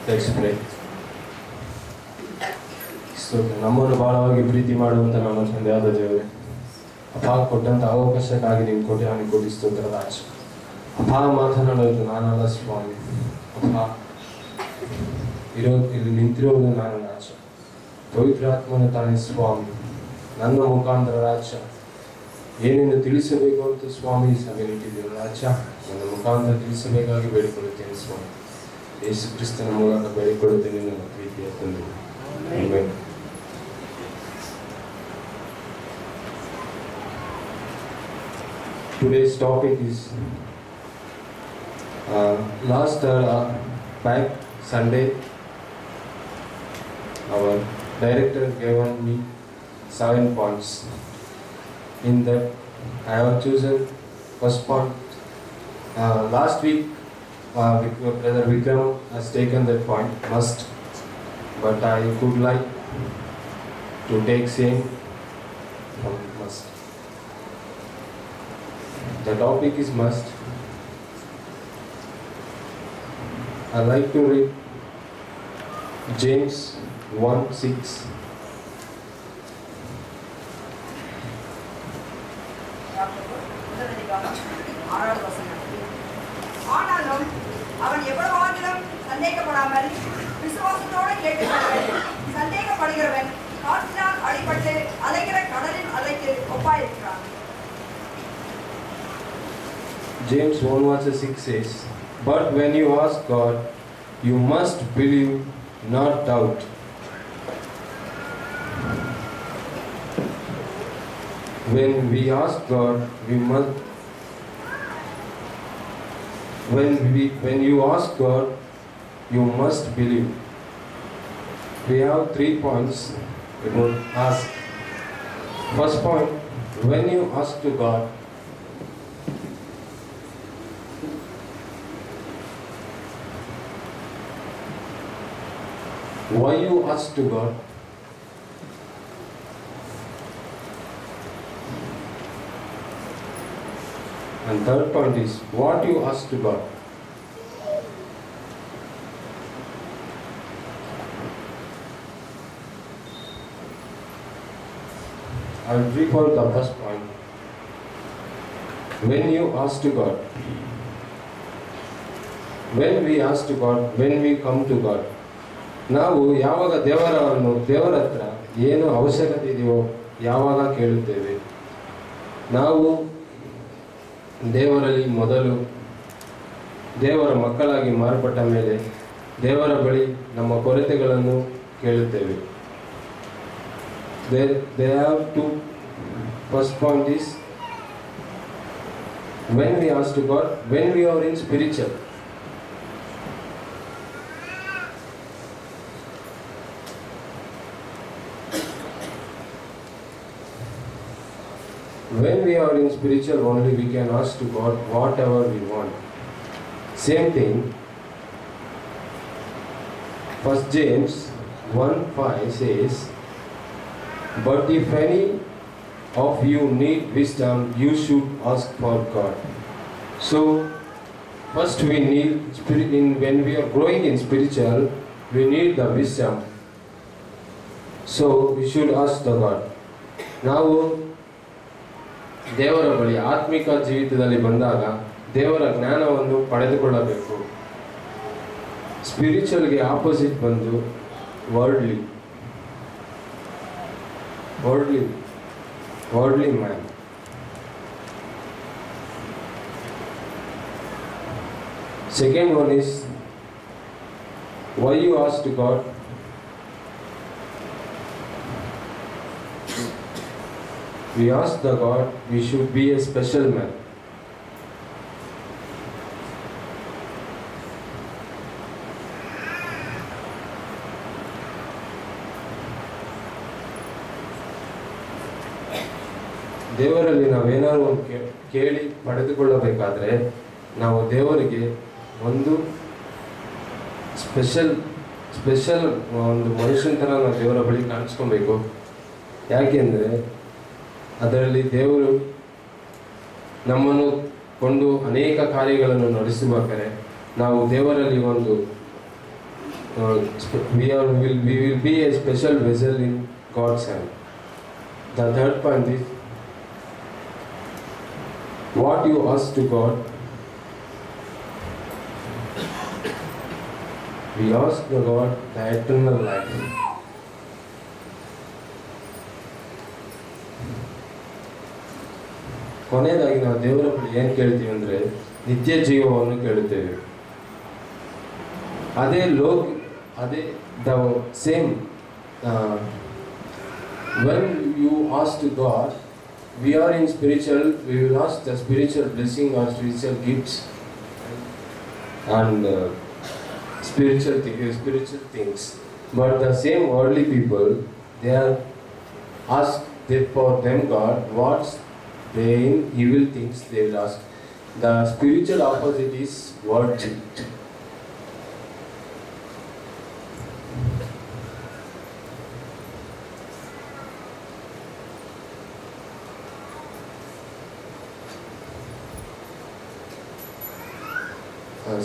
Let's pray. ನಮ್ಮನ್ನು ಬಹಳವಾಗಿ ಪ್ರೀತಿ ಮಾಡುವಂಥ ನಮ್ಮ ತಂದೆಯಾದ ದೇವರೇ, ಅಪ್ಪ ಕೊಟ್ಟಂಥ ಅವಕಾಶಕ್ಕಾಗಿ ನೀವು ಕೋಟಿ ಸ್ತೋತ್ರ ರಾಜ. ಅಪ್ಪ ಮಾತನಾಡೋದು ನಾನಲ್ಲ ಸ್ವಾಮಿ, ಅಪ್ಪ ಇಲ್ಲಿ ನಿಂತಿರೋದು ನಾನು ರಾಜ. ಪವಿತ್ರಾತ್ಮನ ತಾನೇ ಸ್ವಾಮಿ ನನ್ನ ಮುಖಾಂತರ ರಾಜ ಏನೇನು ತಿಳಿಸಬೇಕು ಅಂತ ಸ್ವಾಮಿ ಸಭೆಯಲ್ಲಿಟ್ಟಿದ್ದೀರ ರಾಜ, ನನ್ನ ಮುಖಾಂತರ ತಿಳಿಸಬೇಕಾಗಿ ಬೇಡಿಕೊಳ್ಳುತ್ತೇನೆ ಸ್ವಾಮಿ. ಯೇಸು ಕ್ರಿಸ್ತನ ಮೂಲಕ ಬೇಡಿಕೊಳ್ಳುತ್ತೇನೆ ನನ್ನ ಪ್ರೀತಿಯ ತಂದೆ. Amen. Today's topic is last back Sunday our director given me 7 points. In that I have chosen first point. Last week Brother Vikram has taken that point, must, but I could like to take same from must. The topic is must. I like to read James 1:6. ஆனாலும் அவன் எவ்வளவாகிலும் சந்தேகப்படாமல் விசுவாசத்தோடு கேட்கிறான். சந்தேகப்படுகிறவன் காற்றினால் அடிபட்டு அலைகிற கடலின் அலைக்கு ஒப்பாயிருக்கிறான். James 1:6 says, "But when you ask God, you must believe, not doubt." When we ask God, we must. When you ask God, you must believe. We have 3 points about ask. First point, when you ask to God, why you ask to God? And third point is what you ask to God. I will brief out the first point. When you ask to God, when we ask to God, when we come to God, ನಾವು ಯಾವಾಗ ದೇವರ ಹತ್ರ ಏನು ಅವಶ್ಯಕತೆ ಇದೆಯೋ ಯಾವಾಗ ಕೇಳುತ್ತೇವೆ. ನಾವು ದೇವರಲ್ಲಿ ಮೊದಲು ದೇವರ ಮಕ್ಕಳಾಗಿ ಮಾರ್ಪಟ್ಟ ಮೇಲೆ ದೇವರ ಬಳಿ ನಮ್ಮ ಕೊರತೆಗಳನ್ನು ಕೇಳುತ್ತೇವೆ. They have two. First point is when we ask to God, when we are in spiritual. When we are in spiritual only, we can ask to God whatever we want. Same thing, 1 James 1:5 says, "But if any of you need wisdom, you should ask for God." So, first we need when we are growing in spiritual, we need the wisdom. So, we should ask the God. Now, ದೇವರ ಬಳಿ ಆತ್ಮಿಕ ಜೀವಿತದಲ್ಲಿ ಬಂದಾಗ ದೇವರ ಜ್ಞಾನವನ್ನು ಪಡೆದುಕೊಳ್ಳಬೇಕು. ಸ್ಪಿರಿಚುವಲ್ಗೆ opposite ಬಂದು worldly man. Second one is why you ask to God. We ask the God we should be a special man. ದೇವರಲ್ಲಿ ನಾವೇನಾದ್ರು ಒಂದು ಕೇಳಿ ಪಡೆದುಕೊಳ್ಳಬೇಕಾದ್ರೆ ನಾವು ದೇವರಿಗೆ ಒಂದು ಸ್ಪೆಷಲ್ ಒಂದು ಮನುಷ್ಯನ ಥರ ನಾವು ದೇವರ ಬಳಿ ಕಾಣಿಸ್ಕೊಬೇಕು. ಯಾಕೆಂದರೆ ಅದರಲ್ಲಿ ದೇವರು ನಮ್ಮನ್ನು ಕೊಂಡು ಅನೇಕ ಕಾರ್ಯಗಳನ್ನು ನಡೆಸಬೇಕಾದ್ರೆ ನಾವು ದೇವರಲ್ಲಿ ಒಂದು we will be a special vessel in God's hand. The third point is what you ask to God. We ask the God the eternal life. ಕೊನೆಯದಾಗಿ ನಾವು ದೇವರ ಬಳಿ ಏನು ಕೇಳ್ತೀವಿ ಅಂದರೆ ನಿತ್ಯ ಜೀವವನ್ನು ಕೇಳುತ್ತೇವೆ. ಅದೇ the same when you ask to God, we are in spiritual, we will ask the spiritual blessing or spiritual gifts and spiritual things. But the same worldly people, they are asked for them God, what's they in evil things they will ask. The spiritual opposite is worldly.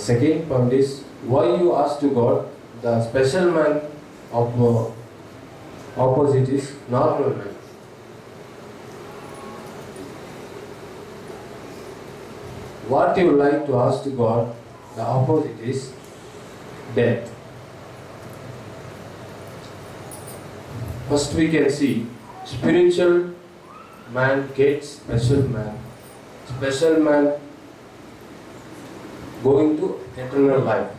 Second point is why you ask to God. The special man of opposite is normal man. What you like to ask to God, the opposite is death. First we can see spiritual man gets special man. Special man going to eternal life.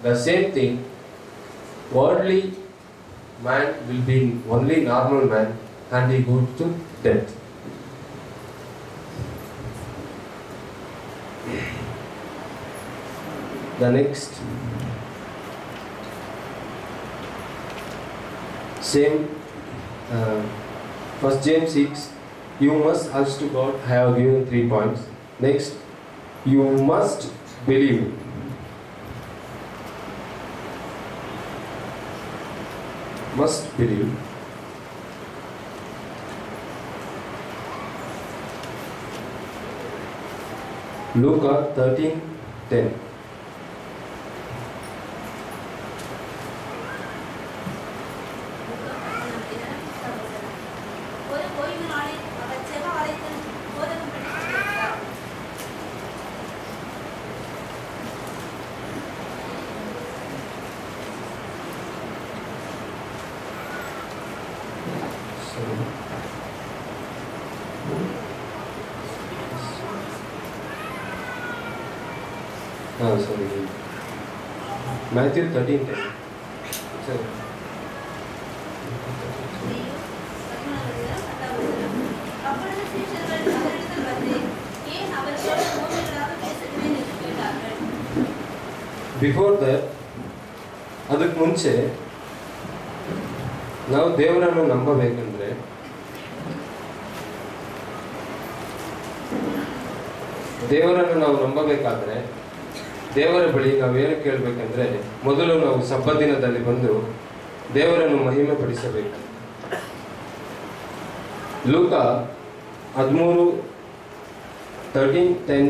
The same thing, worldly man will be only normal man and he goes to death. The next, same, 1 James 6, you must ask to God. I have given 3 points. Next, you must believe. Must believe. Luke 13:10. Matthew 13:10. Before that, ಅದಕ್ಕೆ ಮುಂಚೆ ನಾವು ದೇವರನ್ನು ನಂಬಬೇಕಂದ್ರೆ ದೇವರ ಬಳಿ ನಾವೇನು ಕೇಳಬೇಕಂದ್ರೆ ಮೊದಲು ನಾವು ಸಬ್ಬತ್ ದಿನದಲ್ಲಿ ಬಂದು ದೇವರನ್ನು ಮಹಿಮೆ ಪಡಿಸಬೇಕು. ಲೂಕ 13:10.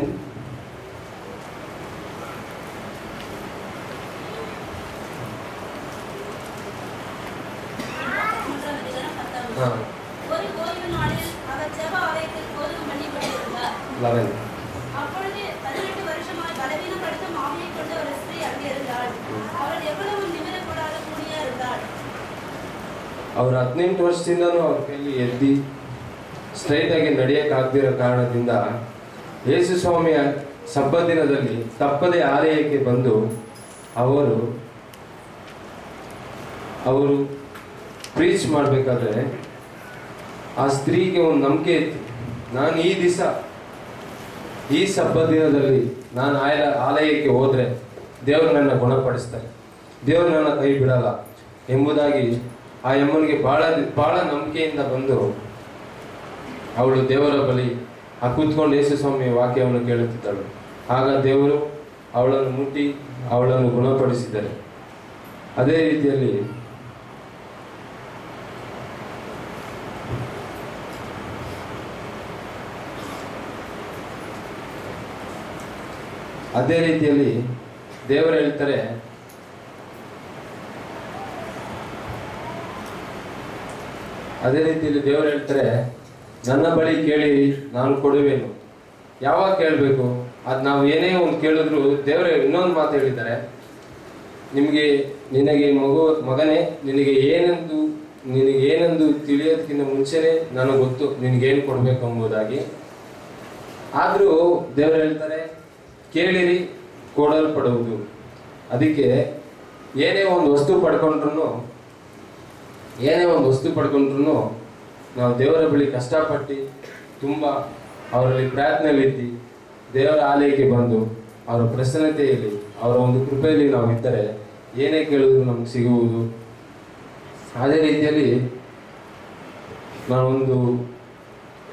ಅವರು 18 ವರ್ಷದಿಂದನೂ ಅವ್ರ ಕೈಲಿ ಎದ್ದು ಸ್ಟ್ರೈಟ್ ಆಗಿ ನಡೆಯಕ್ಕಾಗದಿರೋ ಕಾರಣದಿಂದ ಯೇಸು ಸ್ವಾಮಿಯ ಸಬ್ಬತ್ ದಿನದಲ್ಲಿ ತಪ್ಪದೆ ಆಲಯಕ್ಕೆ ಬಂದು ಅವರು ಪ್ರೀಚ್ ಮಾಡಬೇಕಾದ್ರೆ ಆ ಸ್ತ್ರೀಗೆ ಒಂದು ನಂಬಿಕೆ ಇತ್ತು. ನಾನು ಈ ಸಬ್ಬತ್ ದಿನದಲ್ಲಿ ನಾನು ಆಲಯಕ್ಕೆ ಹೋದರೆ ದೇವರು ನನ್ನ ಗುಣಪಡಿಸ್ತಾರೆ, ದೇವರು ನನ್ನ ಕೈ ಬಿಡಲ್ಲ ಎಂಬುದಾಗಿ ಆ ಯಮ್ಮನಿಗೆ ಬಹಳ ನಂಬಿಕೆಯಿಂದ ಬಂದು ಅವಳು ದೇವರ ಬಳಿ ಕೂತ್ಕೊಂಡು ಯೇಸು ಸ್ವಾಮಿಯ ವಾಕ್ಯವನ್ನು ಕೇಳುತ್ತಿದ್ದಳು. ಆಗ ದೇವರು ಅವಳನ್ನು ಮುಟ್ಟಿ ಅವಳನ್ನು ಗುಣಪಡಿಸಿದ್ದಾರೆ. ಅದೇ ರೀತಿಯಲ್ಲಿ ದೇವರು ಹೇಳ್ತಾರೆ, ಅದೇ ರೀತಿಯಲ್ಲಿ ದೇವರು ಹೇಳ್ತಾರೆ, ನನ್ನ ಬಳಿ ಕೇಳಿ ನಾನು ಕೊಡುವೆನು. ಯಾವಾಗ ಕೇಳಬೇಕು? ಅದು ನಾವು ಏನೇ ಒಂದು ಕೇಳಿದ್ರು ದೇವರೇ ಇನ್ನೊಂದು ಮಾತು ಹೇಳಿದ್ದಾರೆ, ನಿನಗೆ ಮಗನೇ ನಿನಗೆ ಏನೆಂದು ತಿಳಿಯೋದಕ್ಕಿಂತ ಮುಂಚೆನೆ ನನಗೆ ಗೊತ್ತು ನಿನಗೇನು ಕೊಡಬೇಕು ಎಂಬುದಾಗಿ. ಆದರೂ ದೇವರು ಹೇಳ್ತಾರೆ, ಕೇಳಿರಿ ಕೊಡಲ್ಪಡುವುದು. ಅದಕ್ಕೆ ಏನೇ ಒಂದು ವಸ್ತು ಪಡ್ಕೊಂಡ್ರು ನಾವು ದೇವರ ಬಳಿ ಕಷ್ಟಪಟ್ಟು ತುಂಬ ಅವರಲ್ಲಿ ಪ್ರಯತ್ನವಿದ್ದು ದೇವರ ಆಲಯಕ್ಕೆ ಬಂದು ಅವರ ಪ್ರಸನ್ನತೆಯಲ್ಲಿ ಅವರ ಒಂದು ಕೃಪೆಯಲ್ಲಿ ನಾವು ಇದ್ದರೆ ಏನೇ ಕೇಳಿದ್ರು ನಮ್ಗೆ ಸಿಗುವುದು. ಅದೇ ರೀತಿಯಲ್ಲಿ ನಾನೊಂದು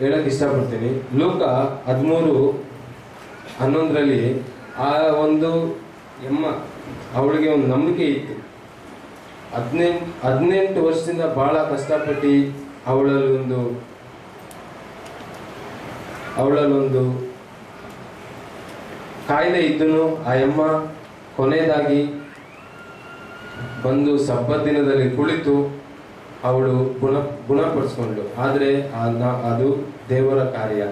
ಹೇಳಕ್ಕೆ ಇಷ್ಟಪಡ್ತೀನಿ. ಲೂಕ 13:11 ಆ ಒಂದು ಅವಳಿಗೆ ಒಂದು ನಂಬಿಕೆ ಇತ್ತು. 18 ವರ್ಷದಿಂದ ಬಹಳ ಕಷ್ಟಪಟ್ಟು ಅವಳಲ್ಲೊಂದು ಕಾಯಿಲೆ ಇದ್ದನು. ಆ ಕೊನೆಯದಾಗಿ ಬಂದು ಸಬ್ಬತ್ ದಿನದಲ್ಲಿ ಕುಳಿತು ಅವಳು ಗುಣಪಡಿಸ್ಕೊಂಡ್ಳು. ಆದರೆ ಅದು ದೇವರ ಕಾರ್ಯ.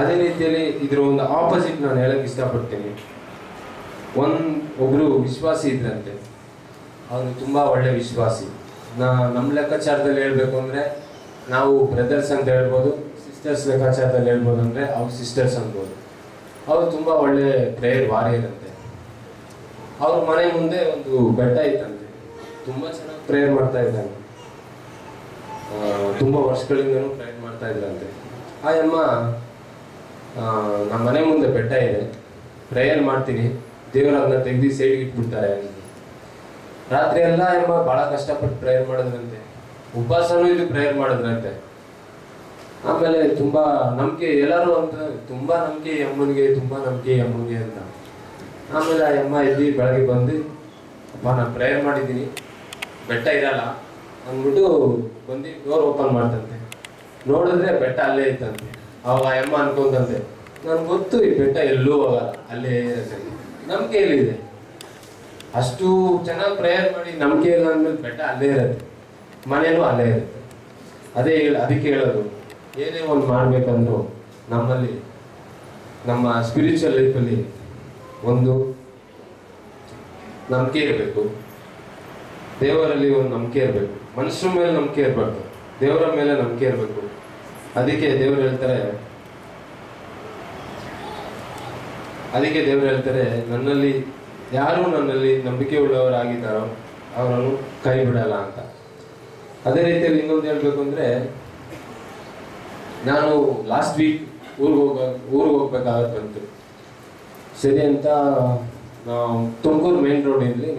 ಅದೇ ರೀತಿಯಲ್ಲಿ ಇದರ ಒಂದು ಆಪೋಸಿಟ್ ನಾನು ಹೇಳಕ್ಕೆ ಇಷ್ಟಪಡ್ತೀನಿ. ಒಬ್ಬರು ವಿಶ್ವಾಸಿ ಇದ್ರಂತೆ. ಅವನು ತುಂಬ ಒಳ್ಳೆ ವಿಶ್ವಾಸಿ. ನಮ್ಮ ಲೆಕ್ಕಾಚಾರದಲ್ಲಿ ಹೇಳ್ಬೇಕು ಅಂದರೆ ನಾವು ಬ್ರದರ್ಸ್ ಅಂತ ಹೇಳ್ಬೋದು, ಸಿಸ್ಟರ್ಸ್ ಲೆಕ್ಕಾಚಾರದಲ್ಲಿ ಹೇಳ್ಬೋದು ಅಂದರೆ ಅವ್ರು ಸಿಸ್ಟರ್ಸ್ ಅನ್ಬೋದು. ಅವರು ತುಂಬ ಒಳ್ಳೆ ಪ್ರೇಯರ್ ವಾರಿಯರ್ ಅಂತೆ. ಅವ್ರ ಮನೆ ಮುಂದೆ ಒಂದು ಬೆಟ್ಟ ಇತ್ತಂತೆ. ತುಂಬ ಚೆನ್ನಾಗಿ ಪ್ರೇಯರ್ ಮಾಡ್ತಾ ಇದ್ದಾನೆ. ತುಂಬ ವರ್ಷಗಳಿಂದನೂ ಪ್ರೇಯರ್ ಮಾಡ್ತಾ ಇದ್ರಂತೆ. ಆ ನಮ್ಮ ಮನೆ ಮುಂದೆ ಬೆಟ್ಟ ಇದೆ, ಪ್ರೇಯರ್ ಮಾಡ್ತೀನಿ, ದೇವರು ಅದನ್ನ ತೆಗೆದು ಸೈಡ್ಗೆ ಇಟ್ಬಿಡ್ತಾರೆ. ರಾತ್ರಿ ಎಲ್ಲ ಭಾಳ ಕಷ್ಟಪಟ್ಟು ಪ್ರೇಯರ್ ಮಾಡಿದ್ರಂತೆ. ಉಪವಾಸನೂ ಇದು ಪ್ರೇಯರ್ ಮಾಡಿದ್ರಂತೆ. ಆಮೇಲೆ ತುಂಬ ನಂಬಿಕೆ, ಎಲ್ಲರೂ ಅಂತ ತುಂಬ ನಂಬಿಕೆ ಅಮ್ಮನಿಗೆ ಅಂತ. ಆಮೇಲೆ ಆ ಎದ್ದು ಬೆಳಗ್ಗೆ ಬಂದು, ಅಪ್ಪ ನಾನು ಪ್ರೇಯರ್ ಮಾಡಿದ್ದೀನಿ, ಬೆಟ್ಟ ಇರಲ್ಲ ಅಂದ್ಬಿಟ್ಟು ಬಂದು ಡೋರ್ ಓಪನ್ ಮಾಡ್ತಂತೆ. ನೋಡಿದ್ರೆ ಬೆಟ್ಟ ಅಲ್ಲೇ ಇತ್ತಂತೆ. ಅವಾಗ ಆ ಅನ್ಕೊಂತಂತೆ, ನನ್ಗೆ ಗೊತ್ತು ಈ ಬೆಟ್ಟ ಎಲ್ಲೂ ಹೋಗಲ್ಲ, ಅಲ್ಲೇ ಇರುತ್ತೆ. ನಂಬಿಕೆ ಎಲ್ಲಿದೆ? ಅಷ್ಟು ಚೆನ್ನಾಗಿ ಪ್ರೇಯರ್ ಮಾಡಿ ನಂಬಿಕೆ ಇಲ್ಲ ಅಂದ್ಮೇಲೆ ಬೆಟ್ಟ ಅಲ್ಲೇ ಇರುತ್ತೆ, ಮನೇನೂ ಅಲ್ಲೇ ಇರುತ್ತೆ. ಅದಕ್ಕೆ ಹೇಳೋದು, ಏನೇ ಒಂದು ಮಾಡ್ಬೇಕಂದ್ರೂ ನಮ್ಮಲ್ಲಿ ನಮ್ಮ ಸ್ಪಿರಿಚುವಲ್ ಲೈಫಲ್ಲಿ ಒಂದು ನಂಬಿಕೆ ಇರಬೇಕು. ದೇವರಲ್ಲಿ ಒಂದು ನಂಬಿಕೆ ಇರಬೇಕು. ಮನುಷ್ಯರ ಮೇಲೆ ನಂಬಿಕೆ ಇರಬಾರ್ದು, ದೇವರ ಮೇಲೆ ನಂಬಿಕೆ ಇರಬೇಕು. ಅದಕ್ಕೆ ದೇವರು ಹೇಳ್ತಾರೆ ಯಾರು ನನ್ನಲ್ಲಿ ನಂಬಿಕೆ ಉಳ್ಳವರಾಗಿದ್ದಾರೋ ಅವರನ್ನು ಕೈ ಬಿಡಲ್ಲ ಅಂತ. ಅದೇ ರೀತಿಯಲ್ಲಿ ಇನ್ನೊಂದು ಹೇಳ್ಬೇಕು ಅಂದರೆ, ನಾನು ಲಾಸ್ಟ್ ವೀಕ್ ಊರಿಗೆ ಹೋಗ್ಬೇಕಾಗತ್ತೆ ಬಂತು. ಸರಿ ಅಂತ ನಾವು ತುಮಕೂರು ಮೇನ್ ರೋಡಿನಲ್ಲಿ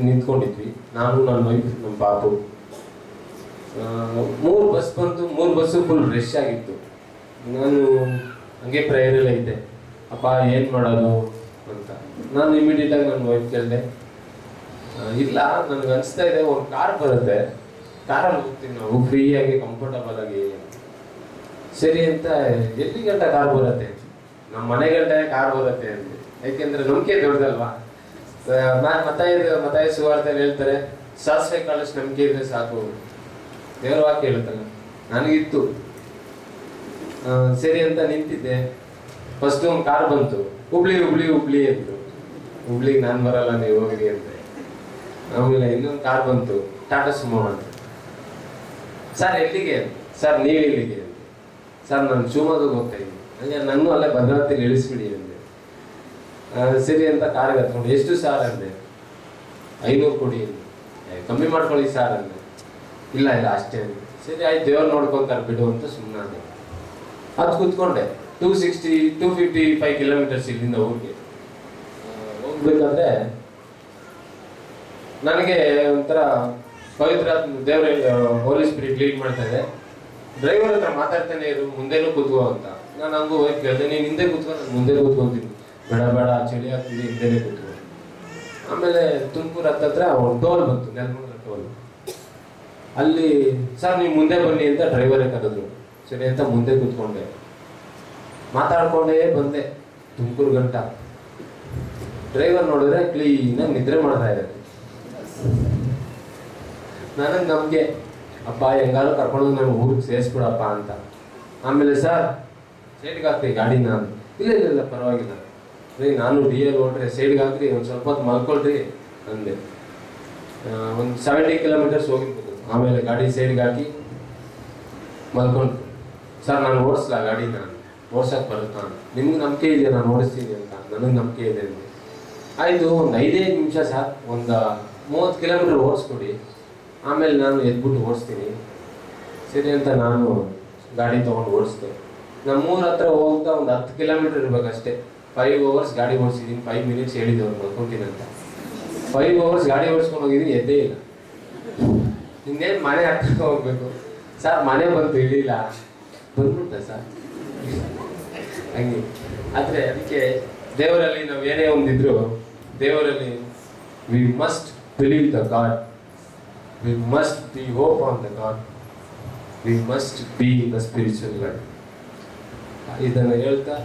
ನಿಂತ್ಕೊಂಡಿದ್ವಿ. ನಾನು, ನನ್ನ ವೈಫ್, ನಮ್ಮ ಪಾಪು. 3 ಬಸ್ ಬಂತು. 3 ಬಸ್ಸು ಫುಲ್ ರಶ್ ಆಗಿತ್ತು. ನಾನು ಹಂಗೆ ಪ್ರೇಯರಲ್ಲೇ ಇದ್ದೆ. ಅಪ್ಪ ಏನು ಮಾಡೋದು ಅಂತ ನಾನು ಇಮಿಡಿಯೇಟಾಗಿ ನನ್ನ ವೈಫ್ ಕೇಳಿದೆ. ಇಲ್ಲ, ನನಗೆ ಅನಿಸ್ತಾ ಇದೆ ಒಂದು ಕಾರ್ ಬರುತ್ತೆ, ಕಾರಲ್ಲಿ ಹೋಗ್ತೀವಿ ನಾವು ಫ್ರೀಯಾಗಿ ಕಂಫರ್ಟಬಲ್ ಆಗಿ. ಸರಿ ಅಂತ, ಎಲ್ಲಿ ಗಂಟ ಕಾರ್ ಬರುತ್ತೆ? ನಮ್ಮ ಮನೆ ಗಂಟ ಕಾರ್ ಬರುತ್ತೆ ಅಂತ. ಯಾಕೆಂದ್ರೆ ನಂಬಿಕೆ ದೊಡ್ಡದಲ್ವಾ. ಮತ್ತಾಯ ಸುವಾರ್ತೆಯಲ್ಲಿ ಹೇಳ್ತಾರೆ, ಸಾಸಿವೆ ಕಾಳಷ್ಟು ನಂಬಿಕೆ ಇದ್ರೆ ಸಾಕು, ದೇವರ ವಾಕ್ಯ ಹೇಳುತ್ತಲ್ಲ. ನನಗಿತ್ತು. ಸರಿ ಅಂತ ನಿಂತಿದ್ದೆ. ಫಸ್ಟ್ ಒಂದು ಕಾರ್ ಬಂತು. ಹುಬ್ಳಿ ಅಂದ್ರು. ಹುಬ್ಳಿಗೆ ನಾನು ಬರಲ್ಲ, ನೀವು ಹೋಗಿ ಅಂತ. ಆಮೇಲೆ ಇನ್ನೊಂದು ಕಾರ್ ಬಂತು, ಟಾಟಾ ಸುಮೋ ಅಂತ. ಸರ್ ಎಲ್ಲಿಗೆ? ಸರ್ ನೀವು ಎಲ್ಲಿಗೆ? ಸರ್ ನಾನು ಶಿವಮೊಗ್ಗಕ್ಕೆ ಹೋಗ್ತಾ ಇದ್ದೀನಿ. ಹಂಗೆ ನಾನು ಅಲ್ಲೇ ಭದ್ರಾವತಿಗೆ ಇಳಿಸ್ಬಿಡಿ ಅಂದೆ. ಸರಿ ಅಂತ ಕಾರ್ಗೆ ಹತ್ಕೊಂಡು, ಎಷ್ಟು ಸಾರ್ ಅಂದೆ? 500 ಕೊಡಿ. ಕಮ್ಮಿ ಮಾಡ್ಕೊಳ್ಳಿ ಸಾರ್ ಅಂದೆ. ಇಲ್ಲ ಅಷ್ಟೇ ಅಂದೆ. ಸರಿ ಆಯ್ತು, ದೇವ್ರು ನೋಡ್ಕೊಂತಾರೆ ಬಿಡು ಅಂತ ಸುಮ್ಮನೆ ಅದೇ. ಅದು ಕೂತ್ಕೊಂಡೆ. 255 ಕಿಲೋಮೀಟರ್ಸ್ ಇಲ್ಲಿಂದ ಊರಿಗೆ ಹೋಗ್ಬೇಕಾದ್ರೆ ನನಗೆ ಒಂಥರ ಪವಿತ್ರ ದೇವರ ಹೋಲಿ ಸ್ಪಿರಿಟ್ ಲೀಡ್ ಮಾಡ್ತಾ ಇದೆ. ಡ್ರೈವರ್ ಹತ್ರ ಮಾತಾಡ್ತಾನೆ ಇರು, ಮುಂದೆನೂ ಕೂತ್ಕೋ ಅಂತ. ನಾನು ಹಂಗೂ ಹೋಗಿ ಕೇಳಿದೆ, ನೀನು ಹಿಂದೆ ಕೂತ್ಕೊ, ನಾನು ಮುಂದೆ ಕೂತ್ಕೊಂತೀನಿ. ಬೇಡ ಚಳಿ ಆಗ್ತಿದೆ, ಹಿಂದೆನೇ ಕೂತ್ಕೊ. ಆಮೇಲೆ ತುಮಕೂರು ಹತ್ತತ್ರ ಒಂದು ಟೋಲ್ ಬಂತು, ನೆಲಮಂಗಲ ಟೋಲ್. ಅಲ್ಲಿ ಸರ್ ನೀವು ಮುಂದೆ ಬನ್ನಿ ಅಂತ ಡ್ರೈವರೇ ಕರೆದ್ರು. ಸರಿ ಅಂತ ಮುಂದೆ ಕೂತ್ಕೊಂಡೆ, ಮಾತಾಡ್ಕೊಂಡೇ ಬಂದೆ ತುಮಕೂರು ಗಂಟ. ಡ್ರೈವರ್ ನೋಡಿದ್ರೆ ಕ್ಲೀನಾಗಿ ನಿದ್ರೆ ಮಾಡ್ತಾ ಇದ್ದಾರೆ. ನನಗೆ ನಮಗೆ ಅಪ್ಪ ಹೆಂಗಾರು ಕರ್ಕೊಂಡು ನಾನು ಊರಿಗೆ ಸೇರಿಸ್ಬಿಡಪ್ಪ ಅಂತ. ಆಮೇಲೆ ಸರ್ ಸೈಡ್ಗೆ ಹಾಕ್ರಿ ಗಾಡಿ ನಾನು. ಇಲ್ಲ ಪರವಾಗಿಲ್ಲ ರೀ, ನಾನು DL ಹೊರಟ್ರೆ ಸೈಡ್ಗೆ ಹಾಕ್ರಿ, ಒಂದು ಸ್ವಲ್ಪ ಹೊತ್ತು ಮಲ್ಕೊಳ್ರಿ ಅಂದೆ. ಒಂದು 70 ಕಿಲೋಮೀಟರ್ಸ್ ಹೋಗಿರ್ಬೋದು. ಆಮೇಲೆ ಗಾಡಿ ಸೈಡ್ಗೆ ಹಾಕಿ ಮಲ್ಕೊಂಡು, ಸರ್ ನಾನು ಓಡಿಸ್ಲಾ ಗಾಡಿ, ನಾನು ಓಡ್ಸಕ್ಕೆ ಬರುತ್ತಾ? ನಿಮ್ಗೆ ನಂಬಿಕೆ ಇದೆ ನಾನು ಓಡಿಸ್ತೀನಿ ಅಂತ. ನನಗೆ ನಂಬಿಕೆ ಇದೆ ಅಂದೆ. ಆಯಿತು, ಒಂದು 5 ನಿಮಿಷ ಸಾಕು, ಒಂದು 30 ಕಿಲೋಮೀಟರ್ ಓಡಿಸ್ಕೊಡಿ, ಆಮೇಲೆ ನಾನು ಎದ್ಬಿಟ್ಟು ಓಡಿಸ್ತೀನಿ ಸರಿ ಅಂತ ನಾನು ಗಾಡಿ ತೊಗೊಂಡು ಓಡಿಸ್ದೆ. ನಮ್ಮೂರ ಹತ್ರ ಹೋಗ್ತಾ ಒಂದು 10 ಕಿಲೋಮೀಟರ್ ಇರಬೇಕಷ್ಟೇ. 5 hours ಗಾಡಿ ಓಡಿಸಿದ್ದೀನಿ. 5 minutes ಹೇಳಿದ್ದವ್ರು ಮಲ್ಕೊತೀನಿ ಅಂತ. 5 hours ಗಾಡಿ ಓಡಿಸ್ಕೊಂಡು ಹೋಗಿದ್ದೀನಿ, ಎದ್ದೇ ಇಲ್ಲ. ಇನ್ನೇನು ಮನೆ ಹತ್ರ ಹೋಗ್ಬೇಕು ಸರ್, ಮನೆ ಬಂತು ಇಳಿಲ್ಲ, ಬಂದ್ಬಿಡ್ತ ಸರ್ ಹಂಗೆ. ಆದರೆ ಅದಕ್ಕೆ ದೇವರಲ್ಲಿ ನಾವು ಏನೇ ಒಂದಿದ್ರು, ದೇವರಲ್ಲಿ we must believe the god, we must be hope on the god, we must be the spiritual god. ಇದನ್ನು ಹೇಳ್ತಾ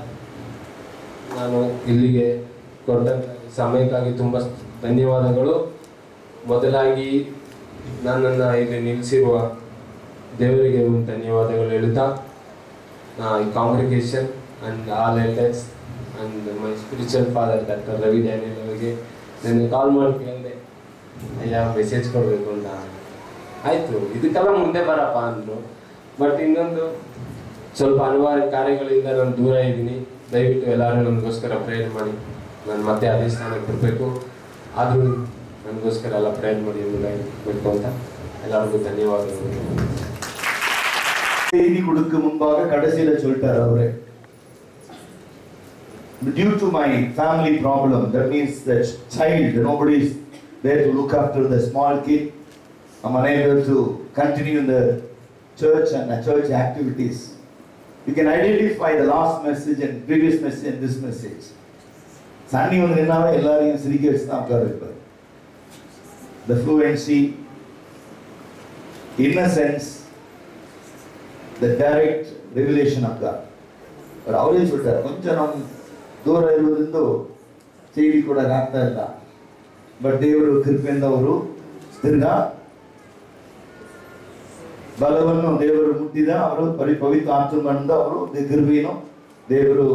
ನಾನು ಇಲ್ಲಿಗೆ ಕೊಟ್ಟಂತ ಸಮಯಕ್ಕಾಗಿ ತುಂಬ ಧನ್ಯವಾದಗಳು. ಮೊದಲಾಗಿ ನನ್ನನ್ನು ಇಲ್ಲಿ ನಿಲ್ಲಿಸಿರುವ ದೇವರಿಗೆ ಒಂದು ಧನ್ಯವಾದಗಳು ಹೇಳ್ತಾ, ಈ congregation and all elders and my spiritual father doctor Ravi Daniel ಅವರಿಗೆ ನನಗೆ ಕಾಲ್ ಮಾಡಿ ಕೇಳಿದೆ, ಅಯ್ಯ ಮೆಸೇಜ್ ಕೊಡಬೇಕು ಅಂತ. ಆಯಿತು, ಇದಕ್ಕೆಲ್ಲ ಮುಂದೆ ಬರಪ್ಪ ಅಂದರು. ಬಟ್ ಇನ್ನೊಂದು ಸ್ವಲ್ಪ ಅನಿವಾರ್ಯ ಕಾರ್ಯಗಳಿಂದ ನಾನು ದೂರ ಇದ್ದೀನಿ. ದಯವಿಟ್ಟು ಎಲ್ಲರೂ ನನಗೋಸ್ಕರ ಪ್ರೇಯರ್ ಮಾಡಿ, ನಾನು ಮತ್ತೆ ಅದೇ ಸ್ಥಾನಕ್ಕೆ ಬರಬೇಕು. ಆದರೂ ನನಗೋಸ್ಕರ ಎಲ್ಲ ಪ್ರೇಯರ್ ಮಾಡಿ ಬೇಕು ಅಂತ ಎಲ್ಲರಿಗೂ ಧನ್ಯವಾದಗಳು. செய்தி கொடுக்க முன்பாக கடைசியில சொல்லிட்டார் அவரே, due to my family problem, that means the child, nobody is there to look after the small kid, I'm unable to continue in the church and the church activities. You can identify the last message and previous message and this message. Sunday வந்து நின்னாவே எல்லாரையும் சிரிக்க வச்சு தான் உட்கார வைப்பார். The fluency, innocence, the direct revelation of God. But அவரே சொல்றார், கொஞ்சம் நம்ம ದೂರ ಇರುವುದರಿಂದ செய்தி ಕೂಡ ಆಗ್ತಾ ಇಲ್ಲ. ಬಟ್ ದೇವರು ಕೃಪೆಯಿಂದ ಅವರು ತಿರ್ಗಾ ಬಲವನ್ನು ದೇವರು ಮುಟ್ಟಿದ, ಅವರು ಪವಿತ್ರ ಆತ್ಮನಿಂದ ಅವರು ಕೃಪೆಯನ್ನು ದೇವರು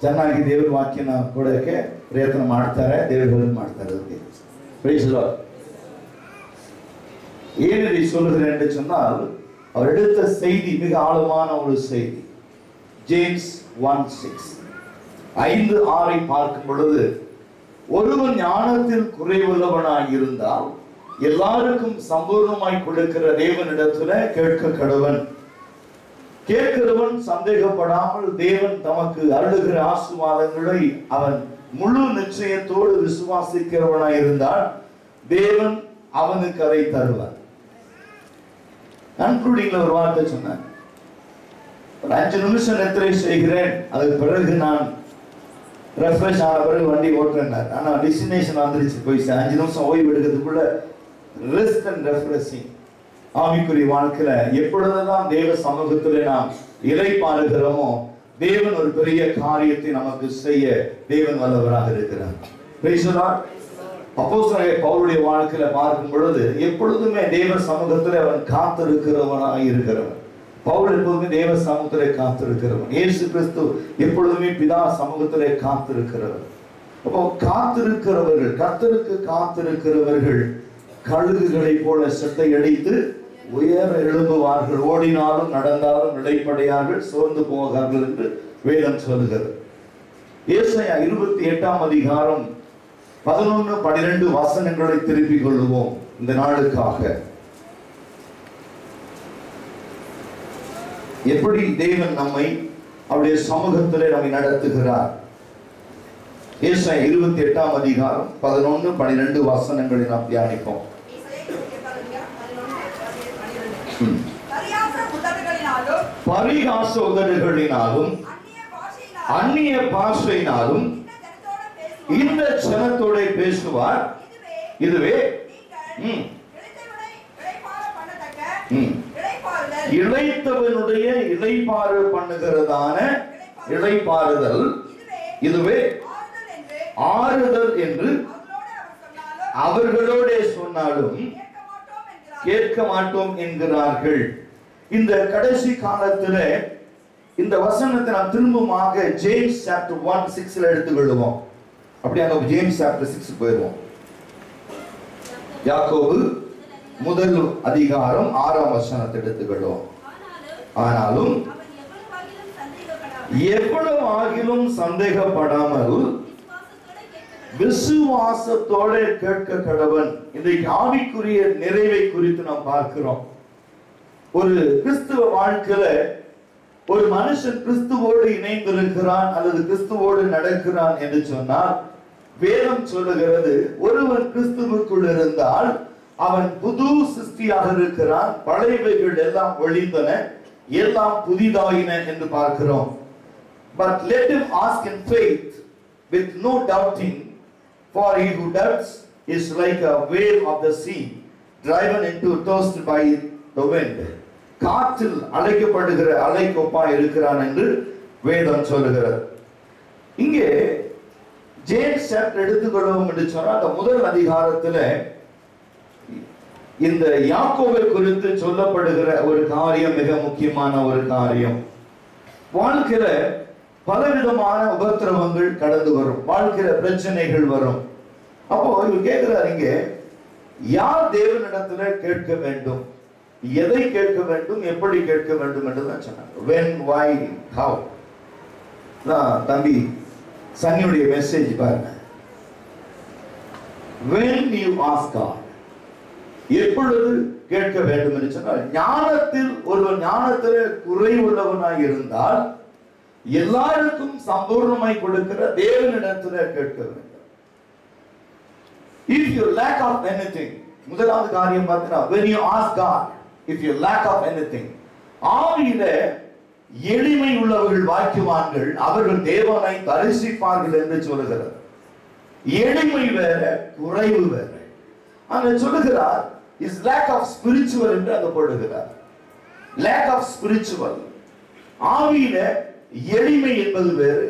ಚೆನ್ನಾಗಿ ದೇವರ ವಾಕ್ಯನ ಕೊಡೋಕ್ಕೆ ಪ್ರಯತ್ನ ಮಾಡ್ತಾರೆ, ದೇವರು ಹೆಲ್ಪ್ ಮಾಡ್ತಾರೆ. ಅದಕ್ಕೆ ಪ್ರೈಸ್ ದಿ ಲಾರ್ಡ್. ஏனென்று சொல்லுகிறேன் என்று சொன்னால், அவர் எடுத்த செய்தி மிக ஆழமான ஒரு செய்தி. ஜேம்ஸ் 1:6 5:6 பார்க்கும் பொழுது, ஒருவன் ஞானத்தில் குறைவுள்ளவனாய் இருந்தால் எல்லாருக்கும் சம்பூர்ணமாய் கொடுக்கிற தேவனிடத்துல கேட்க கடவன். கேட்கிறவன் சந்தேகப்படாமல் தேவன் தமக்கு அருளுகிற ஆசீர்வாதங்களை அவன் முழு நிச்சயத்தோடு விசுவாசிக்கிறவனாய் இருந்தால் தேவன் அவனுக்கு அதை தருவார். கன்க்ளூடிங்ல ஒரு வார்த்தை சொன்னேன், ஒரு 5 நிமிஷம் நித்திரை செய்கிறேன், அதுக்கு பிறகு நான் ரெஃப்ரெஷ் ஆன பிறகு வண்டி ஓட்டுறேன். ஆனா டெஸ்டினேஷன் வந்துருச்சு, போய் 5 நிமிஷம் ஓய்வு எடுக்கிறதுக்குள்ள ரெஸ்ட் அண்ட் ரெஃப்ரெஷிங். ஆவிக்குரிய வாழ்க்கையில எப்பொழுதெல்லாம் தேவ சமூகத்திலே நாம் இளைப்பாறுகிறோமோ, தேவன் ஒரு பெரிய காரியத்தை நமக்கு செய்ய தேவன் வல்லவராக இருக்கிறார். Price the Lord. அப்போஸ்தலனாகிய பவுலுடைய வாழ்க்கையில பார்க்கும் பொழுது எப்பொழுதுமே தேவ சமூகத்திலே அவன் காத்திருக்கிறவனாக இருக்கிறவன். பவுல் எப்பொழுதுமே தேவ சமூகத்திலே காத்திருக்கிறவன். இயேசு கிறிஸ்து எப்பொழுதுமே பிதா சமூகத்திலே காத்திருக்கிறவர். அப்போ காத்திருக்கிறவர்கள், கர்த்தருக்கு காத்திருக்கிறவர்கள் கழுகுகளை போல செட்டை அடித்து உயர எழும்புவார்கள், ஓடினாலும் நடந்தாலும் நிலைப்படையார்கள், சோர்ந்து போவார்கள் என்று வேதம் சொல்லுகிறது. ஏசாயா 28ஆம் அதிகாரம் 11-12 வசனங்களை திருப்பிக் கொள்ளுவோம் இந்த நாளுக்காக. எப்படி தேவன் நம்மை அவருடைய சமூகத்திலே நம்மை நடத்துகிறார். ஏசாயா 28ஆம் அதிகாரம் 11-12 வசனங்களை நாம் தியானிப்போம். பரிகாச உதடுகளினாலும் அந்நிய பாஷையினாலும் இந்த ஜனத்தோட பேசுவார். இதுவே இளைத்தவனுடைய இளைப்பாறு பண்ணுகிறதான இளைப்பாறுதல், இதுவே ஆறுதல் என்று அவர்களோட சொன்னாலும் கேட்க மாட்டோம் என்கிறார்கள். இந்த கடைசி காலத்தில் இந்த வசனத்தை நாம் திரும்பமாக ஜேம்ஸ் சாப்டர் 1:6 எடுத்துக்கொள்வோம். அப்படியே அங்க ஜேம்ஸ் சாப்டர் 6 போயிடுவோம். யாக்கோபு முதல் அதிகாரம் 6ஆம் வசனத்தை எடுத்துக்கொள்வோம். ஆனாலும் எவ்வளவு ஆகிலும் சந்தேகப்படாமல் விசுவாசத்தோட கேட்க கடவன். இன்றைக்கு ஆவிக்குரிய நிறைவை குறித்து நாம் பார்க்கிறோம். ஒரு கிறிஸ்துவ வாழ்க்கையில ஒரு மனுஷன் கிறிஸ்துவோடு இணைந்திருக்கிறான் அல்லது கிறிஸ்துவோடு நடக்கிறான் என்று சொன்னால் வேதம் சொல்லுகிறது, ஒருவன் கிறிஸ்துவுக்குள் இருந்தால் அவன் புது சிருஷ்டியாக இருக்கிறான், பழையவைகள் எல்லாம் ஒழிந்தன, எல்லாம் புதிதாயின என்று பார்க்கிறோம். But let him ask in faith with no doubting, for he who doubts is like a wave of the sea, driven into tossed by the wind. காற்றில் அலைக்கப்படுகிற அலைக்கொப்பா இருக்கிறான் என்று வேதம் சொல்லுகிறது. இங்கே ஜேம்ஸ் சாப்டர் எடுத்துக்கொள்வோம் என்று சொன்னால் அந்த முதல் அதிகாரத்தில் இந்த யாக்கோபை குறித்து சொல்லப்படுகிற ஒரு காரியம் மிக முக்கியமான ஒரு காரியம். வாழ்க்கையில பலவிதமான உபத்திரவங்கள் கடந்து வரும், வாழ்க்கையில பிரச்சனைகள் வரும். அப்போ இவர் கேட்கிறார், இங்க யார் தேவனிடத்துல கேட்க வேண்டும், எதை கேட்க வேண்டும், எப்படி கேட்க வேண்டும் என்றுதான் சொன்னாங்க. when, why, how. தம்பி சன்னியுடைய மெசேஜ் பாருங்க. when you ask God, எப்பொழுது கேட்க வேண்டும் என்று சொன்னால், ஞானத்தில் ஒருவன் ஞானத்தில் குறைவுள்ளவனாய் இருந்தால் எல்லாருக்கும் சம்பூர்ணமாய் கொடுக்கிற தேவனிடத்தில் கேட்க வேண்டும். if you lack of anything, முதலாவது காரியம் பார்த்தீங்கன்னா when you ask God, if you lack of anything, ஆவியில எளிமை உள்ளவர்கள் பாக்கியவான்கள், அவர்கள் தேவனை தரிசிப்பார்கள் என்று சொல்லுகிறார். எளிமை வேற, குறைவு வேற. அங்க சொல்லுகிறார் is lack of spiritual என்று அங்க போடுகிறார். lack of spiritual, ஆவியில எளிமை என்பது வேறு,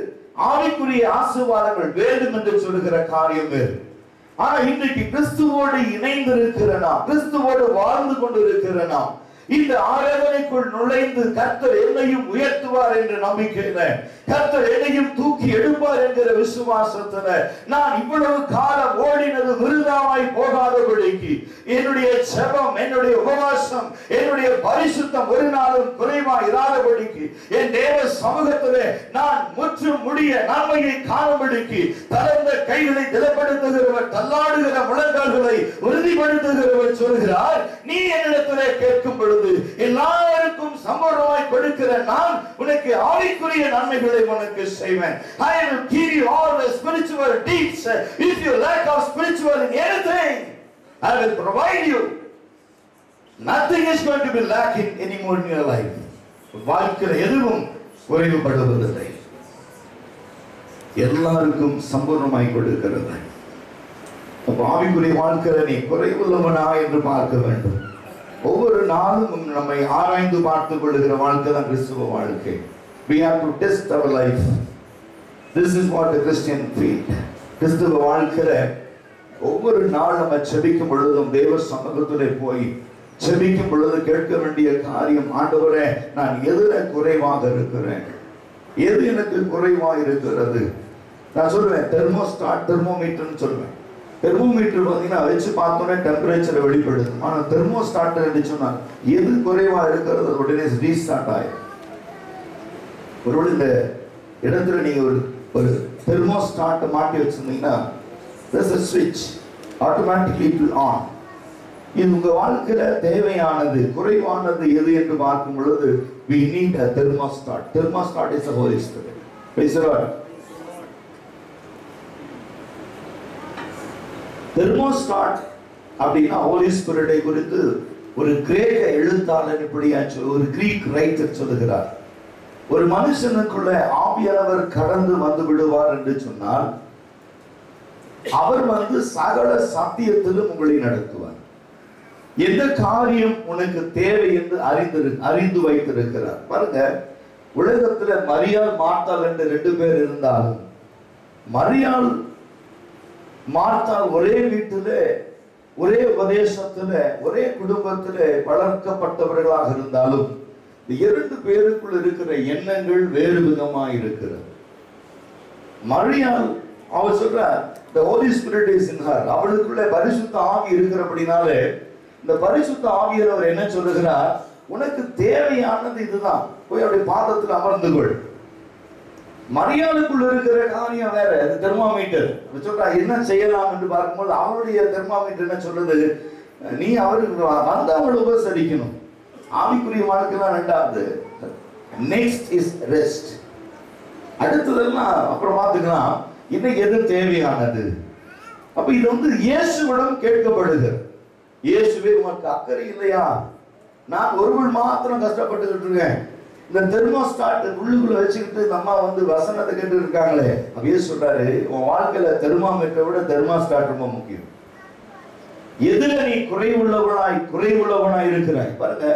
ஆவிக்குரிய ஆசீர்வாதங்கள் வேண்டும் என்று சொல்லுகிற காரியம் வேறு. ஆனா இன்றைக்கு கிறிஸ்துவோடு இணைந்திருக்கிற நாம், கிறிஸ்துவோடு வாழ்ந்து கொண்டிருக்கிற நாம், இந்த ஆராதனைக்குள் நுழைந்து கர்த்தர் என்னையும் உயர்த்துவார் என்ற நம்பிக்கையில, கர்த்தர் என்னையும் தூக்கி எடுப்பார் என்கிற விசுவாசத்துல நான் இவ்வளவு காலம் ஓடினது விருதாவாய் போகாதபடிக்கு என்னுடைய ஜெபம், என்னுடைய உபவாசம், என்னுடைய பரிசுத்தம் ஒரு நாளும் குறைவாய் இராதபடிக்கு என் தேவ சமூகத்திலே நான் முற்றும் முடிய நன்மையை காணும்படிக்கு தளர்ந்த கைகளை திடப்படுத்துகிறவர், தள்ளாடுகிற முழங்கால்களை உறுதிப்படுத்துகிறவர் சொல்கிறார், நீ என்னிடத்திலே கேட்கும் பொழுது எல்லாருக்கும் சம்பூர்ணமாய் கொடுக்கிற நான் உனக்கு ஆவிக்குரிய நன்மைகளை உனக்கு செய்வேன். I will give you all the spiritual deeds. If you lack of spiritual in anything, I will provide you. Nothing is going to be lacking anymore in your life. வாழ்க்கையில் எதுவும் குறைவுபடுவதில்லை, எல்லாருக்கும் சம்பூர்ணமாய் கொடுக்கிறது. அப்ப ஆவிக்குரிய வாழ்க்கையில நீ குறைவுள்ளவனா என்று பார்க்க வேண்டும். ஒவ்வொரு நாளும் நம்மை ஆராய்ந்து பார்த்துக் கொள்ளுகிற வாழ்க்கை தான் கிறிஸ்துவ வாழ்க்கை. We have to test our life. This is what the Christian faith. கிறிஸ்துவ வாழ்க்கையில ஒவ்வொரு நாள் நம்ம செபிக்கும் பொழுதும் தேவ சமூகத்திலே போய் செபிக்கும் பொழுது கேட்க வேண்டிய காரியம், ஆண்டவரே நான் எதுல குறைவாக இருக்கிறேன், எது எனக்கு குறைவாக இருக்கிறது. நான் சொல்லுவேன் தெர்மோமீட்டர்னு சொல்லுவேன். தெர்மோமீட்டர் பார்த்தீங்கன்னா வச்சு பார்த்தோன்னே டெம்பரேச்சரை வெளிப்படுத்தும். ஆனால் தெர்மோஸ்டார்டர் என்று சொன்னால் எது குறைவா இருக்கிறது உடனே ரீஸ்டார்ட் ஆகும். ஒருவேளை இந்த இடத்துல நீங்க ஒரு தெர்மோஸ்டார்ட்டை மாட்டி வச்சிருந்தீங்கன்னா there's a switch, automatically it will on. இது உங்க வாழ்க்கையில தேவையானது குறைவானது எது என்று பார்க்கும் பொழுது we need a thermostat. Thermostat is the Holy Spirit. Praise the Lord. Thermostat அப்படின்னா ஹோலி ஸ்பிரிட்டை குறித்து ஒரு கிரேக்க எழுத்தாளர் இப்படியா ஒரு கிரீக் ரைட்டர் சொல்லுகிறார், ஒரு மனுஷனுக்குள்ள ஆவியானவர் கடந்து வந்து விடுவார் என்று சொன்னால் அவர் சகல சத்தியத்திலும் உங்களை நடத்துவார். எந்த காரியம் உனக்கு தேவை என்று அறிந்து வைத்திருக்கிறார். பாருங்க, உலகத்துல மரியாள் மார்த்தாள் என்று 2 பேர் இருந்தாலும் மரியாள் மார்த்தாள் ஒரே வீட்டிலே ஒரே உபதேசத்துல ஒரே குடும்பத்துல வளர்க்கப்பட்டவர்களாக இருந்தாலும் இந்த 2 பேருக்குள் இருக்கிற எண்ணங்கள் வேறு விதமாக இருக்கிறது. மரியாள் அவர் சொல்றார், the Holy Spirit is in her. அவளுக்குள்ள பரிசுத்த ஆவி இருக்கிறபடினாலே இந்த பரிசுத்த ஆவியானவர் என்ன சொல்லுகிறார், உனக்கு தேவையானது இதுதான், போய் அவருடைய பாதத்தில் அமர்ந்து கொள். மரியாளுக்குள்ள இருக்கிற காரியம் வேற, அது தெர்மாமீட்டர். சொல்றா என்ன செய்யலாம் என்று பார்க்கும்போது அவருடைய தெர்மாமீட்டர் என்ன சொல்லுது, நீ அவருக்கு வந்து அவளை உபசரிக்கணும். ஆவிக்குரிய வாழ்க்கைலாம் ரெண்டாவது. Next is rest. அடுத்ததெல்லாம் அப்புறம் பார்த்துக்கலாம், இன்னைக்கு எது தேவையானது. அப்ப இது வந்து இயேசுவிடம் கேட்கப்படுகிறது. இயேசுவே உனக்கு அக்கறை இல்லையா, நான் ஒருவள் மாத்திரம் கஷ்டப்பட்டுக்கிட்டு இருக்கேன், இந்த தெர்மோஸ்டாட் உள்ளுக்குள்ள வச்சுக்கிட்டு நம்ம வந்து வசனத்தை கேட்டு இருக்காங்களே. அப்படியே சொல்றாரு, உன் வாழ்க்கையில தெர்மாமீட்டரை விட தெர்மோஸ்டாட் ரொம்ப முக்கியம். எதுல நீ குறைவுள்ளவனாய் இருக்கிறாய் பாருங்க.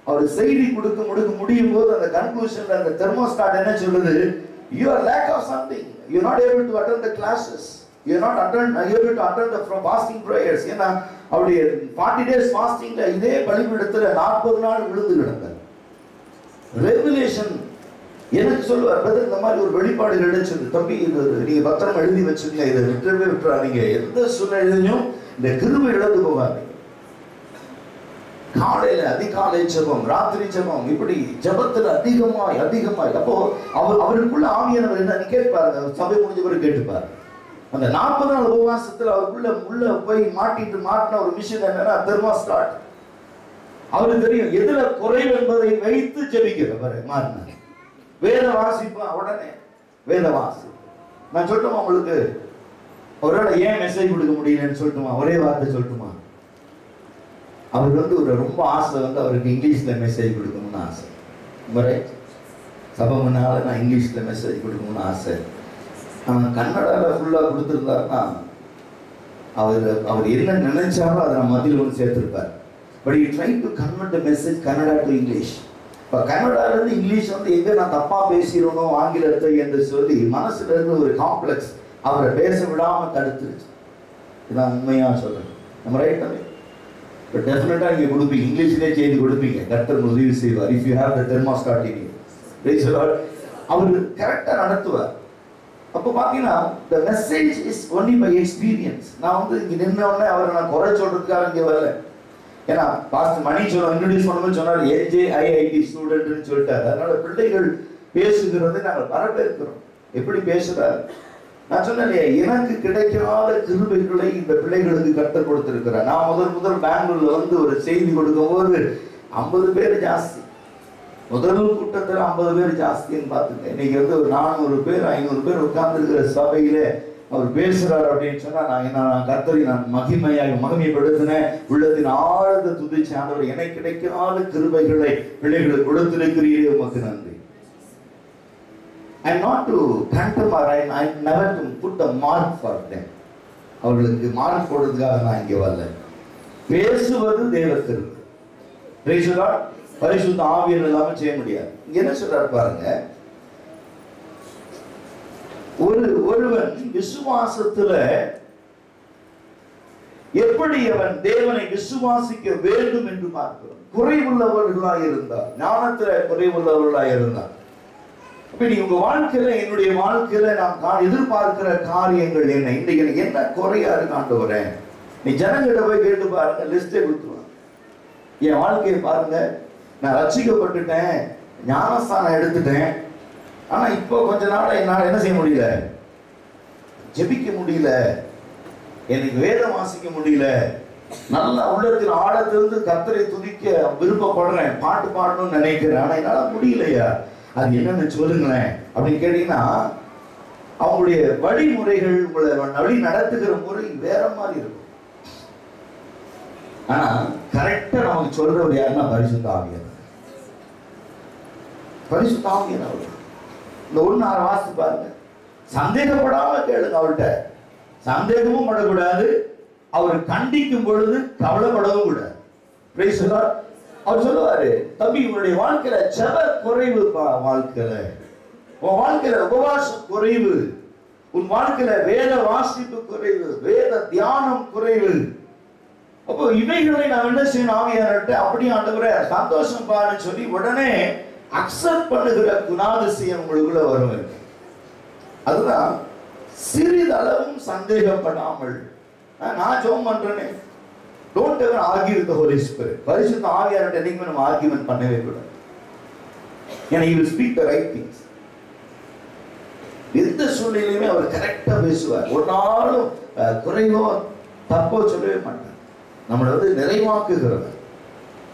அவர் செய்தி கொடுக்க முடியும் போது அந்த கன்க்ளூஷன்ல அந்த தெர்மோஸ்டாட் என்ன சொல்லுது, you are lack of something, you are not able to attend the classes, you are not able to attend the fasting prayers. ஏன்னா அவருடைய 40 days fastingல இதே பலிபீடத்துல 40 நாள் விழுந்து கிடந்தார். ரெவலேஷன் எனக்கு சொல்லுவார், பிரதர் இந்த மாதிரி ஒரு வெளிப்பாடு கிடைச்சது, தம்பி இது நீங்க பத்திரம் எழுதி வச்சுங்க, இதை விட்டுறாதீங்க, எந்த சூழ்நிலையிலும் இந்த கிருபை இழந்து போகாதீங்க. காலையில அதிகாலை ஜெபம், ராத்திரி ஜெபம், இப்படி ஜெபத்துல அதிகமாய். அப்போ அவருக்குள்ள ஆவியானவர் என்ன கேட்பாரு, சபை முடிஞ்ச பிறகு கேட்டுப்பாரு. அந்த 40 நாள் உபவாசத்துல அவருக்குள்ள போய் மாட்டின ஒரு மிஷன் என்னன்னா தெர்மோஸ்டாட். அவருக்கு தெரியும் எதுல குறைவு என்பதை வைத்து ஜெபிக்கிறவர் மாறினார். வேத வாசிப்பா, உடனே வேத வாசி. நான் சொல்லட்டுமா உங்களுக்கு, அவரோட ஏன் மெசேஜ் கொடுக்க முடியலன்னு சொல்லட்டுமா, ஒரே வார்த்தை சொல்லட்டுமா. அவருக்கு வந்து ஒரு ரொம்ப ஆசை வந்து அவருக்கு இங்கிலீஷ்ல மெசேஜ் கொடுக்கணும்னு ஆசை. சபை முன்னால நான் இங்கிலீஷ்ல மெசேஜ் கொடுக்கணும்னு ஆசை. கன்னடாவில் ஃபுல்லா கொடுத்துருந்தாருன்னா அவர் என்ன நினைச்சாலும் அதை நம்ம மத்தியில் ஒன்று சேர்த்திருப்பார். But he tried to convert the message Kannada to English. இப்போ கன்னடால இருந்து இங்கிலீஷ் வந்து எங்க நான் தப்பா பேசிடணும் ஆங்கிலத்தை என்று சொல்லி மனசுல இருந்து ஒரு காம்ப்ளெக்ஸ் அவரை பேச விடாம தடுத்துருச்சு. இதான் உண்மையா சொல்றேன். நம்ம ரைட் தானே? பட் டெஃபினட்டா நீங்க கொடுப்பீங்க, இங்கிலீஷ்லேயே செய்தி கொடுப்பீங்க. கர்த்தர் உதவி செய்வார். If you have the thermostat in you. Praise the lord. அவர் கரெக்டா நடத்துவார். அப்போ பார்த்தீங்கன்னா the message is only by experience. நான் வந்து இங்க நின்ன உடனே அவரை நான் குறை சொல்றதுக்காக இங்கே வரல. ஏன்னா பாஸ்டர் மணி இன்ட்ரோடியூஸ் பண்ணும்போது சொன்னார் AJIIT ஸ்டூடெண்ட்னு சொல்லிட்டாரு. அதனால பிள்ளைகள் பேசுகிறதை நாங்கள் வரவேற்கிறோம். எப்படி பேசுறாரு நான் சொன்னேன், எனக்கு கிடைக்காத கிருபைகளை இந்த பிள்ளைகளுக்கு கற்றுக் கொடுத்திருக்கிறார். நான் முதல் பெங்களூர்ல வந்து ஒரு செய்தி கொடுக்கும் போது 50 பேர் ஜாஸ்தி. முதல் கூட்டத்தில் 50 பேர் ஜாஸ்தின்னு பார்த்துங்க. இன்னைக்கு வந்து ஒரு 400 பேர் 500 பேர் உட்கார்ந்து இருக்கிற சபையில அவர் பேசுறாரு அப்படின்னு சொன்னா நான் கர்த்தரை நான் மகிமைப்படுத்தினேன். உள்ளத்தின் ஆழ்ந்த துதிச்ச ஆண்டவர் எனக்கு கிடைக்காத கிருபைகளை பிள்ளைகளுக்கு கொடுத்திருக்கிறீரே, உமக்கு நன்றி. I'm not to condemn or I never to put a mark for them. அவர்களுக்கு மார்க் போடுறதுக்காக நான் இங்கே வரல. பேசுவது தேவ கிருபை. Praise the Lord. பரிசுத்த ஆவியானவர் இல்லாம செய்ய முடியாது. இங்க என்ன சொல்றாரு பாருங்க, ஒருவன் விசுவாசத்துல எப்படி அவன் தேவனை விசுவாசிக்க வேண்டும் என்று பார்க்கிறோம். குறைவுள்ளவர்களாய் இருந்தார், ஞானத்துல குறைவுள்ளவர்களாய் இருந்தார். அப்ப நீ உங்க வாழ்க்கையில என்னுடைய வாழ்க்கையில நாம் எதிர்பார்க்கிற காரியங்கள் என்ன, இன்றைக்கு என்ன குறையா இருக்கு ஆண்டவரே, நீ ஜனங்கிட்ட போய் கேட்டு பாருங்க, லிஸ்டே கொடுத்துருவாங்க. என் வாழ்க்கையை பாருங்க, நான் ரட்சிக்கப்பட்டுட்டேன், ஞானஸ்தானம் எடுத்துட்டேன், ஆனா இப்போ கொஞ்ச நாள் என்னால் என்ன செய்ய முடியல, ஜெபிக்க முடியல, எனக்கு வேதம் வாசிக்க முடியல, நல்ல உள்ளத்தின் ஆழத்திலிருந்து கர்த்தரை துதிக்க விருப்பப்படுறேன், பாட்டு பாடணும்னு நினைக்கிறேன், ஆனா என்னால முடியலையா, அது என்னன்னு சொல்லுங்களேன் அப்படின்னு கேட்டீங்கன்னா அவங்களுடைய வழிமுறைகள், உங்களை வழி நடத்துகிற முறை வேற மாதிரி இருக்கும். ஆனா கரெக்டா நமக்கு சொல்றவர் யாருன்னா பரிசுத்த ஆவியானவர். பரிசுத்த ஆவியானவர் இந்த 1:6 வாசித்து பாருங்க. சந்தேகப்படாம கேளுங்க அவர்கிட்ட, சந்தேகமும் படக்கூடாது, அவர் கண்டிக்கும் பொழுது கவலைப்படவும் கூடாது. Price the lord. அவர் சொல்லுவாரு, தம்பி உன்னுடைய வாழ்க்கையில ஜெப குறைவு, வாழ்க்கையில உன் வாழ்க்கையில உபவாசம் குறைவு, உன் வாழ்க்கையில வேத வாசிப்பு குறைவு, வேத தியானம் குறைவு, அப்போ இவைகளை நாம் என்ன செய்யணும்? ஆவியானவர்கிட்ட அப்படியே ஆண்டவரே சந்தோஷம் பாருன்னு சொல்லி உடனே அக்செப்ட் பண்ணுகிற குணாதிசயம் உங்களுக்குள்ள வரும் இருக்கு. அதுதான் சிறிதளவும் சந்தேகப்படாமல் நான் ஜெபம் பண்றேனே. Don't ever argue with the Holy Spirit. பரிசுத்த ஆவியானவர்கிட்ட என்னைக்குமே நம்ம ஆர்கியூமெண்ட் பண்ணவே கூடாது. ஏன்னா he will speak the right things. எந்த சூழ்நிலையுமே அவர் கரெக்டா பேசுவார். ஒரு நாளும் குறைவோ தப்போ சொல்லவே மாட்டார். நம்மளை நிறைவாக்குகிறவர்.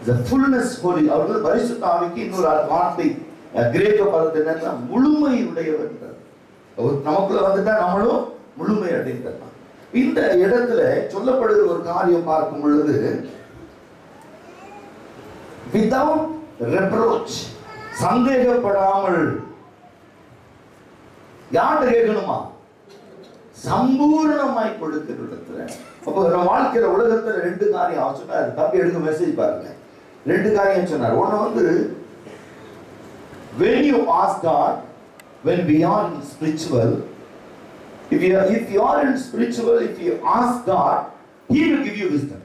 The fullness holy. அவர்கள் பரிசுத்த ஆவிக்கு இன்னொரு வார்த்தை கிரேக்க பதத்தை என்னன்னா முழுமை உடையவர். நமக்குள்ள வந்துட்டா நம்மளும் முழுமை அடைந்தோம். இந்த இடத்துல சொல்லப்படுகிற ஒரு காரியம் பார்க்கும் பொழுது without reproach, சந்தேகப்படாமல். யார்கிட்ட கேட்கணுமா? சம்பூர்ணமாய் கொடுக்கிற. அப்போ நம்ம வாழ்க்கையில உலகத்துல 2 காரியம் சொன்னார். தம்பி எடுக்க மெசேஜ் பாருங்க. 2 காரியம் சொன்னார். ஒண்ணு when you ask God, when we are in spiritual, if you are in spiritual, if you ask God, He will give you wisdom.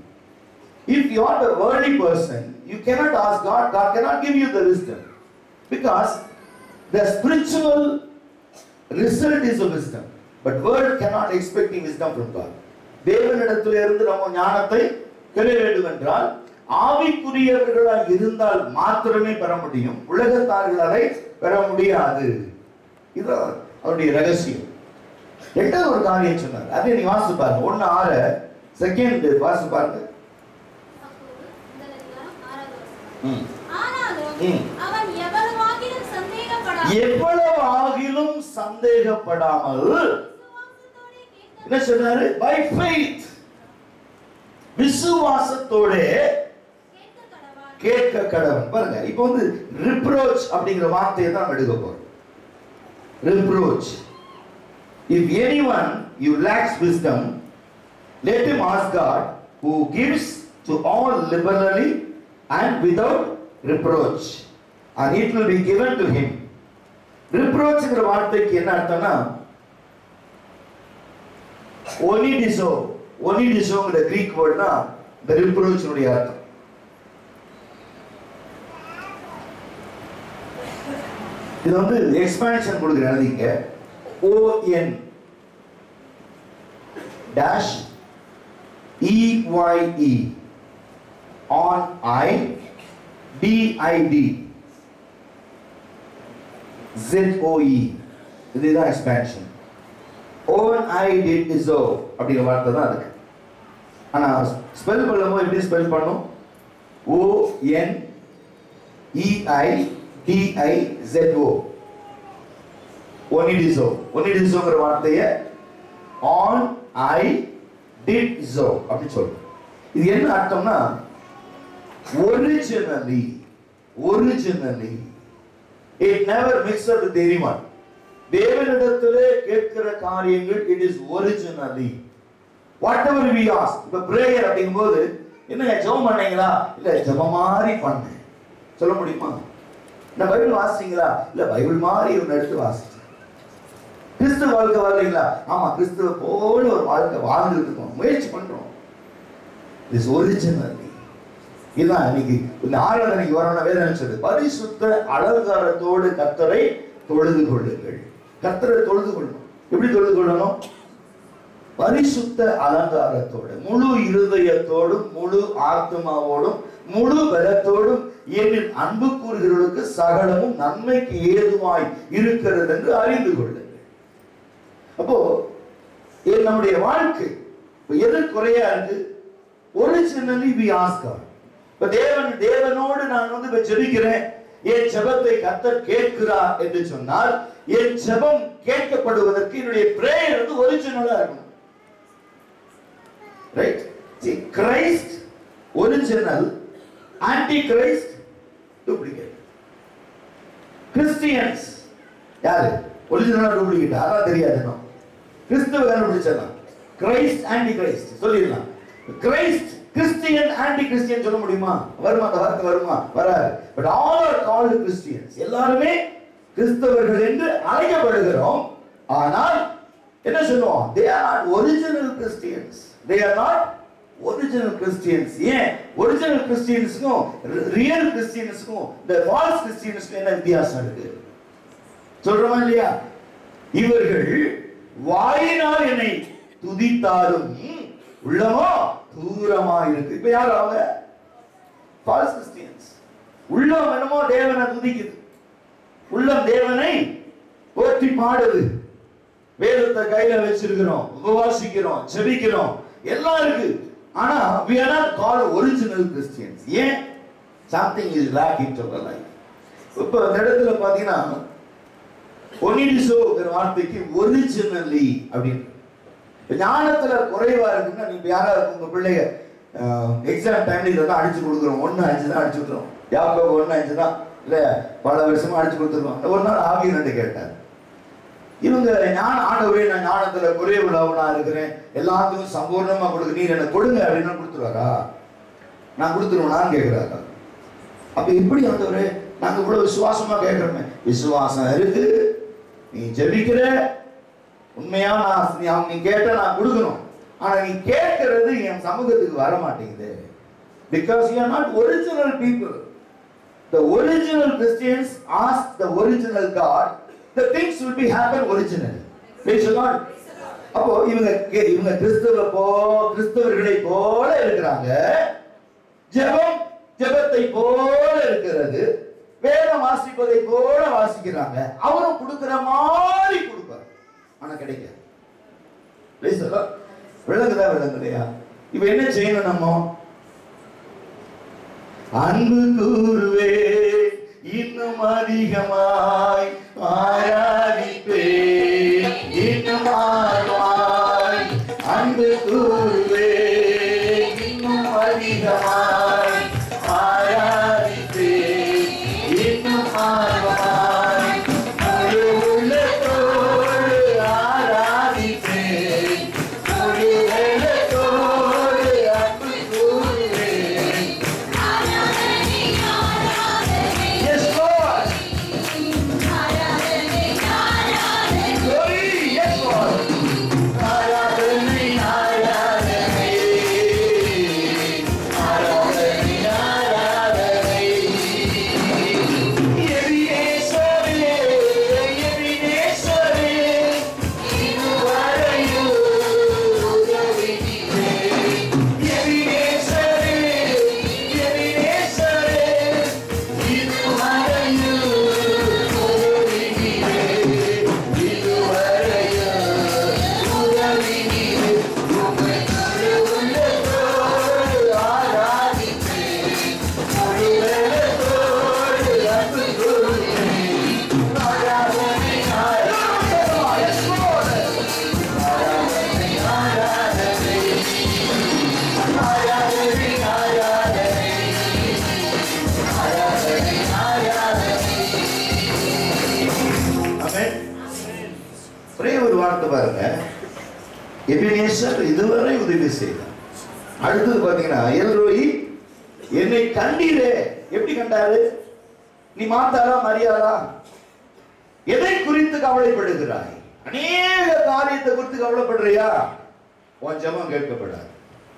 If you are the worldly person, you cannot ask God. God cannot give you the wisdom, because the spiritual result is a wisdom, but world cannot expect wisdom from God. தேவனிடத்தில் இருந்து நம்ம ஞானத்தை பெற வேண்டும் என்றால் ஆவிக்குரியவர்களாக இருந்தால் மாத்திரமே பெற முடியும். உலகத்தார்கள் அதை பெற முடியாது. இது அவருடைய ரகசியம். 2வது ஒரு காரியம் சொன்னார். அதை நீங்க வாசித்து பாருங்க. 1:6 செகண்ட் வாசித்து பாருங்க. எவ்வளவாகிலும் சந்தேகப்படாமல் என்ன சொன்னாரு? பை ஃபெய்த், விசுவாசத்தோட கேட்க கடவன். பாருங்க, இப்போ ரிப்ரோச் அப்படிங்கிற வார்த்தையை தான் எடுக்க போறோம். Reproach. If anyone you lacks wisdom, let him ask God, who gives to all liberally and without reproach, and it will be given to him. ரிப்ரோச்ங்கிற வார்த்தைக்கு என்ன அர்த்தம்னா ஒனிடிசோங்கிற கிரீக் வேர்ட்னா இந்த ரிப்ரோச்னுடைய அர்த்தம். இது எக்ஸ்பான்ஷன் கொடுக்குறேன். எழுதிங்க. ON dash EYE on I DID ZOE. இதுதான் expansion. on I did deserve அப்படிங்கிற வார்த்தை தான் அதுக்கு. ஆனா ஸ்பெல் பண்ணும்போது எப்படி ஸ்பெல் பண்ணும்? ONEIDIZO. ஒனிடிசோங்கிற வார்த்தையை on I did so அப்படி சொல்றோம். இது என்ன அர்த்தம்னா originally it never mixed up with anyone. தேவனிடத்திலே கேட்கிற காரியங்கள் it is originally whatever we ask. இப்ப prayer அப்படிங்கும்போது என்ன ஜெபம் பண்ணீங்களா? இல்ல ஜெபம் மாதிரி பண்ணேன் சொல்ல முடியுமா? நான் பைபிள் வாசிச்சீங்களா? இல்ல பைபிள் மாதிரி ஒன்னு எடுத்து வாசிச்சேன். கிறிஸ்துவ வாழ்க்கை வாழ்றீங்களா? ஆமா கிறிஸ்துவ போல ஒரு வாழ்க்கை வாழ்ந்துட்டு இருக்கோம், முயற்சி பண்றோம். this originally. இதுதான் இன்னைக்கு இந்த ஆராதனைக்கு வரணும். வேதனை சொல்லுது பரிசுத்த அலங்காரத்தோடு கர்த்தரை தொழுது கொள்ளுங்கள். கர்த்தரை தொழுது கொள்ளணும். எப்படி தொழுது கொள்ளணும்? பரிசுத்த அலங்காரத்தோடு, முழு இருதயத்தோடும், முழு ஆத்மாவோடும், முழு பலத்தோடும், ஏனில் அன்பு கூறுகிறவர்களுக்கு சகலமும் நன்மைக்கு ஏதுவாய் இருக்கிறது என்று அறிந்து கொள்ளுங்கள். அப்போ நம்முடைய வாழ்க்கை எது குறையா இருக்கு? Originally we ask God. இப்ப தேவனோடு நான் ஜெபிக்கிறேன், என் ஜெபத்தை கர்த்தர் கேட்கிறார் என்று சொன்னால் என் ஜெபம் கேட்கப்படுவதற்கு என்னுடைய பிரேயர் ஒரிஜினலா இருக்கணும். Right? See, Christ original, antichrist duplicate. Christians யாரு ஒரிஜினலா டூப்ளிகேட்? அதான் தெரியாது. கிறிஸ்துவ கண்டுபிடிச்சலாம். கிரைஸ்ட் ஆன்டிகிரைஸ்ட் சொல்லிடலாம். கிரைஸ்ட் கிறிஸ்டியன் ஆன்டி கிறிஸ்டியன் சொல்ல முடியுமா? வருமா? அந்த வார்த்தை வருமா? வராது. But all are called Christians. எல்லாரும் கிறிஸ்தவர்கள் என்று அழைக்கப்படுகிறோம். ஆனால் என்ன சொல்லுவோம்? they are not original Christians. they are not original Christians. ஏன் ஒரிஜினல் கிறிஸ்டியன்ஸ்க்கும் ரியல் கிறிஸ்டியன்ஸ்க்கும் இந்த ஃபால்ஸ் கிறிஸ்டியன்ஸ்க்கும் என்ன வித்தியாசம் இருக்கு சொல்றோமா இல்லையா? இவர்கள் வாயினால் என்னை துதித்தாலும் உள்ளமோ தூரமா இருக்கு. இப்ப யார் அவங்க? False Christians. உள்ளம் என்னமோ தேவனை துதிக்குது, உள்ளம் தேவனை போற்றி பாடுது, வேதத்தை கையில வச்சிருக்கிறோம், உபவாசிக்கிறோம், ஜெபிக்கிறோம், எல்லாம் இருக்கு. ஆனா we are not called original Christians. ஏன்? something is lacking to our life. இப்ப இந்த இடத்துல பாத்தீங்கன்னா ஒனிடிசோங்கிற வார்த்தைக்கு ஒரிஜினலி அப்படின்னு ஞானத்துல குறைவா இருக்குன்னா, நீங்க யாராவது உங்க பிள்ளைங்க எக்ஸாம் டைம்ல இதெல்லாம் அடிச்சு கொடுக்குறோம், 1:5 தான் அடிச்சு விட்டுறோம், யாக்கோபு 1:5 தான் இல்ல பல வருஷமா அடிச்சு கொடுத்துருக்கோம். ஒரு நாள் ஆவியன்ட்டு கேட்டார், இவங்க ஆண்டவரே நான் ஞானத்துல குறைவுள்ளவனா இருக்கிறேன், எல்லாத்துக்கும் சம்பூர்ணமா கொடுக்க நீர் எனக்கு கொடுங்க அப்படின்னு கொடுத்துருவாரா? நான் கொடுத்துருவேனான்னு கேட்கிறாரா? அப்ப இப்படி ஆண்டவரே நாங்க இவ்வளவு விசுவாசமா கேட்கிறோமே, விசுவாசம் இருக்கு, நீ ஜெபிக்கிற உண்மையா நீ கேட்ட நான் கொடுக்கணும், ஆனா நீ கேட்கறது என் சமூகத்துக்கு வர மாட்டேங்குது. Because you are not original people. The original Christians ask the original God, the things will be happen originally. Praise the Lord. அப்போ இவங்க கிறிஸ்தவர்களை போல இருக்கிறாங்க, ஜெபம் ஜெபத்தை போல இருக்கிறது, வேதம் வாசிப்பதை போல வாசிக்கிறாங்க, அவரும் கொடுக்கிற மாதிரி கொடுப்பார், ஆனா கிடைக்காது. Praise the Lord. விளங்குலையா? இப்ப என்ன செய்யணும்? நம்ம அன்பு கூறுவே இன்னும் அதிகமாய் ஆராதிப்பே இன்னும் ஆர்வமாய், அன்பு கூறுவே இன்னும் அதிகமாய் ஆராதிப்பே இன்னும் ஆர்வமாய், முழு உள்ளத்தோடு ஆராதிப்பே முழு உள்ளத்தோடு அன்பு கூறுவே. இதுவரை உதவி செய்தார். அடுத்தது பாத்தீங்கன்னா எல்ரோயி என்னை கண்டீரே. எப்படி கண்டாரு? நீ மாத்தாரா மரியாதா? எதை குறித்து கவலைப்படுகிறாய்? அநேக காரியத்தை குறித்து கவலைப்படுறியா? உன் ஜெபம் கேட்கப்படாது.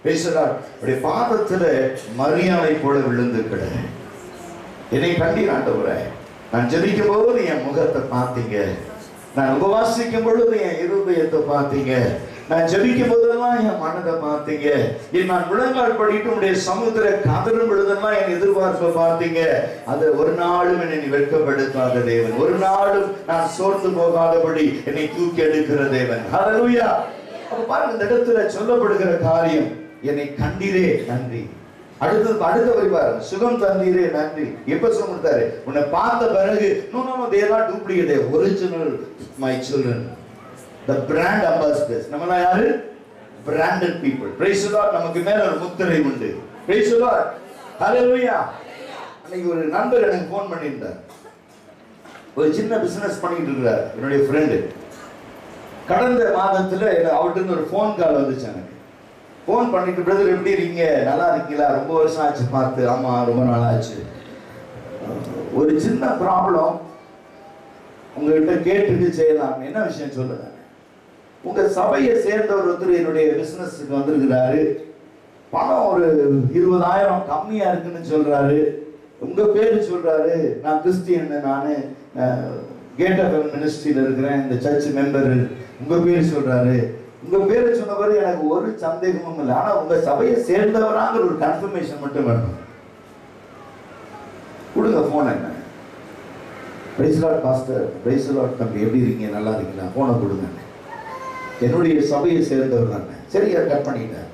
பேசுறார் அப்படி பாதத்துல மரியாதை போல விழுந்து கிட. என்னை கண்டீர் ஆண்டவரே, நான் ஜெபிக்கும் போது என் முகத்தை பார்த்தீங்க, நான் உபவாசிக்கும் பொழுது என் இருதயத்தை பார்த்தீங்க, நான் ஜெபிக்கும் போதெல்லாம் என் மனதை பார்த்தீங்க, நான் முழங்கால் படிட்டு உடைய சமுத்திர கதறும் பொழுதெல்லாம் என் எதிர்பார்ப்பை பார்த்தீங்க. அது ஒரு நாளும் என்னை வெட்கப்படுத்தாத தேவன், ஒரு நாளும் நான் சோர்ந்து போகாதபடி என்னை தூக்கி எடுக்கிற தேவன். ஹல்லேலூயா. அப்ப பாருங்க, இந்த இடத்துல சொல்லப்படுகிற காரியம், என்னை கண்டீரே நன்றி. அடுத்த வரி பாருங்க, சுகம் தந்தீரே நன்றி. எப்ப சுகம் கொடுத்தாரு? உன்னை பார்த்த பிறகு. No no no, they are not duplicate, they are original my children, the brand ambassadors. நம்மளா யாரு? branded people. Praise the Lord. நமக்கு மேல ஒரு முத்திரை உண்டு. Praise the Lord. Hallelujah. அன்னைக்கு ஒரு நண்பர் எனக்கு ஃபோன் பண்ணியிருந்தார். ஒரு சின்ன பிசினஸ் பண்ணிட்டு இருக்கிறார் என்னுடைய ஃப்ரெண்டு. கடந்த மாதத்துல அவர்கிட்ட இருந்து ஒரு ஃபோன் கால் வந்துச்சு. எனக்கு ஃபோன் பண்ணிட்டு, பிரதர் எப்படி இருக்கீங்க, நல்லா இருக்கீங்களா, ரொம்ப வருஷம் ஆச்சு பார்த்து. ஆமா ரொம்ப நாள் ஆச்சு, ஒரு சின்ன ப்ராப்ளம் உங்ககிட்ட கேட்டுட்டு செய்யலாம். என்ன விஷயம் சொல்லுங்க. உங்க சபையை சேர்ந்த ஒருத்தர் என்னுடைய பிசினஸுக்கு வந்திருக்கிறாரு, பணம் ஒரு 20,000 கம்மியா இருக்குன்னு சொல்றாரு. உங்க பேரு சொல்றாரு, நான் கிறிஸ்டியன், நானு கேட் ஆஃப் மினிஸ்ட்ரியில இருக்கிறேன், இந்த சர்ச் மெம்பர். உங்க பேரு சொல்றாரு. உங்க பேரை சொன்னவரு எனக்கு ஒரு சந்தேகமும் இல்லை. ஆனா உங்க சபையை சேர்ந்தவராங்கிற ஒரு கன்ஃபர்மேஷன் மட்டும் வேணும். கொடுங்க போன். என்ன praise lord pastor, praise lord தம்பி, எப்படி இருக்கீங்க, நல்லா இருக்கீங்களா, போனை கொடுங்க. என்னுடைய சபையை சேர்ந்தவர் தானே. சரி, கட் பண்ணிட்டேன்.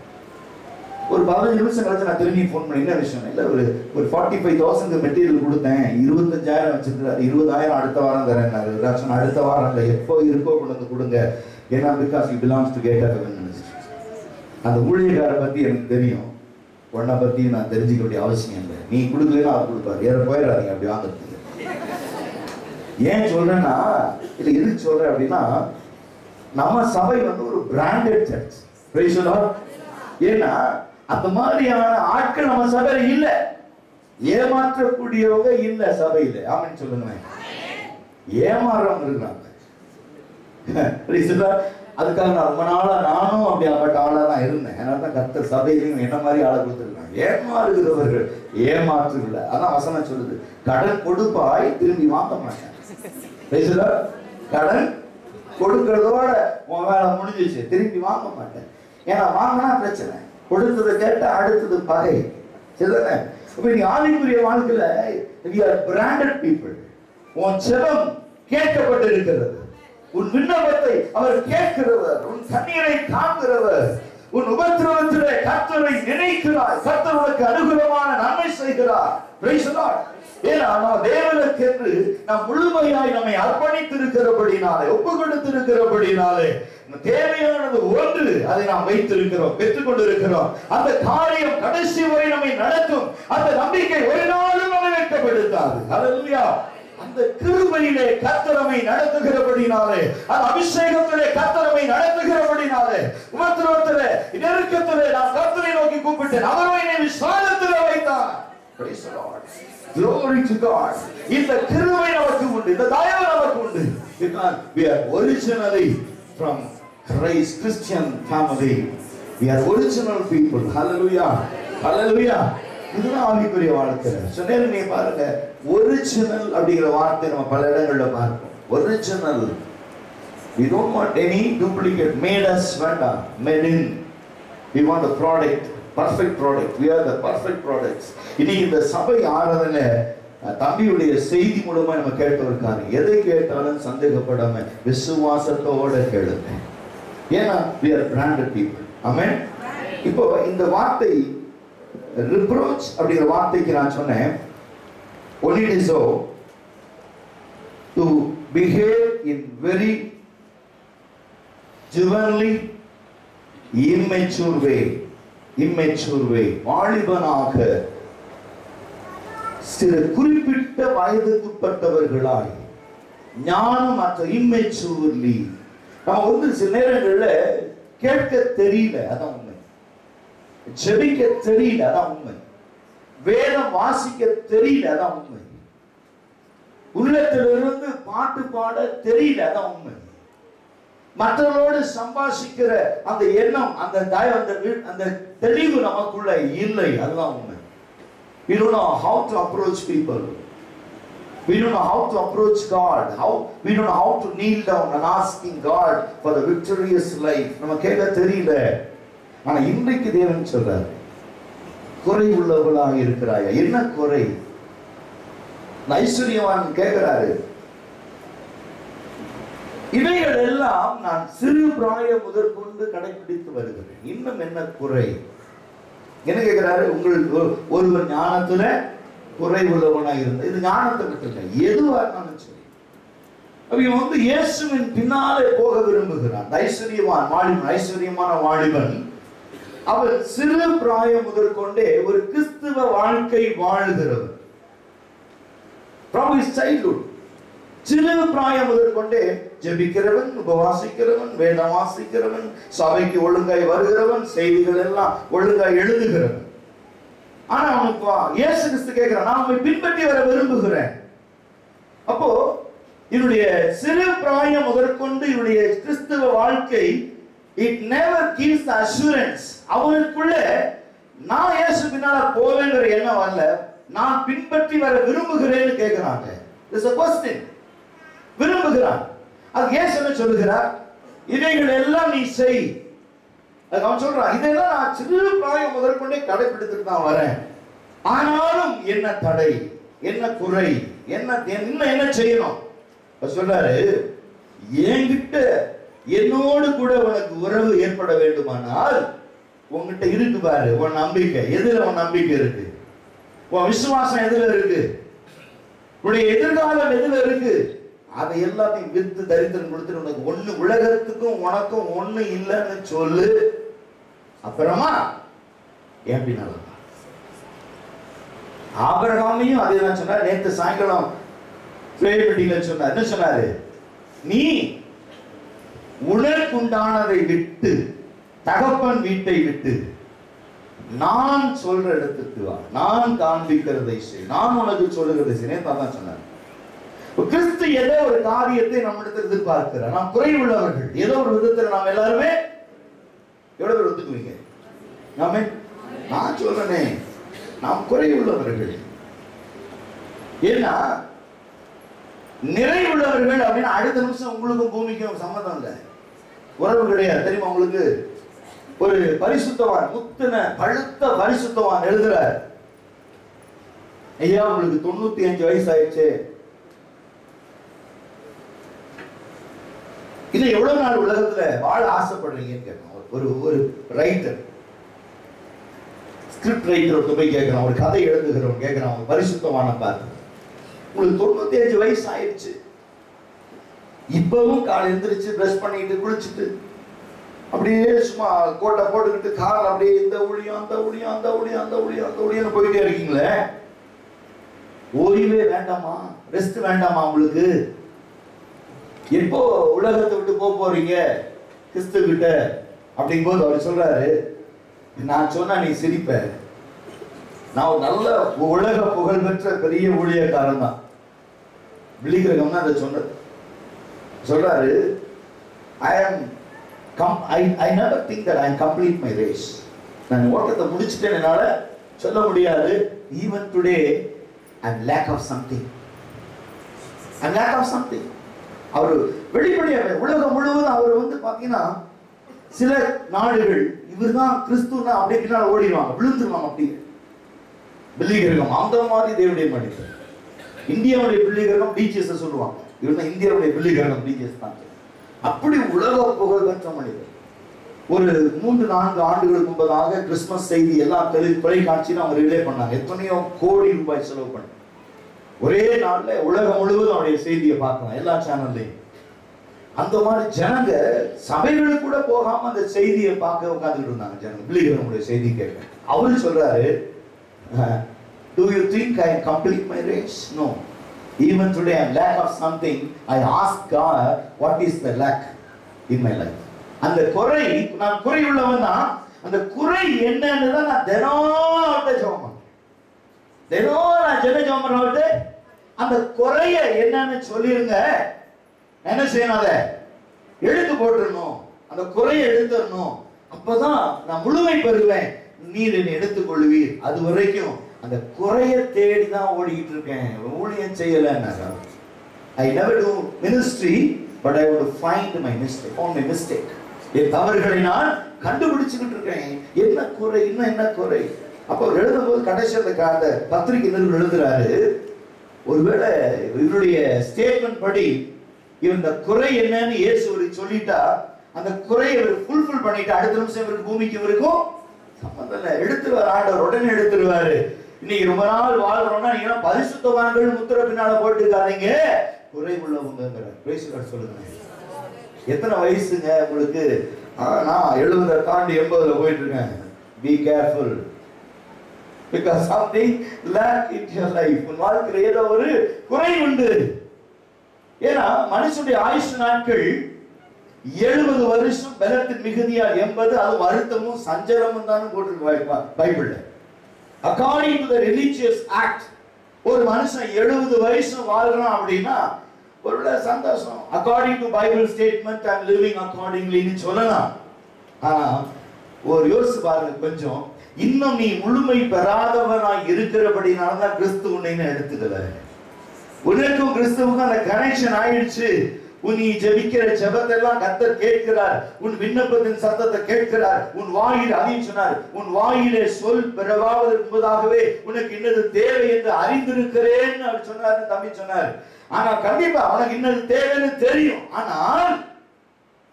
ஒரு 15 நிமிஷம் கழிச்சு நான் திரும்பி ஃபோன் பண்ணி, என்ன விஷயம் இல்லை, ஒரு 45,000 மெட்டீரியல் கொடுத்தேன், 25,000 வச்சிருக்காரு, 20,000 அடுத்த வாரம் தரேன். அடுத்த வாரம் இல்லை, எப்போ இருக்கோ கொண்டு வந்து கொடுங்க. ஏன்னா because you belongs to gate of ministry. அந்த ஊழியக்காரை பத்தி எனக்கு தெரியும், உன்னை பத்தி நான் தெரிஞ்சுக்க வேண்டிய அவசியம் இல்லை. நீ கொடுக்கலன்னா அவர் கொடுப்பாரு. ஏற போயிடாதீங்க அப்படி வாங்கிறதுக்கு. ஏன் சொல்றேன்னா, இல்லை எதுக்கு சொல்றேன் அப்படின்னா, நம்ம சபை வந்து ஒரு branded church. Praise the lord. ஏன்னா அந்த மாதிரியான ஆட்கள் நம்ம சபையில இல்ல, ஏமாற்றக்கூடியவங்க இல்ல சபையில. ஆமென் சொல்லுங்க. ஏமாறவங்க இருக்காங்க. அதுக்காக நான் ரொம்ப நாளா நானும் அப்படியாப்பட்ட ஆளா தான் இருந்தேன். அதனாலதான் கர்த்தர் சபையிலையும் என்ன மாதிரி ஆளை கொடுத்துருக்காங்க. ஏமாறுகிறவர்கள் ஏமாற்றுல. அதான் வசனம் சொல்லுது, கடன் கொடுப்பாய் திரும்பி வாங்க மாட்டேன். கடன் கொடுக்கறதோட உன் வேலை முடிஞ்சிச்சு, திரும்பி வாங்க மாட்டேன். ஏன்னா வாங்கினா பிரச்சனை, கொடுத்ததை கேட்ட அடுத்தது பகை. சரிதானே? இப்ப நீ ஆவிக்குரிய வாழ்க்கையில we are branded people. உன் ஜெபம் கேட்கப்பட்டு இருக்கிறது, உன் விண்ணப்பத்தை அவர் கேட்கிறவர், உன் கண்ணீரை காண்கிறவர், உன் உபத்திரவத்திலே கர்த்தரை நினைக்கிறார், கர்த்தர் உனக்கு அனுகூலமான நன்மை செய்கிறார். Praise the Lord. ஏன்னா நாம் தேவனுக்கென்று நாம் முழுமையாய் நம்மை அர்ப்பணித்திருக்கிறபடினாலே, ஒப்பு கொடுத்திருக்கிறபடினாலே தேவையானது ஒன்று அதை நாம் வைத்திருக்கிறோம், பெற்றுக் கொண்டிருக்கிறோம். அந்த காரியம் கடைசி வரை நம்மை நடத்தும். அந்த நம்பிக்கை ஒரு நாளும் நம்மை வெட்கப்படுத்தாது. ஹல்லேலூயா. அந்த கிருபையிலே கர்த்தர் நம்மை நடத்துகிறபடினாலே, அந்த அபிஷேகத்திலே கர்த்தர் நம்மை நடத்துகிறபடினாலே, உபத்திரவத்திலே நெருக்கத்திலே நான் கர்த்தரை நோக்கி கூப்பிட்டேன், அவர் என்னை விசாலத்திலே வைத்தார். Praise the Lord. Glory to God. இந்த கிருபை நமக்கு உண்டு, இந்த தயவு நமக்கு உண்டு. Because we are originally from Christ Christian family. We are original people. Hallelujah. Hallelujah. இதுதான் ஆவிக்குரிய வாழ்க்கை. சொன்னேன் நீ பாருங்க, ஒரிஜினல் அப்படிங்கிற வார்த்தை நம்ம பல இடங்கள்ல பார்ப்போம். Original. We don't want any duplicate. Made us வேண்டாம். Made in. We want a product. Perfect product. We are the perfect products. இன்னைக்கு இந்த சபை ஆராதனை தம்பியுடைய செய்தி மூலமா நம்ம கேட்ட ஒரு காரியம், எதை கேட்டாலும் சந்தேகப்படாம விசுவாசத்தோட கேளுங்க. ஏன்னா we are branded people. ஆமென். இப்போ இந்த வார்த்தை reproach அப்படிங்கிற வார்த்தைக்கு நான் சொன்னேன், when it is so to behave in very juvenile immature way, வாலிபனாக சில குறிப்பிட்ட வயதுக்குட்பட்டவர்களாய் ஞானமற்ற immaturely. நம்ம வந்து சில நேரங்கள்ல கேட்க தெரியல, அதான் உண்மை. ஜெபிக்க தெரியல, அதான் உண்மை. வேதம் வாசிக்க தெரியல, அதான் உண்மை. உள்ளத்திலிருந்து பாட்டு பாட தெரியல, அதான் உண்மை. மற்றவரோடு சம்பாஷிக்கிற அந்த எண்ணம், அந்த தெளிவு நமக்குள்ள இல்லை, அதுதான் உண்மை. We don't know how to approach people. We don't know how to approach God. We don't know how to kneel down and asking God for the victorious life. நம்ம கேட்க தெரியல. ஆனா இன்றைக்கு தேவன் சொல்றார், குறை உள்ளவர்களாக இருக்கிறாயா? என்ன குறை? ஐஸ்வர்யவான் கேட்கிறாரு, இவைகள் எல்லாம் நான் சிறு பிராயம் முதற்கொண்டு கடைபிடித்து வருகிறேன், இன்னும் என்ன குறை? என்ன கேட்கிறாரு? உங்களுக்கு ஒருவர் ஞானத்துல குறை உள்ளவனாக இருந்த, இது ஞானத்தை விட்டுல எதுவா இருந்தாலும் சரி, அவன் வந்து இயேசுவின் பின்னாலே போக விரும்புகிறான். ஐஸ்வர்யமான வாலிபன் அவர் சிறு பிராயம் முதற்கொண்டே ஒரு கிறிஸ்துவ வாழ்க்கை வாழுகிறவர். From his childhood, சிறு பிராயம் முதற்கொண்டே ஜெபிக்கிறவன், உபவாசிக்கிறவன், வேதம் வாசிக்கிறவன், சபைக்கு ஒழுங்காய் வருகிறவன், செய்திகள் எல்லாம் ஒழுங்காய் எழுதுகிறவன். ஆனா அவனுக்கு இயேசு கிறிஸ்து கேட்கிறான், நான் உம்மை பின்பற்றி வர விரும்புகிறேன். அப்போ இவனுடைய சிறு பிராயம் முதற்கொண்டு இவனுடைய கிறிஸ்துவ வாழ்க்கை, it never gives the assurance. அவனுக்குள்ள நான் இயேசு பின்னால போவேங்கிற எண்ணம் வரல, நான் பின்பற்றி வர விரும்புகிறேன்னு கேட்கிறாங்க. It's a question. விரும்புகிறான். அது இயேசு என்ன சொல்லுகிறார்? இவைகள் எல்லாம் நீ செய். அது அவன் சொல்றான், இதெல்லாம் நான் சிறு பிராயம் முதற்கொண்டே கடைபிடித்துட்டு தான் வரேன். ஆனாலும் என்ன தடை, என்ன குறை, என்ன செய்யணும்? சொல்றாரு, என்கிட்ட என்னோடு கூட உனக்கு உறவு ஏற்பட வேண்டுமானால் உன்கிட்ட இருக்கு பாரு உன் நம்பிக்கை. எதுல உன் நம்பிக்கை இருக்கு? உன் விசுவாசம் எதுல இருக்கு? உன்னுடைய எதிர்காலம் எதுல இருக்கு? அதை எல்லாத்தையும் வித்து தரித்திரம் கொடுத்து உனக்கு ஒண்ணு, உலகத்துக்கும் உனக்கும் ஒண்ணு இல்லைன்னு சொல்லு. அப்புறமா என் பின்னால ஆபிரகாமையும் அதே தான் சொன்னார். நேற்று சாயங்காலம் சொன்னார். என்ன சொன்னாரு? நீ உனக்குண்டானதை விட்டு, தகப்பன் வீட்டை விட்டு நான் சொல்ற இடத்துக்கு வா, நான் காண்பிக்கிறதை செய், நான் உனக்கு சொல்லுகிறதை செய். தான் சொன்னார். கிறிஸ்து ஏதோ ஒரு காரியத்தை நம்மிடத்தில் எதிர்பார்க்கிறார். நாம் குறைவுள்ளவர்கள். ஏதோ ஒரு விதத்தில் நாம் எல்லாருமே எவ்வளவு பேர் ஒத்துக்குவீங்க? நாம நான் சொல்றேனே, நாம் குறைவுள்ளவர்கள். ஏன்னா நிறைவுள்ளவர்கள் அப்படின்னா அடுத்த நிமிஷம் உங்களுக்கும் பூமிக்கும் சம்மதம் இல்லை, உறவு கிடையாது. தெரியுமா உங்களுக்கு? ஒரு பரிசுத்தவான், முத்தின பழுத்த பரிசுத்தவான் எழுதுறார், ஐயா உங்களுக்கு 95 வயசு ஆயிடுச்சு, இது எவ்வளவு நாள் உலகத்துல வாழ ஆசைப்படுறீங்கன்னு கேட்கணும். ஒரு ரைட்டர், ஸ்கிரிப்ட் ரைட்டர் ஒருத்த போய் கேட்கிறான், ஒரு கதை எழுதுகிறவன் கேட்கிறான், ஒரு பரிசுத்தமான பார்த்து, உங்களுக்கு 95 வயசு ஆயிடுச்சு, இப்பவும் காலை எந்திரிச்சு பிரஷ் பண்ணிட்டு குளிச்சுட்டு அப்படியே சும்மா கோட்டை போட்டுக்கிட்டு கார் அப்படியே இந்த ஊழியம் அந்த ஊழியம் அந்த ஊழியம் அந்த ஊழியம் அந்த ஊழியம் போயிட்டே இருக்கீங்களே, ஓய்வே வேண்டாமா? ரெஸ்ட் வேண்டாமா உங்களுக்கு? எப்போ உலகத்தை விட்டு போறீங்க கிறிஸ்து கிட்ட? அப்படிங்கும்போது அவர் சொல்றாரு, நான் சொன்னா நீ சிரிப்ப, நான் ஒரு நல்ல உலக புகழ்பெற்ற பெரிய ஊழியக்காரன் தான். பிலிகிரகம் தான் அதை சொன்னது. சொல்றாரு, I never think that I complete my race. நான் ஓட்டத்தை முடிச்சிட்டேன் என்னால சொல்ல முடியாது. Even today I'm lack of something. I'm lack of something. அவர் வெளிப்படையாக உலகம் முழுவதும் அவர் வந்து பாத்தீங்கன்னா சில நாடுகள் இவர்தான் கிறிஸ்துவ அப்படி பின்னால் ஓடிடுவாங்க, விழுந்துருவாங்க. அப்படி பிலிகிரகம் அந்த மாதிரி தேவனுடைய மனிதர். இந்தியாவுடைய பிலிகிரகம் டிஜிஎஸ் சொல்லுவாங்க, இவர் தான் இந்தியாவுடைய பிலிகிரகம் டிஜிஎஸ் தான். அப்படி உலக புகழ்பெற்ற மனிதர். ஒரு 3-4 ஆண்டுகளுக்கு முன்பதாக கிறிஸ்துமஸ் செய்தி எல்லாம் தொலைக்காட்சியில் அவங்க ரிலே பண்ணாங்க. எத்தனையோ கோடி ரூபாய் செலவு பண்ண ஒரே நாள்ல உலகம் முழுவதும் அவருடைய செய்தியை பார்க்கலாம் எல்லா சேனல்லையும். அந்த மாதிரி ஜனங்க சபைகளுக்கு கூட போகாம அந்த செய்தியை பார்க்க உட்கார்ந்துட்டு இருந்தாங்க ஜனங்க, பிலிகிரமுடைய செய்தி கேட்க. அவரு சொல்றாரு, do you think I complete my race? No. Even today I lack of something. I ask God, what is the lack in my life? அந்த குறை, நான் குறை உள்ளவன் தான். அந்த குறை என்னன்னு தான் நான் தினம் ஜெபம், தினம் நான் ஜெபம் பண்ண, அந்த குறைய என்னன்னு சொல்லிருங்க. என்ன செய்யணும்? அதை எடுத்து போட்டுடணும், அந்த குறையை எடுத்துடணும். அப்பதான் நான் முழுமை பெறுவேன், நீர் என்னை எடுத்துக்கொள்வீர். அது வரைக்கும் அந்த குறைய தேடி தான் ஓடிக்கிட்டு இருக்கேன், ஊழியம் செய்யல. I never do ministry, but I want to find my mistake, on my mistake. என் தவறுகளை நான் கண்டுபிடிச்சுக்கிட்டு இருக்கேன். என்ன குறை, இன்னும் என்ன குறை? அப்போ எழுதும்போது கடைசி அந்த பத்திரிகை நிருபர் எழுதுறாரு, ஒருவேளை இவருடைய ஸ்டேட்மெண்ட் படி இவர் இந்த குறை என்னன்னு இயேசு சொல்லிட்டா, அந்த குறையை இவர் ஃபுல்ஃபில் பண்ணிட்டு அடுத்த நிமிஷம் இவருக்கு பூமிக்கு இவருக்கும் சம்பந்தம் இல்லை, எடுத்துருவார் ஆண்டவர், உடனே எடுத்துருவாரு. இன்னைக்கு ரொம்ப நாள் வாழ்றோம்னா நீங்க பரிசுத்தவான்கள் முத்திர பின்னால போட்டு இருக்காதீங்க, குறை உள்ளவங்க பேசுகிறார். சொல்லுங்க, எத்தனை வயசுங்க உங்களுக்கு? நான் 70 தாண்டி 80 போயிட்டு இருக்கேன். Be careful, because something lack in your life. உன் வாழ்க்கையில் ஏதோ ஒரு குறை உண்டு. ஏன்னா மனுஷனுடைய ஆயுசு நாட்கள் 70 வருஷம், பலத்தின் மிகுதியால் 80, அது வருத்தமும் சஞ்சலமும் தான் போட்டிருக்கு பைபிள்ல. According to the religious act, ஒரு மனுஷன் 70 வயசு வாழ்றான் அப்படின்னா ஒருவேளை சந்தோஷம். According to Bible statement, I'm living accordingly ன்னு சொல்லலாம். ஆனா ஒரு யோசிச்சு பாருங்க கொஞ்சம், இன்னும் நீ முழுமை பெறாதவனாய் இருக்கிறபடினாலதான் கிறிஸ்து உன்னை எடுத்துக்கல. உனக்கும் கிறிஸ்துவுக்கும் அந்த கனெக்ஷன் ஆயிடுச்சு. நீ ஜெபிக்கிற ஜெபத்தெல்லாம் கர்த்தர் கேட்கிறார். உன் விண்ணப்பத்தின் சத்தத்தை கேட்கிறார். உன் வாயில் அதையும் சொன்னார், உன் வாயிலே சொல் பிறவாவது என்பதாகவே உனக்கு இன்னது தேவை என்று அறிந்திருக்கிறேன்னு அவர் சொன்னார். தம்பி சொன்னார். ஆனா கண்டிப்பா உனக்கு இன்னது தேவைன்னு தெரியும். ஆனால்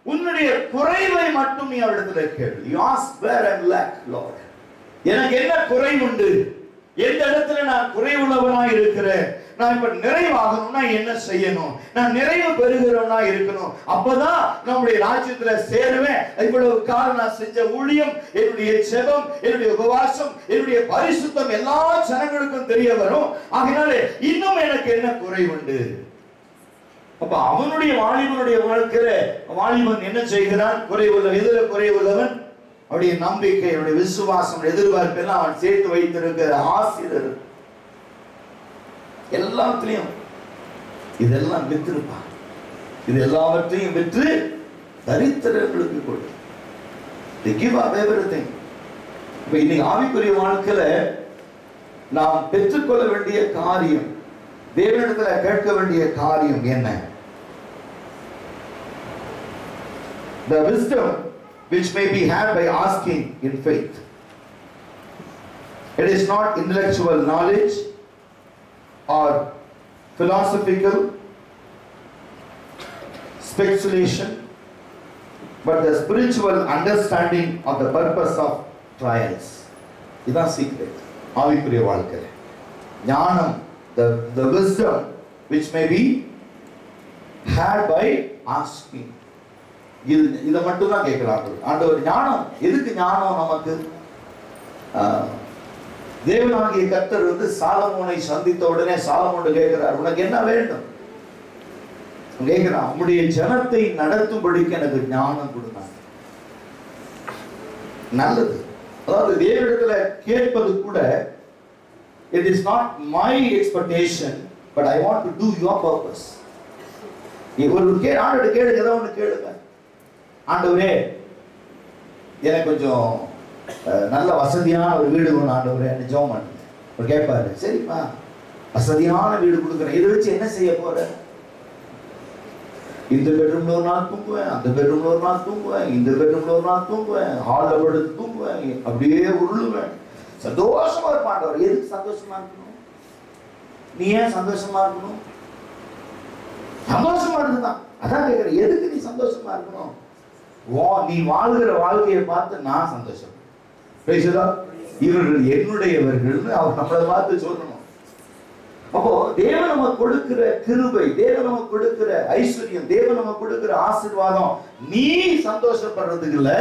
உன்னுடைய குறைவை மட்டும் நீ அவரிடத்துல கேளு. You ask where I lack, Lord. எனக்கு என்ன குறை உண்டு, எந்த இடத்துல நான் குறைவுள்ளவனாய் இருக்கிறேன், நான் இப்ப நிறைவாகணும்னா என்ன செய்யணும், நான் நிறைவு பெறுகிறவனா இருக்கணும், அப்பதான் நம்முடைய ராஜ்யத்துல சேருவேன். இவ்வளவு காலம் நான் செஞ்ச ஊழியம், என்னுடைய ஜெபம், என்னுடைய உபவாசம், என்னுடைய பரிசுத்தம் எல்லா ஜனங்களுக்கும் தெரிய வரும். ஆகையால இன்னும் எனக்கு என்ன குறை உண்டு. அப்ப அவனுடைய வாலிபனுடைய வாழ்க்கையில வாலிபன் என்ன செய்கிறான்? குறைவுள்ள எதிர குறைவுள்ளவன் அவருடைய நம்பிக்கை, அவருடைய விசுவாசம், எதிர்பார்ப்பு எல்லாம் அவன் சேர்த்து வைத்திருக்கிற ஆசிரியர் எல்லாத்திலையும் இதெல்லாம் வித்திருப்பான். இது எல்லாவற்றையும் விற்று தரித்திரர்களுக்கு கொடு. They give up everything. இப்ப இன்னைக்கு ஆவிக்குரிய வாழ்க்கையில நாம் பெற்றுக்கொள்ள வேண்டிய காரியம், தேவனிடத்துல கேட்க வேண்டிய காரியம் என்ன? The wisdom which may be had by asking in faith. It is not intellectual knowledge or philosophical speculation, but the spiritual understanding of the purpose of trials. Idan secret ஆவிக்குரிய வாழ்க்கை ஞானம், the wisdom which may be had by asking. இதை மட்டும் தான் கேட்கிறாங்க ஆண்டவர். ஞானம் எதுக்கு? ஞானம் நமக்கு தேவனாகிய கர்த்தர் சாலமோனை சந்தித்த உடனே சாலமோன் கேட்கிறார், உனக்கு என்ன வேண்டும் கேட்கிறான். உம்முடைய ஜனத்தை நடத்தும்படிக்கு எனக்கு ஞானம் கொடுத்தாங்க. நல்லது. அதாவது தேவனிடத்துல கேட்பது கூட it is not my expectation but I want to do your purpose. ஒரு ஆண்டவரை கேளுங்க, ஏதோ ஒன்று கேளுங்க. ஆண்டவரே எனக்கு கொஞ்சம் நல்ல வசதியான ஒரு வீடு வேணும் ஆண்டவரே, ஜெபம் பண்ணுங்க. அவர் கேட்பாரு, சரிப்பா வசதியான வீடு கொடுக்குறேன், இதை வச்சு என்ன செய்ய போற? இந்த பெட்ரூம்ல ஒரு நாள் தூங்குவேன், அந்த பெட்ரூம்ல ஒரு நாள் தூங்குவேன், இந்த பெட்ரூம்ல ஒரு நாள் தூங்குவேன், ஹால்ல படுத்து தூங்குவேன், அப்படியே உருளுவேன். சந்தோஷமா இருப்பாண்டவர். எதுக்கு சந்தோஷமா இருக்கணும்? நீ ஏன் சந்தோஷமா இருக்கணும்? சந்தோஷமா இருக்குதான். அதான் கேட்கிறேன், எதுக்கு நீ சந்தோஷமா இருக்கணும்? நீ வாழ்கிற வாழ்க்கையை பார்த்து நான் சந்தோஷம். இவர்கள் என்னுடையவர்கள் அவர் நம்மளை பார்த்து சொல்லணும். அப்போ தேவன் நமக்கு கொடுக்கிற கிருபை, தேவன் நமக்கு கொடுக்கிற ஐஸ்வர்யம், தேவன் நமக்கு கொடுக்கிற ஆசீர்வாதம் நீ சந்தோஷப்படுறதுக்கு இல்ல,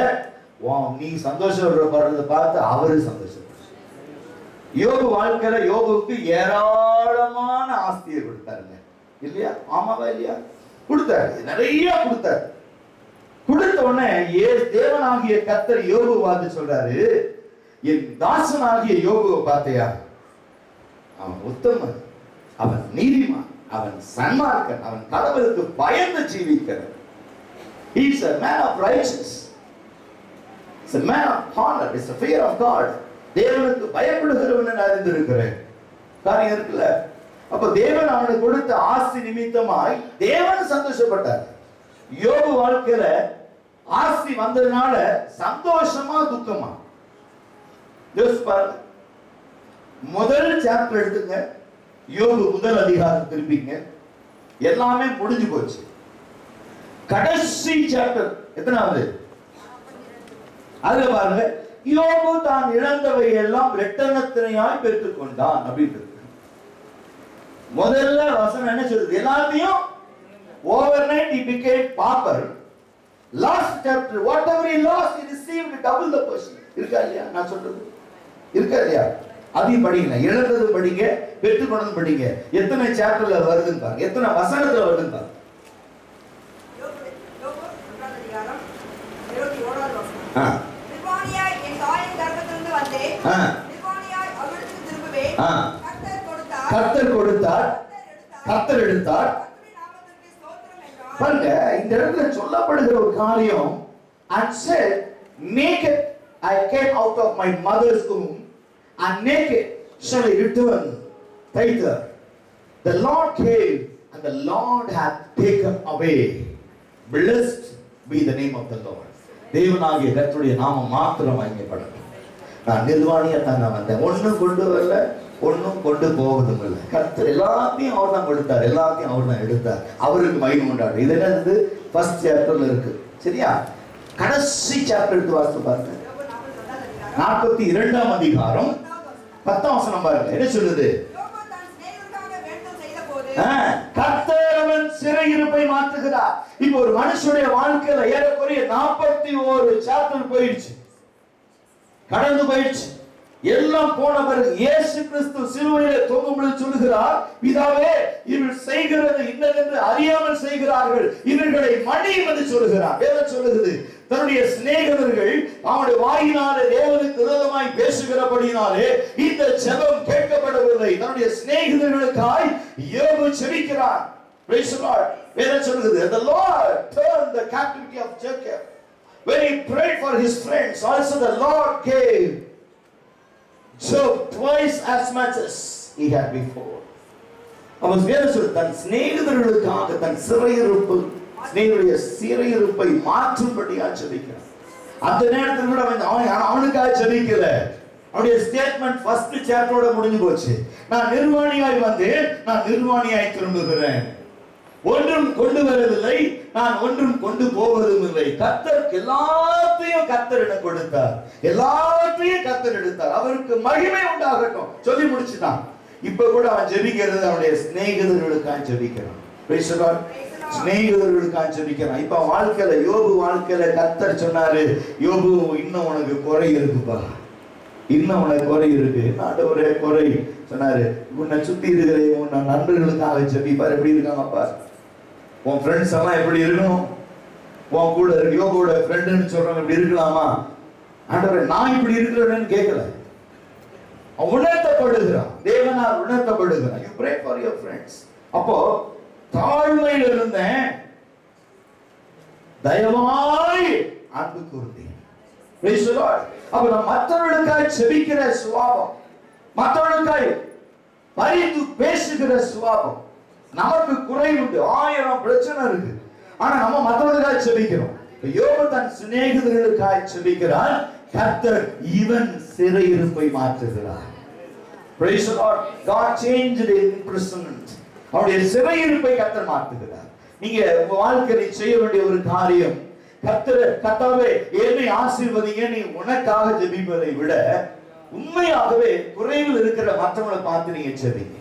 நீ சந்தோஷப்படுறத பார்த்து அவரு சந்தோஷப்படுற. யோபு வாழ்க்கையில யோபுக்கு ஏராளமான ஆஸ்தியை கொடுத்தாருங்க, இல்லையா? ஆமாவா இல்லையா? கொடுத்தாரு, நிறைய கொடுத்தாரு. கொடுத்த உடனே தேவனாகிய கர்த்தர் யோபு பார்த்து சொல்றாரு, என் தாசனாகிய யோபுவை பார்த்தியா? அவன் உத்தமன், அவன் நீதிமான், அவன் சன்மார்க்கன், அவன் கடவுளுக்கு பயந்து ஜீவிக்கிறான். He is a man of righteousness. He is a man of honor. He is a fear of God. தேவனுக்கு பயப்படுகிறவன் என்று அறிந்திருக்கிறேன். காரியம் இருக்குல்ல. அப்ப தேவன் அவனுக்கு கொடுத்த ஆசி நிமித்தமாய் தேவன் சந்தோஷப்பட்டார். யோபு வாழ்க்கையில ஆசி வந்ததுனால சந்தோஷமா துக்கமா? யோசிச்சு பாருங்க. முதல் சாப்டர் எடுத்துங்க, யோபு முதல் அதிகாரம் திருப்பிங்க, எல்லாமே முடிஞ்சு போச்சு. கடைசி சாப்டர் எத்தனாவது? அதுல பாருங்க, யோபு தான் இழந்தவை எல்லாம் இரட்டனத்தினையாய் பெற்றுக் கொண்டான் அப்படின்றது. முதல்ல வசனம் என்ன சொல்றது? எல்லாத்தையும் overnight he became pauper. Last chapter, whatever he lost, he received double the portion. இருக்கா இல்லையா? நான் சொல்றது இருக்கா இல்லையா? அதையும் படிங்க, இழந்தது படிங்க, பெற்றுக்கொண்டது படிங்க. எத்தனை சாப்டர்ல வருதுன்னு பாருங்க, எத்தனை வசனத்துல வருதுன்னு பாருங்க. கர்த்தர் கொடுத்தார், கர்த்தர் எடுத்தார். பாருங்க, இந்த இடத்துல சொல்லப்படுகிற ஒரு காரியம், and said, make it I came out of my mother's womb, and naked shall I return thither. The Lord came, and the Lord hath taken away. Blessed be the name of the Lord. தேவனாகிய கர்த்தருடைய நாமம் மாத்திரம் மகிமைப்படட்டும். நான் நிர்வாணியா தாங்க வந்தேன், ஒன்னும் கொண்டு வரல, ஒன்னும் கொண்டு போவதும் இல்லை. கர்த்தர் எல்லாத்தையும் அவர் தான் கொடுத்தார், எல்லாத்தையும் அவர் தான் எடுத்தார். அவருக்கு மகிமை உண்டாடு. இது என்னது? ஃபர்ஸ்ட் சாப்டர்ல இருக்கு. சரியா? கடைசி சாப்டர் எடுத்து வாசித்து பாருங்க. 42ஆம் அதிகாரம் 10ஆம் வசனம் பாருங்க. என்ன சொல்லுது? கர்த்தர் அவன் சிறையிருப்பை மாற்றுகிறார். இப்போ ஒரு மனுஷனுடைய வாழ்க்கையில ஏறக்குறைய 41 சாப்டர் போயிடுச்சு, கடந்து போயிடுச்சு. எல்லாம் போன பிறகு இயேசு கிறிஸ்து சிலுவையிலே தொங்கும்பொழுது சொல்லுகிறார், பிதாவே இவர்கள் செய்கிறது இன்னதென்று அறியாமல் செய்கிறார்கள், இவர்களை மன்னியும் என்று சொல்லுகிறார். வேதம் சொல்லுகிறது, தன்னுடைய சிநேகிதர்கள் அவனுடைய வாயினாலே தேவனுக்கு விரோதமாய் பேசுகிறபடியினாலே இந்த ஜெபம் கேட்கப்படவில்லை. தன்னுடைய சிநேகிதர்களுக்காய் யோபு ஜெபிக்கிறார். Praise the Lord. வேதம் சொல்லுகிறது, the Lord turned the captivity of Jacob. When he prayed for his friends, also the Lord gave Job twice as much as he had before. அவன் வேதம் சொல்லுது, தன் சிநேகிதர்களுக்காக தன் சிநேகிதருடைய சிறையிருப்பை மாற்றும்படியா ஜெபிக்கிறான். அந்த நேரத்தில் கூட அவனுக்காக ஜெபிக்கல. அவனுடைய ஸ்டேட்மெண்ட் ஃபர்ஸ்ட் சாப்டரோட முடிஞ்சு போச்சு. நான் நிர்வாணியாய் வந்தேன், நான் நிர்வாணியாய் திரும்புகிறேன். ஒன்றும் கொண்டு வரவில்லை, நான் ஒன்றும் கொண்டு போவதும் இல்லை. கர்த்தருக்கு எல்லாத்தையும் கர்த்தர் எனக்கு கொடுத்தார், எல்லாத்தையும் கர்த்தர் எடுத்தார். அவருக்கு மகிமை உண்டாகட்டும் சொல்லி முடிச்சுட்டான். இப்ப கூட அவன் ஜெபிக்கிறது அவனுடைய சிநேகிதர்களுக்காக ஜெபிக்கிறான். Praise the Lord. சிநேகிதர்களுக்காக ஜெபிக்கிறான். இப்ப வாழ்க்கையில யோபு வாழ்க்கையில கர்த்தர் சொன்னாரு, யோபு இன்னும் உனக்கு குறை இருக்குப்பா, இன்னும் உனக்கு குறை இருக்கு. ஆண்டவரே குறை சொன்னாரு. உன்னை சுத்தி இருக்கிற உன் நண்பர்களுக்காக ஜெபிப்பார். எப்படி இருக்காங்கப்பா உன் ஃப்ரெண்ட்ஸ் எல்லாம்? எப்படி இருக்கணும்? உன் கூட யோபோட ஃப்ரெண்டுன்னு சொல்றவங்க இப்படி இருக்கலாமா? ஆண்டவரே நான் இப்படி இருக்கிறேன்னு கேட்கல, உணர்த்தப்படுகிறான், தேவனால் உணர்த்தப்படுகிறான். You pray for your friends. அப்போ தாழ்மையில் இருந்தேன், தயவாய் அன்பு கூர்ந்தேன். Praise the Lord. அப்ப நம்ம மற்றவர்களுக்காக ஜெபிக்கிற சுபாவம், மற்றவர்களுக்காக பரிந்து பேசுகிற சுபாவம். நமக்கு குறை உண்டு, 1000 பிரச்சனை இருக்கு, ஆனா நம்ம மற்றவர்களுக்காக ஜெபிக்கிறோம். யோபு தன் சிநேகிதர்களுக்காக ஜெபிக்கிறார். கர்த்தர் இவன் சிறையிருப்பை மாற்றுகிறார். Praise the Lord. God changed the imprisonment. அவருடைய சிறையிருப்பை கர்த்தர் மாற்றுகிறார். நீங்க உங்க வாழ்க்கையில் செய்ய வேண்டிய ஒரு காரியம், கர்த்தாவே என்னை ஆசீர்வதிங்க நீ உனக்காக ஜெபிப்பதை விட உண்மையாகவே குறைவில் இருக்கிற மற்றவங்களை பார்த்து நீங்க ஜெபிங்க.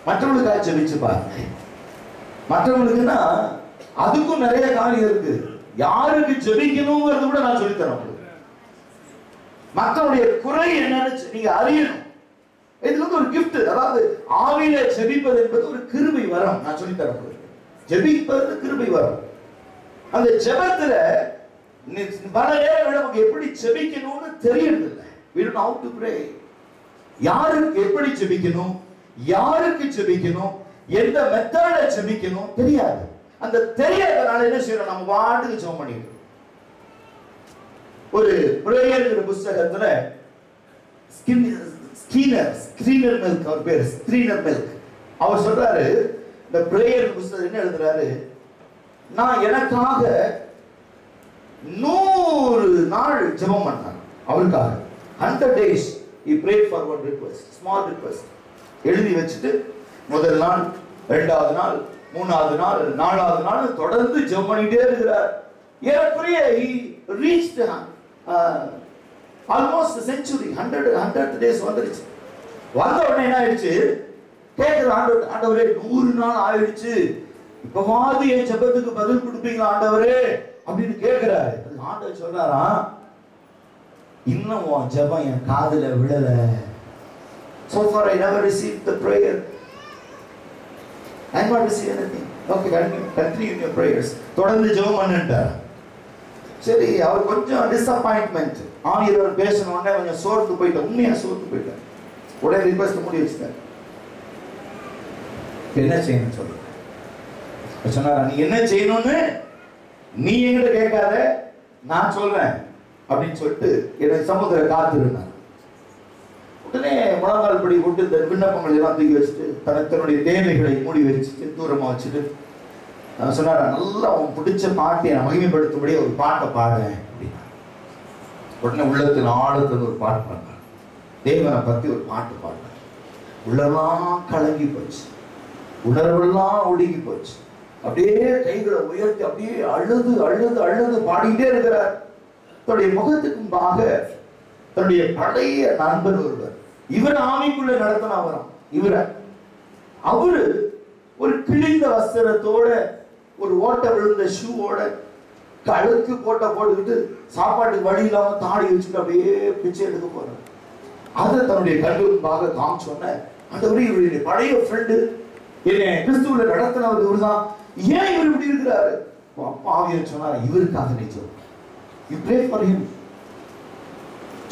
மற்றவங்களுக்காக ஜெபிச்சு பாருங்க. மற்றவங்களுக்குன்னா அதுக்கும் நிறைய காரியம் இருக்கு. யாருக்கு ஜெபிக்கணும்ங்கிறது கூட நான் சொல்லித்தரேன். மற்றவருடைய குறை என்னன்னு நீங்க அறியணும். இது வந்து ஒரு கிஃப்ட். அதாவது ஆவியில ஜெபிப்பது என்பது ஒரு கிருபை வரம். நான் சொல்லித்தரேன். ஜெபிப்பது கிருபை வரம். அந்த ஜெபத்துல பல நேரம் நமக்கு எப்படி ஜெபிக்கணும்னு தெரியறதில்லை. We don't know how to pray. யாருக்கு எப்படி ஜெபிக்கணும், யாருக்கு ஜெபிக்கணும், எந்த மெத்தட்ல ஜெபிக்கணும் தெரியாது. அந்த தெரியாதனால என்ன செய்யறோம், நம்ம வாட்டுக்கு ஜெபம் பண்ணிட்டு. ஒரு பிரேயர்ங்கிற புத்தகத்துல ஸ்கிரீனர் மில்க், அவர் பேர் ஸ்கிரீனர் மில்க், அவர் சொல்றாரு, இந்த பிரேயர் புத்தகம் என்ன எழுதுறாரு, நான் எனக்காக 100 நாள் ஜெபம் பண்ணார். அவருக்காக 100 days he prayed for one request, small request. எழுதி வச்சுட்டு முதல் நாள், இரண்டாவது நாள், மூணாவது நாள், நாலாவது நாள் தொடர்ந்து ஜெபம் பண்ணிட்டே இருக்கிறார். ஏறக்குறைய he reached almost a century. 100th days வந்துருச்சு. வந்த உடனே என்ன ஆயிடுச்சு, கேட்கிற ஆண்டவரே 100 நாள் ஆயிடுச்சு, இப்பவாது என் ஜெபத்துக்கு பதில் கொடுப்பீங்களா ஆண்டவரே அப்படின்னு கேட்கிறாரு. ஆண்டவர் சொல்றாரா, இன்னும் உன் ஜெபம் என் காதுல விழல. So far I never received the prayer. I not receive anything. Okay, continue in your prayers. தொடர்ந்து ஜெபம் பண்ணுட்டார். சரி, அவர் கொஞ்சம் டிசப்பாயின்ட்மெண்ட், ஆவியானவர் பேசணும் உடனே கொஞ்சம் சோர்ந்து போயிட்டார். உண்மையா சோர்ந்து போயிட்டார். உடனே ரிக்வெஸ்ட் முடி வச்சுட்டார். என்ன செய்யணும்னு சொல்லுங்க சொன்னாரா, நீ என்ன செய்யணும்னு நீ என்கிட்ட கேட்காத, நான் சொல்றேன். அப்படின்னு சொல்லிட்டு என்னை சமுதிர காத்திருந்தார். உடனே முழங்கால் படி கொண்டு இந்த விண்ணப்பங்களை எல்லாம் தூக்கி வச்சுட்டு தன்னுடைய தேவைகளை மூடி வச்சுட்டு தூரமா வச்சுட்டு சொன்னார், நல்லா அவன் பிடிச்ச பாட்டை மகிமைப்படுத்தும்படி ஒரு பாட்டை பாடுறேன் அப்படின்னா. உடனே உள்ளத்தில் ஆழத்துல ஒரு பாட்டு பாடினார், தேவனை பத்தி ஒரு பாட்டு பாடினார். உள்ளெல்லாம் கலங்கி போச்சு, உணர்வெல்லாம் ஒடுங்கி போச்சு. அப்படியே கைகளை உயர்த்தி அப்படியே அழுது அழுது அழுது பாடிக்கிட்டே இருக்கிறார். தன்னுடைய முகத்துக்கு முன்பாக தன்னுடைய பழைய நண்பர் ஒருவர், இவர் ஆவிக்குள்ள நடத்தினவராம். அவரு ஒரு கிழிந்த வஸ்திரத்தோட ஒரு ஓட்ட விழுந்த ஷூவோட கழுக்கு போட்டுக்கிட்டு சாப்பாட்டுக்கு வழி இல்லாம தாடி வச்சுட்டு அப்படியே பிச்சை எடுக்க போறார். அதை தன்னுடைய கண்களுக்காக காமிச்சோன்ன அந்த இவருடைய பழைய ஃப்ரெண்டு என்னை கிறிஸ்துவுல நடத்தினவர் இவருதான், ஏன் இவர் இப்படி இருக்கிறாரு? அப்பா ஆவியர் சொன்னார், இவருக்காக நிச்சயம் யூ ப்ரே ஃபார் ஹிம்.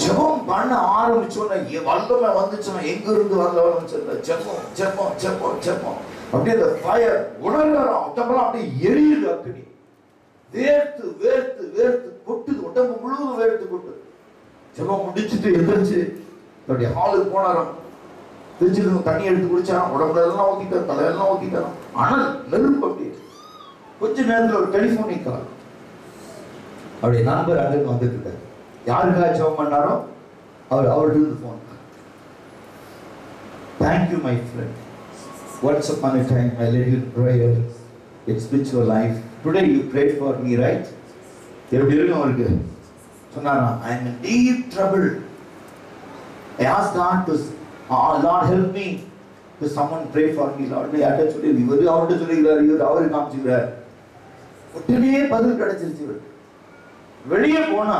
ஜெபம் பண்ண ஆரம்பிச்சோன்னா வல்லமை வந்துச்சுன்னா எங்க இருந்து வரலன்னு சொல்ல ஜெபம் ஜெபம் ஜெபம் ஜெபம் அப்படியே அந்த ஃபயர் உணர்றான். உடம்பெல்லாம் அப்படியே எரியுது, அக்னி வேர்த்து வேர்த்து வேர்த்து கொட்டுது, உடம்பு முழுவதும் வேர்த்து கொட்டுது. ஜெபம் முடிச்சுட்டு எந்திரிச்சு தன்னுடைய ஹாலுக்கு போனாராம். திருச்சிட்டு தண்ணி எடுத்து குடிச்சாராம். உடம்புல எல்லாம் ஊத்திட்டான், தலையெல்லாம் ஊத்திட்டாராம். ஆனால் நெருப்பு அப்படி. கொஞ்ச நேரத்தில் ஒரு டெலிபோனிக் கால். அவருடைய நண்பர் அங்கிருந்து வந்துட்டு இருக்காரு. யாருக்காக ஜெபம் பண்ணாரோ அவர்கிட்ட phone. Thank you my friend. Once upon a time I led you in prayer in spiritual life. Today you prayed for me, right? எப்படி இருக்கு அவருக்கு? சொன்னாரா, I am in deep trouble. I asked God to Lord help me. To someone pray for me, Lord. யார்ட்ட சொல்லி இவரு அவர்கிட்ட சொல்லிக்கிறார், இவர் அவரு காமிச்சுக்கிறார். உடனே பதில் கிடைச்சிருச்சு. வெளியே போனா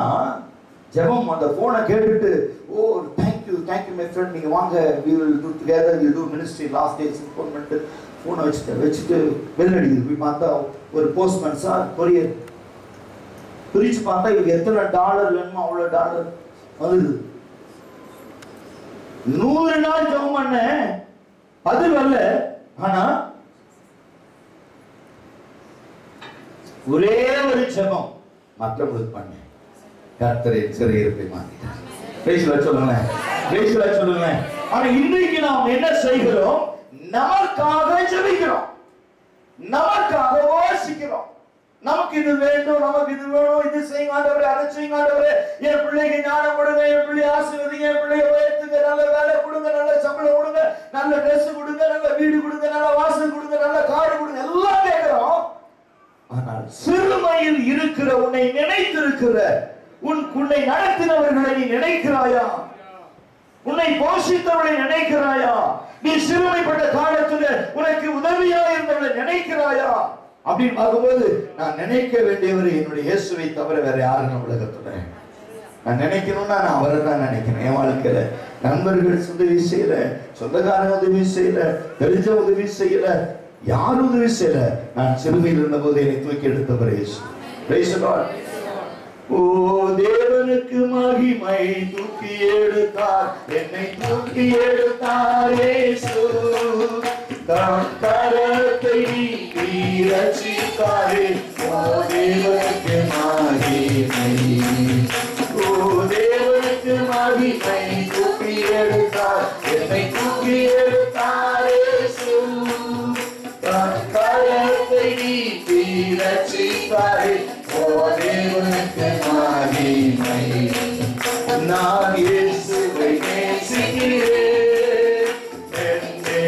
ஜெபம் அந்த போனை கேட்டுட்டு, ஓ தேங்க்யூ மை ஃப்ரெண்ட், நீங்க வாங்க, we will do together, we will do ministry last days phone பண்ணிட்டு போனை வச்சுட்டு பெல் அடிக்குது. போய் பார்த்தா ஒரு போஸ்ட்மேன் சார் கொரியர் பிரிச்சு பார்த்தா இவருக்கு எத்தனை டாலர் வேணுமோ அவ்வளவு டாலர் வருது. 100 நாள் ஜெபம் பண்ண அது வரல. ஆனா ஒரே ஒரு ஜெபம் மற்றவங்களுக்கு பண்ண கர்த்தரை சிறையிருப்பை மாற்றிட்டார். சொல்லுங்களேன். ஆனா இன்றைக்கு நாம் என்ன செய்கிறோம்? நமக்காக ஜெபிக்கிறோம், நமக்காக வாசிக்கிறோம். நமக்கு இது வேண்டும், நமக்கு இது வேணும், இது செய்யுங்க ஆண்டவரே, அதை செய்யுங்க ஆண்டவரே, என் பிள்ளைக்கு ஞானம் கொடுங்க, என் பிள்ளையை ஆசீர்வதிங்க, என் பிள்ளையை உயர்த்துங்க, நல்ல வேலை கொடுங்க, நல்ல சம்பளம் கொடுங்க, நல்ல ட்ரெஸ் கொடுங்க, நல்ல வீடு கொடுங்க, நல்ல வாசல் கொடுங்க, நல்ல காடு கொடுங்க, எல்லாம் கேட்கிறோம். ஆனால் சிறுமையில் இருக்கிற உன்னை நினைத்திருக்கிற உன்னை நடத்தினவர்களை நீ நினைக்கிறாயா? உன்னை போஷித்தவர்களை நினைக்கிறாயா? நீ சிறுமைப்பட்ட காலத்துல உனக்கு உதவியா இருந்தவர்களை நினைக்கிறாயா? அப்படின்னு பார்க்கும்போது நான் நினைக்க வேண்டியவர் என்னுடைய இயேசுவை தவிர வேற யாரும் உலகத்துல நான் நினைக்கணும்னா நான் அவரை தான் நினைக்கிறேன். என் வாழ்க்கையில நண்பர்கள் உதவி செய்யல, சொந்தக்காரங்க உதவி செய்யல, தெரிஞ்ச உதவி செய்யல, யாரும் உதவி செய்யல. நான் சிறுமையில் இருந்த போது என்னை தூக்கி எடுத்தவர் இயேசு. Praise the Lord. ஓ தேவனுக்கு மகிமை, தூக்கி எடுத்தார் என்னை, தூக்கி எடுத்தார் இயேசு. தம் கரத்தை நீட்டி ரட்சித்தாரே, ஓ தேவனுக்கு மகிமை, ஓ தேவனுக்கு மகிமை, தூக்கி எடுத்தார் என்னை, தூக்கி எடுத்தார் இயேசு. தம் கரத்தை நீட்டி ரட்சித்தாரே, ஓ தேவனுக்கு மகிமை. நான் இயேசுவை நேசிக்கிறேன், என்னை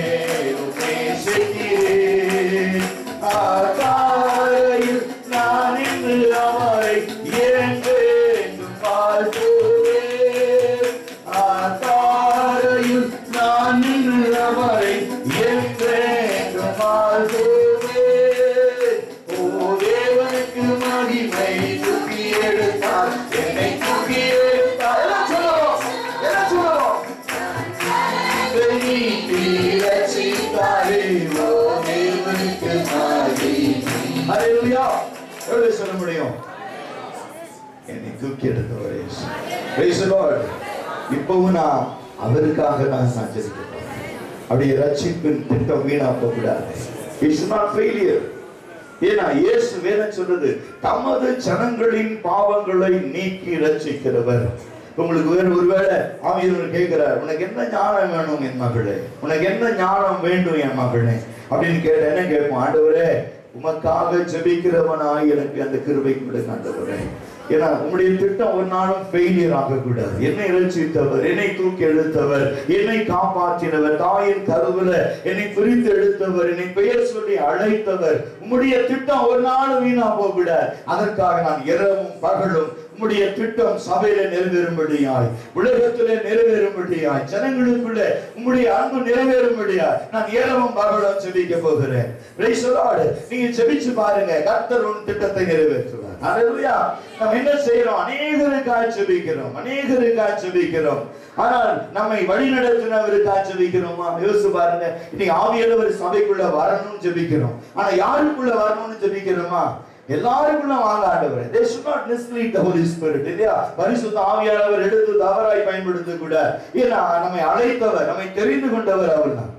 நேசிக்கிறேன். ஆகாயில் நான் இன்று அவரை என்றென்றும் வாழ்த்துவேன். ஆகாயில் நான் இன்று அவரை என்றென்றும் வாழ்த்துவேன். ஓ தேவனுக்கு மகிமை, தூக்கி எடுத்தார் என்னை, தூக்கி எடுத்தார். எல்லாம் சொல்லுவோம். நீட்டி ரட்சித்தாரே, ஓ தேவனுக்கு மகிமை. ஹல்லேலூயா. எப்படி சொல்ல முடியும்? என்னை தூக்கி எடுத்தவரே. Praise the Lord. இப்பவும் நான் அவருக்காக நான் சஞ்சரிக்கிறேன். அப்படியே ரட்சிப்பின் திட்டம் வீணா போகக்கூடாது. It's not failure. ஏன்னா இயேசு வேதம் சொல்றது தமது ஜனங்களின் பாவங்களை நீக்கி ரட்சிக்கிறவர். உங்களுக்கு வேற ஒருவேளை ஆவியானவர் கேட்கிறார், உனக்கு என்ன ஞானம் வேணும் என் மகளே, உனக்கு என்ன ஞானம் வேண்டும் என் மகளே அப்படின்னு கேட்ட என்ன கேட்போம்? ஆண்டவரே உமக்காக ஜெபிக்கிறவனாய் எனக்கு அந்த கிருபை கொடுங்க ஆண்டவரே. ஏன்னா உங்களுடைய திட்டம் ஒரு நாளும் ஃபெயிலியர் ஆகக்கூடாது. என்னை ரட்சித்தவர், என்னை தூக்கி எடுத்தவர், என்னை காப்பாற்றினவர், தாயின் கருவுல என்னை பிரித்து எடுத்தவர், என்னை பெயர் சொல்லி அழைத்தவர், உங்களுடைய திட்டம் ஒரு நாளும் வீணா போகக்கூடாது. அதற்காக நான் இரவும் பகலும் உம்முடைய திட்டம் சபையில நிறைவேறும்படியாய், உலகத்திலே நிறைவேறும்படியாய், ஜனங்களுக்குள்ள உம்முடைய அன்பு நிறைவேறும்படியாய் நான் இரவும் பகலும் ஜெபிக்க போகிறேன். Price the Lord. நீங்க ஜெபிச்சு பாருங்க, கர்த்தர் உன் திட்டத்தை நிறைவேற்றுவார். ஹல்லேலூயா. நாம் என்ன செய்யறோம்? அநேகருக்காய் ஜெபிக்கிறோம், அநேகருக்காய் ஜெபிக்கிறோம். ஆனால் நம்மை வழி நடத்தினவருக்காய் ஜெபிக்கிறோமா? யோசிச்சு பாருங்க. இன்னைக்கு ஆவியானவர் சபைக்குள்ள வரணும்னு ஜெபிக்கிறோம், ஆனா யாருக்குள்ள வரணும்னு ஜெபிக்கிறோமா? எல்லாருக்குள்ள வாங்க ஆண்டவரே. They should not mislead the Holy Spirit. இல்லையா? பரிசுத்த ஆவியானவர் எடுத்து தவறாய் பயன்படுத்த கூட. ஏன்னா நம்மை அழைத்தவர், நம்மை தெரிந்து கொண்டவர் அவர்தான்.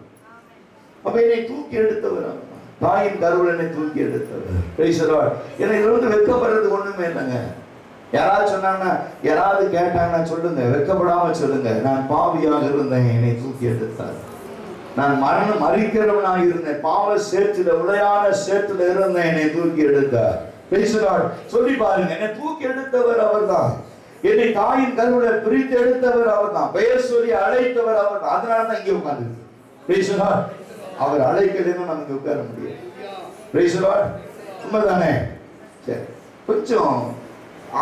அப்ப என்னை தூக்கி எடுத்தவர் அவர்தான். தாயின் கருவில் என்னை தூக்கி எடுத்தவர். Praise the Lord. என்னை இருந்து வெட்கப்படுறது ஒண்ணுமே இல்லைங்க. யாராவது சொன்னாங்கன்னா, யாராவது கேட்டாங்கன்னா சொல்லுங்க, வெட்கப்படாம சொல்லுங்க, நான் பாவியாக இருந்தேன், என்னை தூக்கி எடுத்தார். நான் மறிக்கிறவனாக இருந்தேன், பாவ சேற்றுல, உளையான சேற்றுல இருந்தேன், என்னை தூக்கி எடுத்தார். சொல்லி பாருங்க, என்னை தூக்கி எடுத்தவர் அவர்தான். என்னை தாயின் கருவில பிரித்து எடுத்தவர் அவர்தான். பெயர் சொல்லி அழைத்தவர் அவர்தான். அதனாலதான் இங்கே உட்கார்ந்து அவர் அழைக்கலைன்னு நமக்கு உட்கார முடியாது. உண்மைதானே? சரி, கொஞ்சம்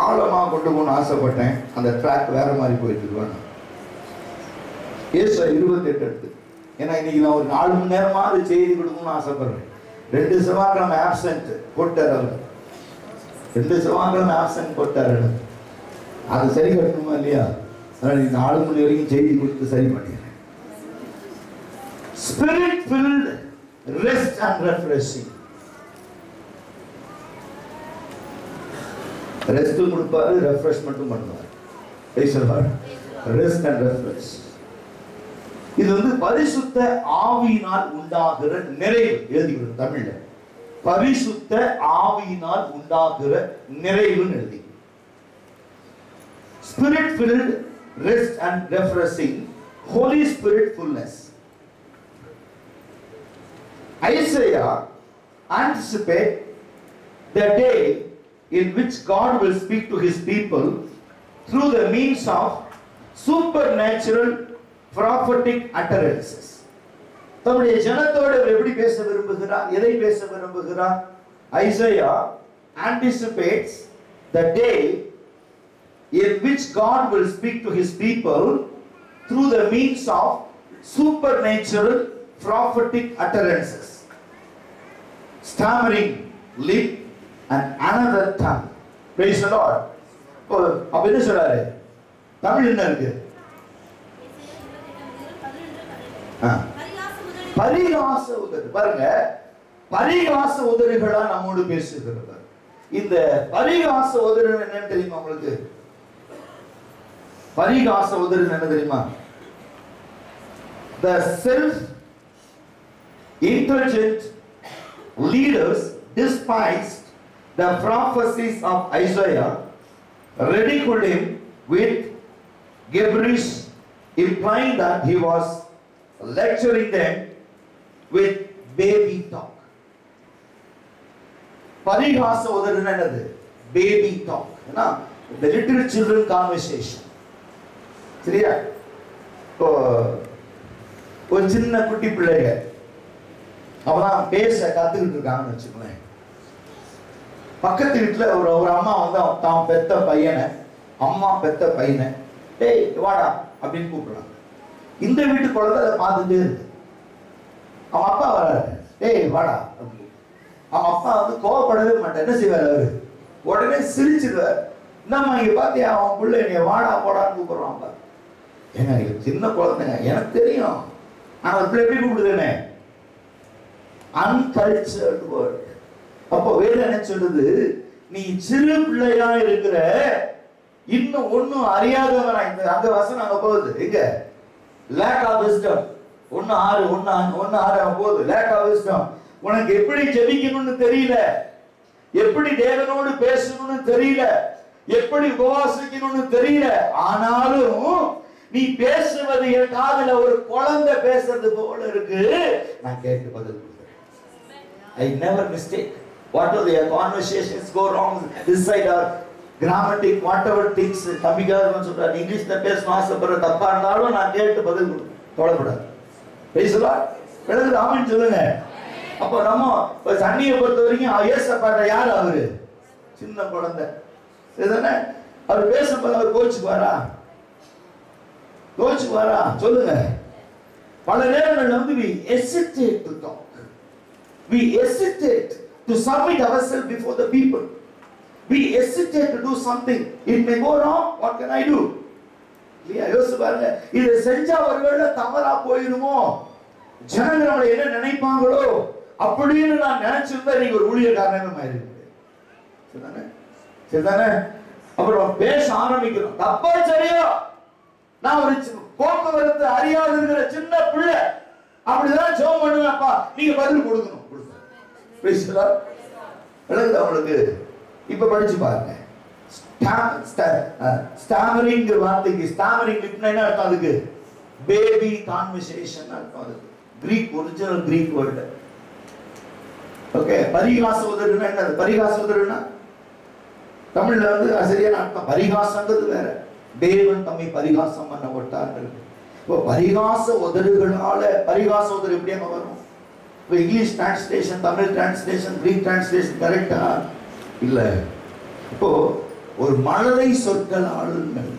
ஆழமா கொண்டு போகணும்னு ஆசைப்பட்டேன். அந்த ட்ராக் வேற மாதிரி போயிட்டு இருவாங்க. 28 எடுத்து, ஏன்னா இன்னைக்கு நான் ஒரு 4 மணி நேரமாவது செய்தி கொடுக்கணும்னு ஆசைப்படுறேன். 2 செவ்வாய்க்கிழமை ஆப்சென்ட் போட்டார் அவர். 2 செவ்வாய்க்கிழமை ஆப்சென்ட் போட்டார். அது சரி கட்டணுமா இல்லையா? அதனால 4 மணி வரைக்கும் செய்தி கொடுத்து சரி பண்ணிடுறேன். Spirit filled rest and refreshing. Rest கொடுப்பாரு, ரெஃப்ரெஷ்மெண்ட்டும் பண்ணுவார். Rest and refresh. இது பரிசுத்த ஆவியினால் உண்டாகிற நிறைவு. எழுதிக்கிறோம் தமிழ்ல, பரிசுத்த ஆவியினால் உண்டாகிற நிறைவுன்னு எழுதி. Spirit filled rest and refreshing, Holy Spirit fullness. Isaiah anticipate the day in which God will speak to his people through the means of supernatural prophetic utterances. தம்முடைய ஜனத்தோடு அவர் எப்படி பேச விரும்புகிறார்? எதை பேச விரும்புகிறார்? Isaiah anticipates the day in which God will speak to his people through the means of supernatural prophetic utterances. Stammering lip and another tongue. Praise the Lord. அப்ப என்ன சொல்றாரு? தமிழ் என்ன இருக்கு? பரிகாச உதடு. பாருங்க, பரிகாச உதடுகளா நம்மோடு பேசுகிறார். இந்த பரிகாச உதடு என்னன்னு தெரியுமா உங்களுக்கு? பரிகாச உதடு என்ன தெரியுமா? The self-indulgent leaders despised the prophecies of Isaiah, ridiculed him with gibberish, implying that he was lecturing them with baby talk. பரிகாச உதடு என்னது? baby talk. The little children conversation. சரியா? ஒரு சின்ன குட்டி பிள்ளைங்க அவன் பேச கத்துக்கிட்டு இருக்காங்கன்னு வச்சுக்கோங்களேன். பக்கத்து வீட்டுல ஒரு அம்மா தான் பெத்த பையனை, அம்மா பெத்த பையனை, டேய் வாடா அப்படின்னு கூப்பிடுறாங்க. இந்த வீட்டு குழந்தை அதை பார்த்துட்டே இருக்கு. அவன் அப்பா வராரு, டேய் வாடா அப்படின்னு. அவன் அப்பா கோவப்படவே மாட்டார். என்ன செய்வார்? அவரு உடனே சிரிச்சிருவார். என்னம்மா இங்க பாத்தியா, அவன் பிள்ளை நீ வாடா போடான்னு கூப்பிடுறான். ஏங்க சின்ன குழந்தைங்க, எனக்கு தெரியும். ஆனா ஒரு பிள்ளை எப்படி கூப்பிடுதுன்னு அன்கல்ச்சர்ட் வேர்ட். அப்போ வேதம் என்ன சொல்லுது? நீ சிறு பிள்ளையா இருக்கிற, இன்னும் ஒன்னும் அறியாதவனா. அந்த வசனம் அங்க போகுது. எங்க? lack of wisdom. 1:6 போகுது. lack of wisdom. உனக்கு எப்படி ஜெபிக்கணும்னு தெரியல, எப்படி தேவனோடு பேசணும்னு தெரியல, எப்படி உபவாசிக்கணும்னு தெரியல. ஆனாலும் நீ பேசுவது என் காதுல ஒரு குழந்தை பேசுறது போல இருக்கு, நான் கேட்டு பதில் கொடுக்கிறேன். I never mistake. Whatever their conversations go wrong this side or grammatic whatever things தமிழாக சொல்றாரு, இங்கிலீஷ்ல பேசணும் ஆசைப்படுற தப்பா இருந்தாலும் நான் கேட்டு பதில் கொடுக்கிறேன். கவலைப்படாது. பேசலா விளங்குது? ஆமென் சொல்லுங்க. அப்போ நம்ம சன்னியை பொறுத்த வரைக்கும் ஏசப்பாட்ட யார்? அவரு சின்ன குழந்தை. இதுதானே? அவர் பேசும்போது அவர் கோச்சுக்குவாரா? கோச்சுக்குவாரா? சொல்லுங்க. பல நேரங்கள்ல வந்து we hesitate to talk, we hesitate to submit ourselves before the people, we hesitate to do something. It may go wrong, what can I do? யோசிச்சு பாருங்க, இதை செஞ்சா ஒருவேளை தவறா போயிடுமோ, ஜனங்க நம்மளை என்ன நினைப்பாங்களோ அப்படின்னு நான் நினைச்சிருந்தா நீங்க ஒரு ஊழியக்காரனே மாறிடுங்க. சரிதானே? சரிதானே? அப்புறம் பேச ஆரம்பிக்கிறோம். தப்பா சரியோ, நான் ஒரு போக்குவரத்து அறியாது இருக்கிற சின்ன பிள்ளை, அப்படிதான் ஜெபம் பண்ணுவேன்ப்பா, நீங்க பதில் கொடுக்கணும். விளங்குது அவங்களுக்கு? இப்ப படிச்சு பாருங்க. ஸ்டாமரிங் வார்த்தைக்கு ஸ்டாமரிங் என்ன அர்த்தம்? அதுக்கு பேபி கான்வர்சேஷன் அர்த்தம். அதுக்கு Greek, original Greek word. Okay. பரிகாச உதடுனா என்ன? பரிகாச உதடுனா தமிழ்ல வந்து சரியான அர்த்தம். பரிகாசங்கிறது வேற. தேவன் தம்மை பரிகாசம் பண்ண விட்டார்கள். இப்போ பரிகாச உதடுகளால, பரிகாச உதடு எப்படி அங்க வரும்? இப்போ English translation, Tamil translation, Greek translation கரெக்டா இல்ல? இப்போ ஒரு மழலை சொற்கள் ஆளுங்கள்.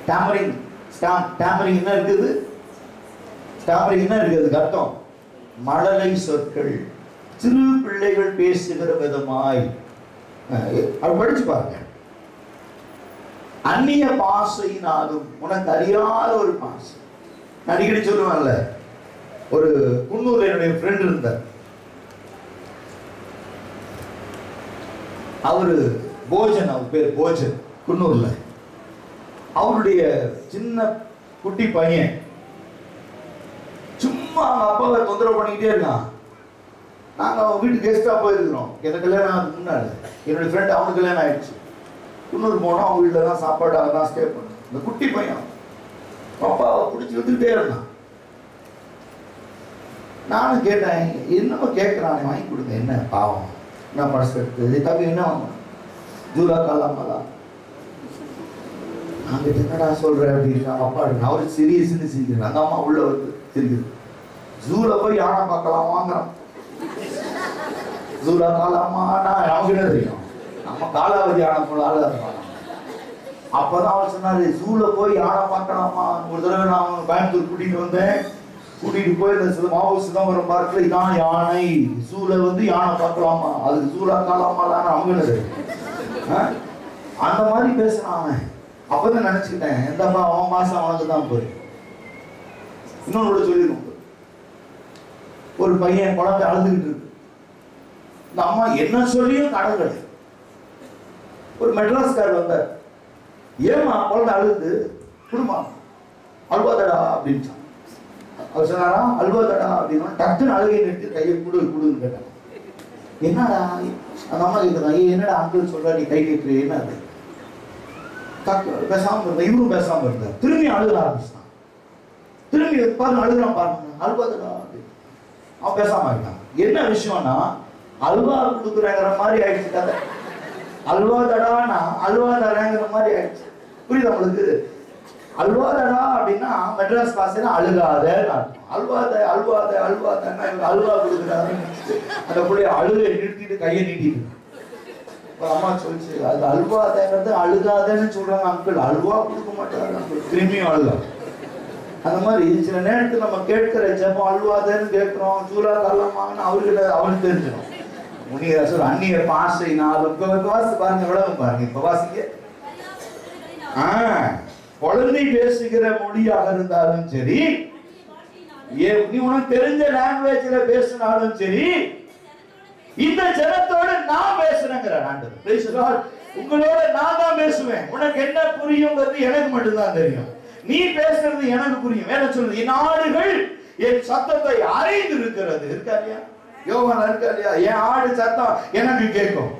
ஸ்டாமரிங், ஸ்டாமரிங் என்ன இருக்குது? ஸ்டாமரிங் என்ன இருக்குது? அர்த்தம் மழலை சொற்கள், சிறு பிள்ளைகள் பேசுகிற விதமாய். அது படிச்சு பாருங்க. அந்நிய பாஷையினாலும், உனக்கு அறியாத ஒரு பாஷை. நான் அடிக்கடி சொல்லுவேன்ல, ஒரு குன்னூர்ல என்னுடைய ஃப்ரெண்ட் இருந்தார். அவரு போஜன், அவர் பேர் போஜன், குன்னூர்ல. அவருடைய சின்ன குட்டி பையன் சும்மா அவங்க அப்பாவை தொந்தரவு பண்ணிக்கிட்டே இருக்கான். நாங்க அவங்க வீட்டுக்கு கெஸ்டா போயிருக்கிறோம். எனக்கு கல்யாணம் ஆகுதுக்கு முன்னாடி என்னுடைய ஃப்ரெண்ட், அவனுக்கு கல்யாணம் ஆயிடுச்சு. குன்னூர் போனோம், அவங்க வீட்டில் தான் சாப்பாடு, அதான் ஸ்டே பண்ணோம். இந்த குட்டி பையன் அப்பாவை பிடிச்சி வந்துக்கிட்டே இருந்தான். நானும் கேட்டேன், என்னமோ கேட்குறான், வாங்கி கொடுங்க, என்ன பாவம், என்ன பழசு எடுத்து தம்பி என்ன வாங்க, ஜூலா காலாமலா. நாங்கள் என்னடா சொல்கிறேன் அப்படின்னு அப்பா இருக்கு. அவரு சீரியஸ்ன்னு சிரிக்கிறேன். அந்த அம்மா உள்ள வந்து சிரிக்குது. ஜூல போய் யானை பார்க்கலாம் வாங்குறான். ஜூலா காலாமா, நான் அவங்கிட்ட தெரியும், நம்ம காலாவதி யானை போல ஆளு இருப்பான். அப்பதான் அவர் சொன்னாரு, ஜூல போய் யானை பார்க்கலாமா. ஒரு தடவை நான் கோயம்புத்தூர் கூட்டிட்டு வந்தேன். கூட்டிட்டு போய் இந்த மாவு சிதம்பரம் பார்க்கல, இதான் யானை, ஜூல வந்து யானை பார்க்கலாமா, அதுக்கு ஜூலா காலாமாலான்னு அவங்க அந்த மாதிரி பேசினான் அவன். அப்பதான் நினைச்சுக்கிட்டேன், எந்தப்பா அவன் மாசம் அவனுக்கு தான் போய். இன்னொன்னு சொல்லிடுவோம், ஒரு பையன் குழந்தை அழுதுகிட்டு இருக்கு. இந்த அம்மா என்ன சொல்லியும் கடவுள். ஒரு மெட்ராஸ்கார் வந்தார். ஏமா குழந்தை அழுது, குடுமா அழுவாதடா அப்படின்னு. அவர் சொன்னாரா, அழுவாதடா அப்படின்னா டக்குன்னு அழுகை நிறுத்தி கையை குடுன்னு கேட்டான். என்னடா அந்த அம்மா கேட்குறா, என்னடா அங்கிள் சொல்றா நீ கை கேட்குற, என்ன அது? பேசாம இருந்தா, இவரும் பேசாம இருந்தார். திரும்பி அழுக ஆரம்பிச்சான். திரும்பி பாருங்க அழுகிறான், பாருங்க அழுவாதடா அப்படின்னு. அவன் பேசாம இருக்கான். என்ன விஷயம்னா, அல்வா கொடுக்குறங்கிற மாதிரி ஆயிடுச்சு கதை. அல்வாதடானா அல்வாதடாங்கிற மாதிரி ஆயிடுச்சு. புரியுது உங்களுக்கு? அல்வாதடா அப்படின்னா மெட்ராஸ் பாசையில அழுகாத, அல்வாத அல்வாத அல்வாதன்னா அல்வா கொடுக்குறாரு. அந்த பிள்ளைய அழுகை நிறுத்திட்டு கையை நீட்டிட்டு அம்மா சொல்லிச்சு, அது அல்வாதங்கிறது அழுகாதன்னு சொல்றாங்க அங்கிள், அல்வா கொடுக்க மாட்டாரு அங்கிள், திரும்பியும் அழுகா. அந்த மாதிரி சில நேரத்தில் நம்ம கேட்கிற ஜெபம் அல்வாதன்னு கேட்கிறோம், சூலா கல்லமான்னு அவர்கிட்ட அவனுக்கு தெரிஞ்சிடும். முனியரசர் அந்நிய பாசையினாலும் வாசி பாருங்க, விளக்கம் பாருங்க. இப்ப வாசிக்க குழந்தை பேசுகிற மொழியாக இருந்தாலும் சரி, நீ உனக்கு தெரிஞ்ச லாங்குவேஜ்ல பேசினாலும் சரி, இந்த ஜனத்தோட நான் பேசுறேங்கிற ஆண்டவர். உங்களோட நான் தான் பேசுவேன். உனக்கு என்ன புரியுங்கிறது எனக்கு மட்டும்தான் தெரியும். நீ பேசுறது எனக்கு புரியும். வேற சொல்றது, என் ஆடுகள் என் சத்தத்தை அறிந்து இருக்கிறது. இருக்காரியா? யோவான் இருக்கா இல்லையா? என் ஆடு சத்தம் எனக்கு கேட்கும்,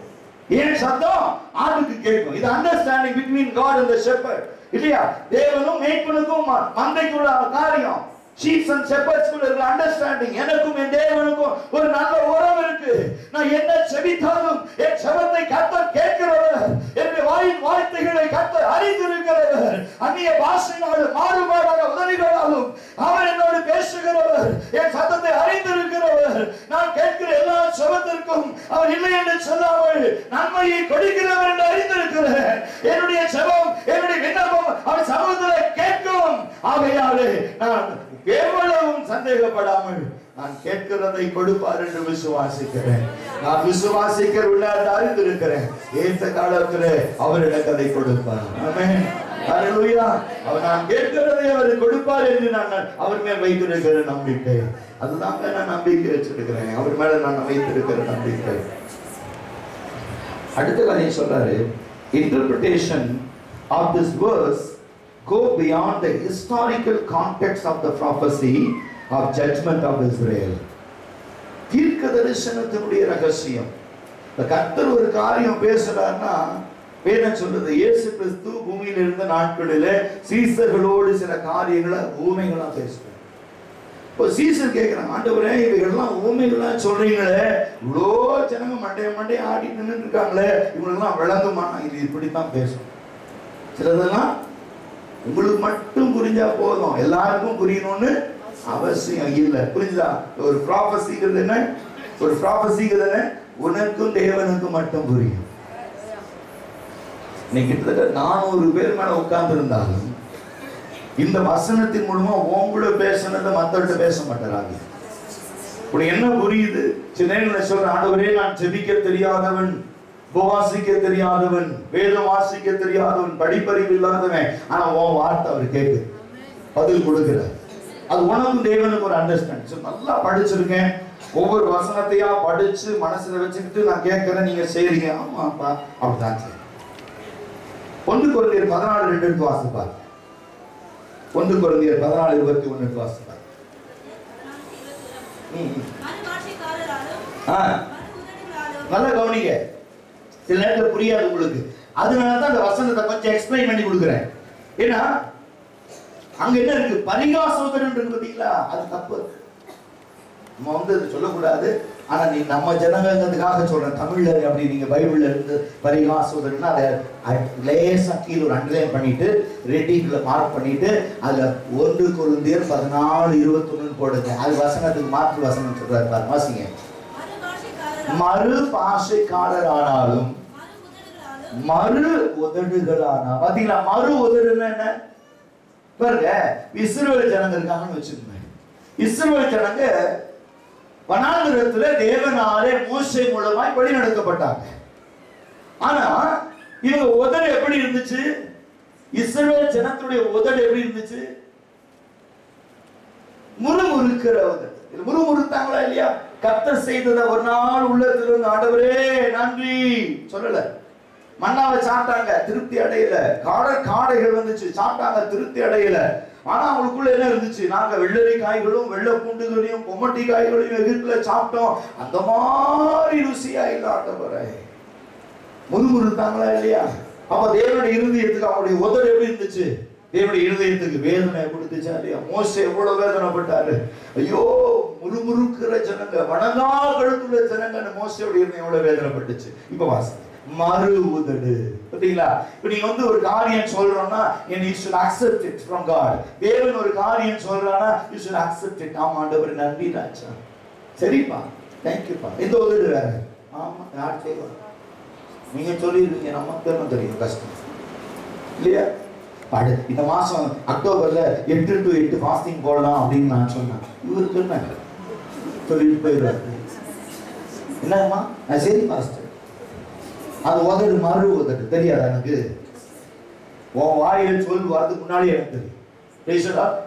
ஏன் சத்தம் ஆடுக்கு கேட்கும். இது understanding between God and the shepherd இல்லையா? தேவனும் மேய்ப்பனுக்கும் மந்தைக்குள்ள காரியம். Sheep and shepherds குள்ள இருக்கிற அண்டர்ஸ்டாண்டிங், எனக்கும் என் தேவனுக்கும் ஒரு நல்ல உறவு இருக்கு. நான் என்ன செபித்தாலும் என் செபத்தை கர்த்தர் கேட்கிறவர், என்னுடைய வாயின் வார்த்தைகளை கர்த்தர் அறிந்திருக்கிறவர். அந்நிய பாஷையாலும் மாறுபாடான உதவிகளாலும் அவர் என்னோடு பேசுகிறவர், என் சத்தத்தை அறிந்திருக்கிறவர். நான் கேட்கிற எல்லா செபத்திற்கும் அவர் இல்லை என்று சொல்லாமல் நன்மையை கொடுக்கிறவர் என்று அறிந்திருக்கிறேன். என்னுடைய செபம், என்னுடைய விண்ணப்பம் அவர் சமூகத்தில் கேட்கும். ஆகையாலே நான் எவ்வளவும் சந்தேகப்படாமல் நான் கேட்கிறதை கொடுப்பார் என்று விசுவாசிக்கிறேன். நான் விசுவாசிக்கிற உள்ளார்ந்து அறிந்திருக்கிறேன். ஏற்ற காலத்தில் அவர் எனக்கு அதை கொடுப்பார். ஆமென். ஹல்லேலூயா. அவர் நான் கேட்கிறதை அவர் கொடுப்பார் என்று நான் அவர் மேல் வைத்திருக்கிற நம்பிக்கை, அதுதான் நான் நம்பிக்கை வச்சிருக்கிறேன். அவர் மேல நான் வைத்திருக்கிற நம்பிக்கை. அடுத்த காரியம் சொல்றாரு, interpretation of this verse go beyond the historical context of the prophecy of judgment of Israel. தீர்க்க தரிசனத்தினுடைய ரகசியம். கர்த்தர் ஒரு காரியம் பேசுறாருன்னா வேதம் சொல்றது, இயேசு கிறிஸ்து பூமியில இருந்த நாட்களிலே சீசர்களோடு சில காரியங்களை ஊமைகளா பேசுறார். இப்போ சீசர் கேட்கிறாங்க, ஆண்டவரே இவைகள்லாம் ஊமைகளா சொல்றீங்களே, இவ்வளோ ஜனங்க மண்டைய ஆடிட்டு நின்று இருக்காங்களே, இவங்களெல்லாம் விளங்குமா? இது இப்படித்தான் பேசும். சிலதெல்லாம் உங்களுக்கு மட்டும் புரிஞ்சா போதும், எல்லாருக்கும் புரியணும்னு அவசியம் இல்லை. புரிஞ்சுதா? ஒரு ப்ராபசிங்கிறது என்ன? ஒரு ப்ராபசிங்கிறது என்ன? உனக்கும் தேவனுக்கும் மட்டும் புரியும். இன்னைக்கு கிட்டத்தட்ட 400 பேர் மேல உட்கார்ந்து இருந்தாலும் இந்த வசனத்தின் மூலமா உங்களோட பேசுனதை மற்றவர்கிட்ட பேச மாட்டாங்க. உனக்கு என்ன புரியுது? சில நேரங்களில் சொல்ற, ஆண்டவரே நான் ஜெபிக்க தெரியாதவன், உபவாசிக்க தெரியாதவன், வேதம் வாசிக்க தெரியாதவன், படிப்பறிவு இல்லாதவன், ஆனா உன் வார்த்தை அவர் கேட்கு பதில் கொடுக்கிறார். அது உனக்கும் தேவனுக்கு ஒரு அண்டர்ஸ்டாண்டிங். நல்லா படிச்சிருக்கேன், ஒவ்வொரு வசனத்தையா படிச்சு மனசுல வச்சுக்கிட்டு நான் கேட்கிறேன், நீங்க செய்றீங்க. ஆமாப்பா அப்படிதான் சரி. 1 கொரிந்தியர் 14:2 வாசிப்பார். 1 கொரிந்தியர் 14:21 வாசிப்பார். நல்லா கவனிங்க, சில நேரத்தில் புரியாது உங்களுக்கு, அதனாலதான் அந்த வசனத்தை கொஞ்சம் எக்ஸ்பிளைன் பண்ணி கொடுக்குறேன். ஏன்னா அங்க என்ன இருக்கு? பரிகாசோதரன் இருக்கு பார்த்தீங்களா? அது தப்பு. நம்ம வந்து சொல்லக்கூடாது. ஆனா நீ நம்ம ஜனங்கிறதுக்காக சொல்றேன், தமிழ்ல அப்படி நீங்க பைபிள்ல இருந்து பரிகாசோதரன் அதை லேசா கீழே ஒரு அண்டர்லைன் பண்ணிட்டு ரெட்டிங்ல மார்க் பண்ணிட்டு அதுல 1 கொரிந்தியர் 14:21 போடுங்க. அது வசனத்துக்கு மாற்று வசனம் சொல்றாரு பாருங்க, வாசிங்க. மறு பாஷைக்காரர் ஆனாலும் மறு உதடுகளானா. பாத்தீங்களா? மறு உதடுன்னா என்ன பாருங்க. இஸ்ரவேல் ஜனங்க இருக்காங்கன்னு வச்சுக்கோங்க. இஸ்ரவேல் ஜனங்க வனாந்திரத்துல தேவனாலே மோசே மூலமாய் வழி நடத்தப்பட்டாங்க. ஆனா இவங்க உதடு எப்படி இருந்துச்சு? இஸ்ரவேல் ஜனத்துடைய உதடு எப்படி இருந்துச்சு? முறுமுறுக்கிற உதடு. முறுமுறுத்தாங்களா இல்லையா? கர்த்தர் செய்ததை ஒரு நாள் உள்ளத்திலிருந்து ஆண்டவரே நன்றி சொல்லல. மன்னாவை சாப்பிட்டாங்க, திருப்தி அடையல. காடைகள் வந்துச்சு, சாப்பிட்டாங்க, திருப்தி அடையல. ஆனா அவங்களுக்குள்ள என்ன இருந்துச்சு? நாங்க வெள்ளரி காய்களும் வெள்ளை பூண்டுகளையும் கொம்மட்டி காய்களையும் எதிர்ப்புல சாப்பிட்டோம், அந்த மாதிரி ருசியா இல்ல ஆண்டவரே. முறுமுறுத்தாங்களா இல்லையா? அப்ப தேவனுடைய இருதயத்துக்கு அவங்களுடைய உதடு எப்படி இருந்துச்சு? தேவனுடைய இருதயத்துக்கு வேதனை கொடுத்துச்சா இல்லையா? மோசே எவ்வளவு வேதனைப்பட்டாரு. ஐயோ, முறுமுறுக்கிற ஜனங்க, வணங்கா கழுத்துள்ள ஜனங்க, மோசேவுடைய இருதயம் எவ்வளவு வேதனைப்பட்டுச்சு. இப்ப வாசி, மறு உதடு. பாத்தீங்களா? இப்ப நீங்க வந்து ஒரு காரியம் சொல்றோம்னா you should accept it from God. தேவன் ஒரு காரியம் சொல்றானா you should accept it. ஆமா ஆண்டவரே நன்றி ராஜா, சரிப்பா, thank you பா. இந்த உதடு வேற. ஆமா யார் செய்வா? நீங்க சொல்லிருக்கீங்க, நமக்கு என்ன தெரியும் கஷ்டம் இல்லையா? இந்த மாசம் அக்டோபர்ல 8 to 8 ஃபாஸ்டிங் போடலாம் அப்படின்னு நான் சொன்னேன். இவரு சொன்னாங்க, சொல்லிட்டு போயிடுவாரு. என்னம்மா? நான் சரி பாஸ்டர். அது உதடு மறு உதடு தெரியாது எனக்கு. உன் வாயில சொல் வரதுக்கு முன்னாடி எனக்கு தெரியும்.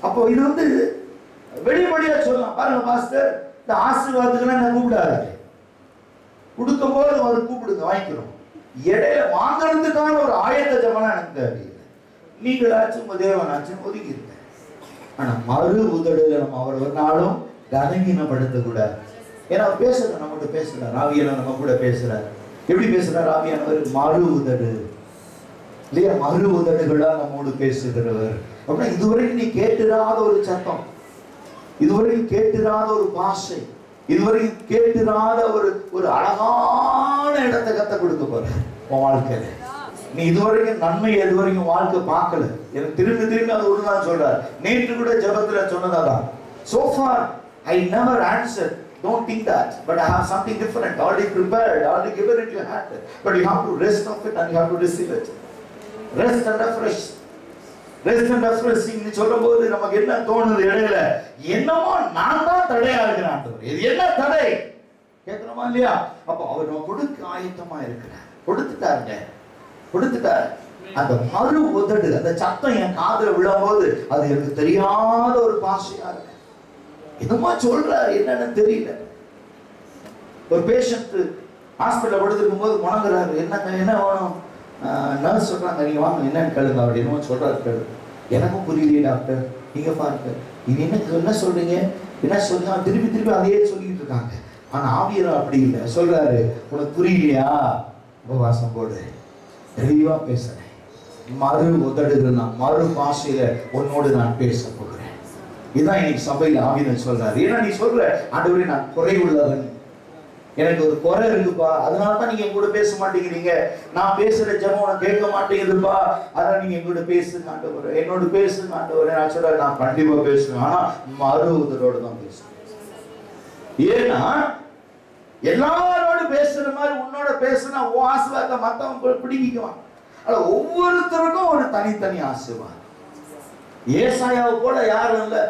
அப்போ இது வந்து வெளிப்படையா சொல்லலாம். பாருங்க பாஸ்டர், இந்த ஆசீர்வாதத்துக்குலாம் நான் கூப்பிடாது, கொடுக்கும் போது அவர் கூப்பிடுங்க, வாங்கிக்கிறோம். இடையில வாங்கறதுக்கான ஒரு ஆயத்த ஜபம்லாம் எனக்கு தேவையில்லை. நீங்களாச்சும் உங்க தேவனாச்சும் ஒதுக்கி இருக்க. ஆனா மறு உதடுல நம்ம அவர் ஒரு நாளும் கனவீனப்படுத்த கூடாது. ஏன்னா அவர் பேசுறார், நம்ம கூட பேசுறார், ஆவியானவர் நம்ம கூட பேசுறார். எப்படி பேசுறார் ஆவியானவர்? மறு உதடு இல்லையா, மறு உதடுகளா நம்மோடு பேசுகிறவர். அப்படின்னா இதுவரைக்கும் நீ கேட்டிராத ஒரு சத்தம், இதுவரைக்கும் கேட்டிராத ஒரு பாஷை, இதுவரைக்கும் கேட்டிராத ஒரு அழகான இடத்தை கத்த கொடுக்க போற உன் வாழ்க்கையில. நீ இதுவரைக்கும் நன்மை இதுவரைக்கும் வாழ்க்கை பார்க்கல. எனக்கு திரும்பி திரும்பி அது ஒரு நாள் சொல்றார். நேற்று கூட ஜெபத்துல சொன்னதான், so far I never answered. Don't think that, but I have something different already prepared, already given it to your hand, but you have to rest of it and you have to receive it. Rest and refresh. Rest and refreshing ni சொல்லும்போது நமக்கு என்ன தோணுது? இடையில என்னமோ நான் தான் தடையா இருக்கிறேன் ஆண்டவரே, இது என்ன தடை கேட்கிறோமா இல்லையா? அப்ப அவர் நம்ம கொடுக்க ஆயத்தமா இருக்கிறார். கொடுத்துட்டாரு. அந்த மறு உதடு, அந்த சத்தம் என் காதுல விழும்போது அது எனக்கு தெரியாத ஒரு பாஷையா இருக்கு. என்னமா சொல்றாரு என்னன்னு தெரியல. ஒரு பேஷண்ட் ஹாஸ்பிட்டல்ல படுத்திருக்கும் போது முணங்குறாரு. என்ன வேணும்? நர்ஸ் சொல்றாங்க, நீங்க வாங்க என்னன்னு கேளுங்க. அப்படி என்னமோ சொல்றாரு. கேளு. எனக்கும் புரியலையே டாக்டர், நீங்க பாருங்க இது என்ன சொல்றீங்க, என்ன சொல்றீங்க? திருப்பி அதையே சொல்லிட்டு இருக்காங்க. ஆனா ஆவியானவர் அப்படி இல்லை. சொல்றாரு, உனக்கு புரியலையா? உபவாசம் போடு, தெளிவா பேசுறேன். மறு உதடுகள், நான் மறு பாஷையில உன்னோடு நான் பேச போகிறேன். இதுதான் இன்னைக்கு சபையில ஆவியானவர் சொல்றாரு. ஏன்னா நீ சொல்ற, ஆண்டவரே நான் குறைவுள்ளவன், எனக்கு ஒரு குறை இருக்குப்பா, அதனாலதான் நீங்க கூட பேச மாட்டேங்கிறீங்க, நான் பேசுற ஜெபம் உனக்கு கேட்க மாட்டேங்குதுப்பா, அதான் நீங்க எங்கூட பேசுங்க ஆண்டவரே, என்னோட பேசுங்க ஆண்டவரே. நான் சொல்றேன், நான் கண்டிப்பா பேசுவேன், ஆனா மறு உதடோடு தான் பேசுவேன். ஏன்னா எல்லாரோடு பேசுற மாதிரி உன்னோட பேசுனா உன் ஆசீர்வாதத்தை மத்தவங்க பிடிக்குவான். ஆனா ஒவ்வொருத்தருக்கும் ஒரு தனித்தனி ஆசீர்வாதம். ஏசாயாவை போல யாரும் இல்லை,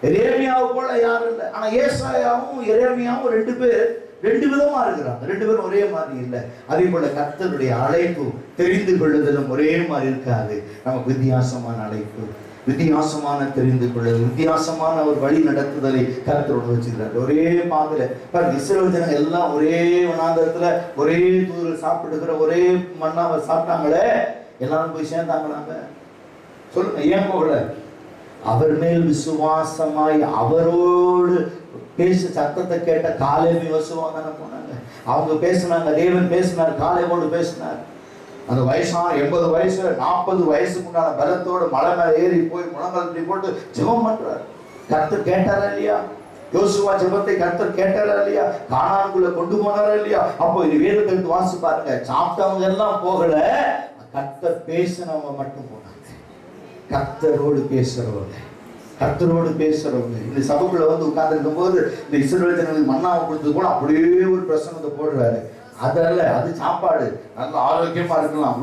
எரேமியாவை போல யாரும் இல்லை. ஆனா ஏசாயாவும் எரேமியாவும் ரெண்டு விதமா இருக்கிறாங்க. ரெண்டு பேரும் ஒரே மாதிரி இல்லை. அதே போல கர்த்தருடைய அழைப்பு தெரிந்து கொள்ளுதலும் ஒரே மாதிரி இருக்காது. நமக்கு வித்தியாசமான அழைப்பு, வித்தியாசமான தெரிந்து கொள்ளுதல், வித்தியாசமான ஒரு வழி நடத்துதலை கர்த்தரோடு வச்சுக்கிறார். ஒரே மாதிரி இஸ்ரவேல் ஜனங்கள் எல்லாம் ஒரே வனாந்தரத்துல ஒரே தூரில் சாப்பிடுகிற ஒரே மண்ணாவை சாப்பிட்டாங்களே, எல்லாரும் போய் சேர்ந்தாங்களாங்க. சொல்லுங்க, ஏன் போகல? அவர் மேல் விசுவாசமாய் அவரோடு பேச சத்தத்தை கேட்ட காலேபு யோசுவா தானே போனாங்க. அவங்க பேசினாங்க, தேவன் பேசினார், காலேபோடு பேசினார். அந்த வயசான 80 வயசு 40 வயசுக்குண்டான பலத்தோடு மலை மேல ஏறி போய் முழங்கால் போட்டு ஜெபம் பண்றார். கர்த்தர் கேட்டாரா இல்லையா? யோசுவா ஜெபத்தை கர்த்தர் கேட்டாரா இல்லையா? கானானுக்குள்ள கொண்டு போனாரா இல்லையா? அப்போ இது வேதத்தை எடுத்து வாசி பாருங்க. சாப்பிட்டவங்க எல்லாம் போகல, கர்த்தர் பேசினவங்க மட்டும் போனாங்க. கர்த்தரோடு பேசுறவங்க இந்த சபைக்குள்ள வந்து உட்கார்ந்து இருக்கும் போது இந்த இஸ்ரவேல் ஜனங்களுக்கு மன்னாவை கொடுத்தது கூட அப்படியே ஒரு பிரசங்கத்தை போடுறாரு. அதனால அது சாப்பாடு நல்ல ஆரோக்கியமா இருக்கலாம்.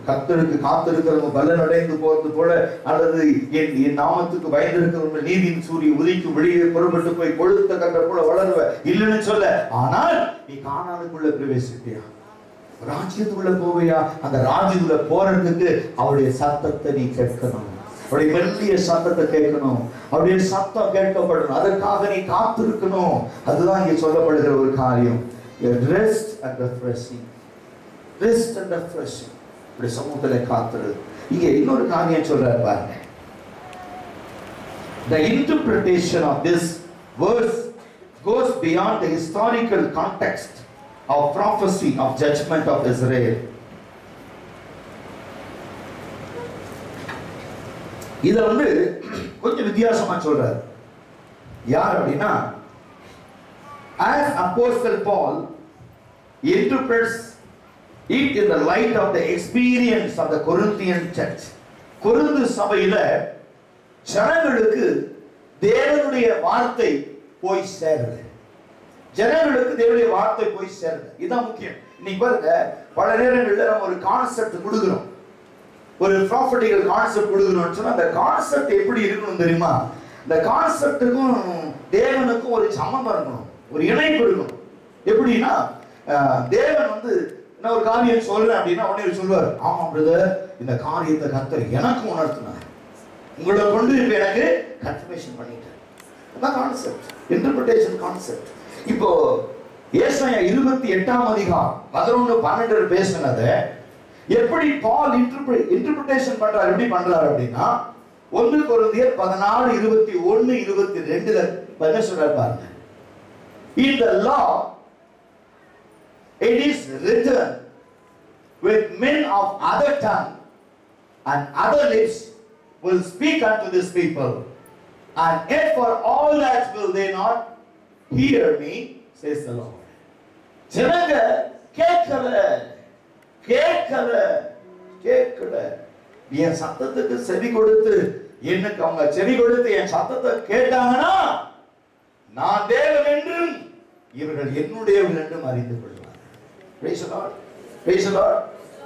கர்த்தருக்கு காத்திருக்கிறவங்க பலன் அடைந்து போறது போல, அல்லது என் நாமத்துக்கு பயந்திருக்கிறவங்க நீதியின் சூரிய உதிக்கும் வெளியே புறப்பட்டு போய் கொழுத்த கண்ட போல வளருவ இல்லைன்னு சொல்ல. ஆனால் நீ கானானுக்குள்ள பிரவேசிப்பியா, ராஜ்யத்துக்குள்ள போவையா? அந்த ராஜ்யத்துக்குள்ள போறதுக்கு அவருடைய சத்தத்தை நீ கேட்கணும், அவருடைய மெல்லிய சத்தத்தை கேட்கணும், அவருடைய சத்தம் கேட்கப்படணும். அதற்காக நீ காத்திருக்கணும். அதுதான் இங்கே சொல்லப்படுகிற ஒரு காரியம். Rest and refreshing. Rest and refreshing. இப்படி சமூகத்துல காத்துறது. இங்க இன்னொரு காரியம் சொல்றாரு பாருங்க. The interpretation of this verse goes beyond the historical context of prophecy of judgment of Israel. இத வந்து கொஞ்சம் வித்தியாசமா சொல்றாரு. யார் அப்படின்னா, as Apostle Paul interprets it in the light of the experience of the Corinthian church. Corinth சபையில ஜனங்களுக்கு தேவனுடைய வார்த்தை போய் சேருது. ஜனங்களுக்கு தேவனுடைய வார்த்தை போய் சேருது. இதுதான் முக்கியம். இன்னைக்கு பாருங்க, பல நேரங்களில் நம்ம ஒரு கான்செப்ட் கொடுக்கிறோம், ஒரு ப்ராஃபட்டிக்கல் கான்செப்ட் கொடுக்கணும்னு சொன்னா அந்த கான்செப்ட் எப்படி இருக்கணும் தெரியுமா? இந்த கான்செப்டுக்கும் தேவனுக்கும் ஒரு சம்பந்தம் இருக்கணும், ஒரு இணைப்பு இருக்கணும். எப்படின்னா, தேவன் வந்து என்ன ஒரு காரியம் சொல்றேன் அப்படின்னா உடனே சொல்லுவார், ஆமா பிரதர், இந்த காரியத்தை கர்த்தர் எனக்கு உணர்த்தினார், உங்களை கொண்டு இப்ப எனக்கு கன்ஃபர்மேஷன் பண்ணிட்டார். அதான் கான்செப்ட், இன்டர்பிரேஷன் கான்செப்ட். இப்போ ஏசாயா 28ஆம் அதிகாரம் 11-12 பேசினதை எப்படி பால் இன்டர்பிரேஷன் பண்றாரு? எப்படி பண்றாரு அப்படின்னா, 1 கொரிந்தியர் 14:21-22 என்ன சொல்றாரு பாருங்க. In the law, it is written with men of other tongue and other lips will speak unto this people, and yet for all that will they not hear me, says the Lord. ஜனங்க கேட்கல. என் சத்தத்துக்கு செவி கொடுத்து எனக்கு அவங்க செவி கொடுத்து என் சத்தத்தை கேட்டாங்கன்னா நான் தேவன் என்றும் இவர்கள் என்னுடையவர்கள் என்றும் அறிந்து கொள்வார்கள். Praise the Lord. Praise the Lord.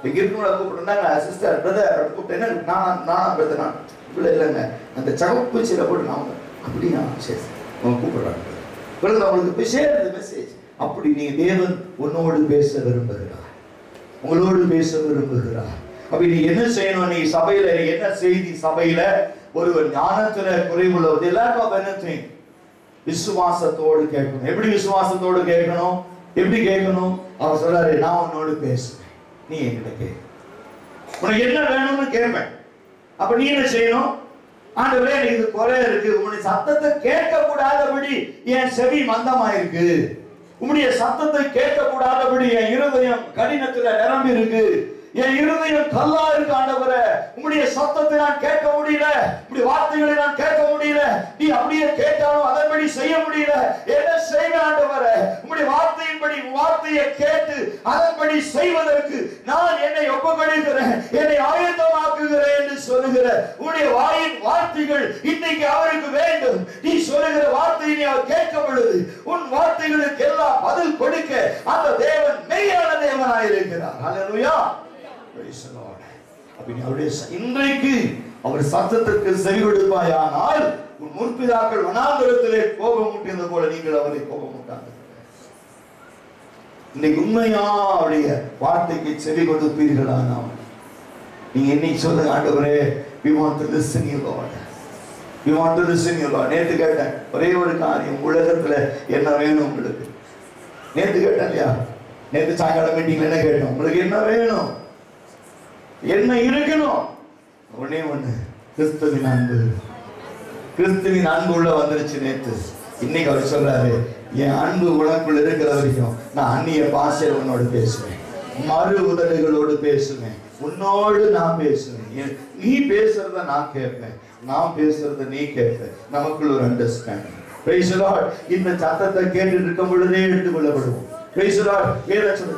இங்க இருக்கவங்க கூப்பிட்டுருந்தாங்க சிஸ்டர் பிரதர் கூப்பிட்டேன்னா நான் பிரதர் நான் இப்படி இல்லைங்க அந்த சகப்பு சில போட்டு நான் அப்படியா சரி அவங்க கூப்பிடுறாங்க பிரதர் அவங்களுக்கு பேசுறது மெசேஜ் அப்படி நீங்க தேவன் உன்னோடு பேச விரும்புகிறார், உங்களோடு பேச விரும்புகிறார். அப்ப நீ என்ன செய்யணும்? நீ சபையில என்ன செய்தி? சபையில ஒருவர் ஞானத்துல குறைவுள்ளது lack of anything விசுவாசத்தோடு கேட்கணும். எப்படி விசுவாசத்தோடு கேட்கணும்? எப்படி கேட்கணும்? அவர் சொல்றாரு, நான் உன்னோடு பேசுவேன், நீ என்கிட்ட கேட்க, உனக்கு என்ன வேணும்னு கேட்பேன். அப்ப நீ என்ன செய்யணும்? ஆண்டவரே எனக்கு இது குறை இருக்கு, உன்னுடைய சத்தத்தை கேட்க கூடாதபடி என் செவி மந்தமா இருக்கு, உம்முடைய சத்தத்தை கேட்க கூடாதபடி என் இருதயம் கடினத்துல நிரம்பி இருக்கு, என் இருதயம் கல்லா இருக்கு ஆண்டவரே, உம்முடைய சத்தத்தை நான் கேட்க முடியல, உம்முடைய வார்த்தைகளை நான் கேட்க முடியல, நீ அப்படியே கேட்டாலும் அதன்படி செய்ய முடியல, என்ன செய்வேன் ஆண்டவரே? உம்முடைய வார்த்தையின்படி வார்த்தையை கேட்டு அதன்படி செய்வதற்கு நான் என்னை ஒப்புக்கொடுக்கிறேன், என்னை ஆயத்தமாக்குகிறேன் என்று சொல்லுகிற உன்னுடைய வாயின் வார்த்தைகள் இன்னைக்கு அவருக்கு வேண்டும். நீ சொல்லுகிற வார்த்தையை அவர் கேட்க பொழுது உன் வார்த்தைகளுக்கு எல்லாம் பதில் கொடுக்க அந்த தேவன் மெய்யான தேவனாயிருக்கிறார். ஹல்லேலூயா. Praise the Lord. இன்றைக்கு அவர் சத்தத்திற்கு செவி கொடுப்பாயானால் உன் முற்பிதாக்கள் வனாந்தரத்திலே கோபமூட்டியது போல நீங்கள் அவரை கோபமூட்டாங்க. இன்னைக்கு உண்மையா அவருடைய வார்த்தைக்கு செவி கொடுப்பீர்களானால் நீங்க இன்னைக்கு சொல்லுங்க, ஆண்டவரே we want to listen you Lord, we want to listen you Lord. நேத்து கேட்டேன் ஒரே ஒரு காரியம், உலகத்துல என்ன வேணும் உங்களுக்கு? நேத்து கேட்டேன் இல்லையா? நேத்து சாயங்காலம் மீட்டிங்ல என்ன கேட்டோம்? உங்களுக்கு என்ன வேணும், என்ன இருக்கணும்? ஒண்ணே ஒண்ணு, கிறிஸ்துவின் அன்பு. கிறிஸ்துவின் அன்பு உள்ள வந்துருச்சு நேத்து. இன்னைக்கு அவர் சொல்றாரு, என் அன்பு உனக்குள்ள இருக்கிற வரைக்கும் நான் அந்நிய பாஷையில உன்னோடு பேசுவேன், மறு உதடுகளோடு பேசுவேன், உன்னோடு நான் பேசுவேன், நீ பேசுறத நான் கேட்பேன், நான் பேசுறத நீ கேட்ப, நமக்குள்ள ஒரு அண்டர்ஸ்டாண்டிங். Praise the Lord. இந்த சத்தத்தை கேட்டு இருக்கும் பொழுதே எடுத்துக் கொள்ளப்படுவோம். Praise the Lord.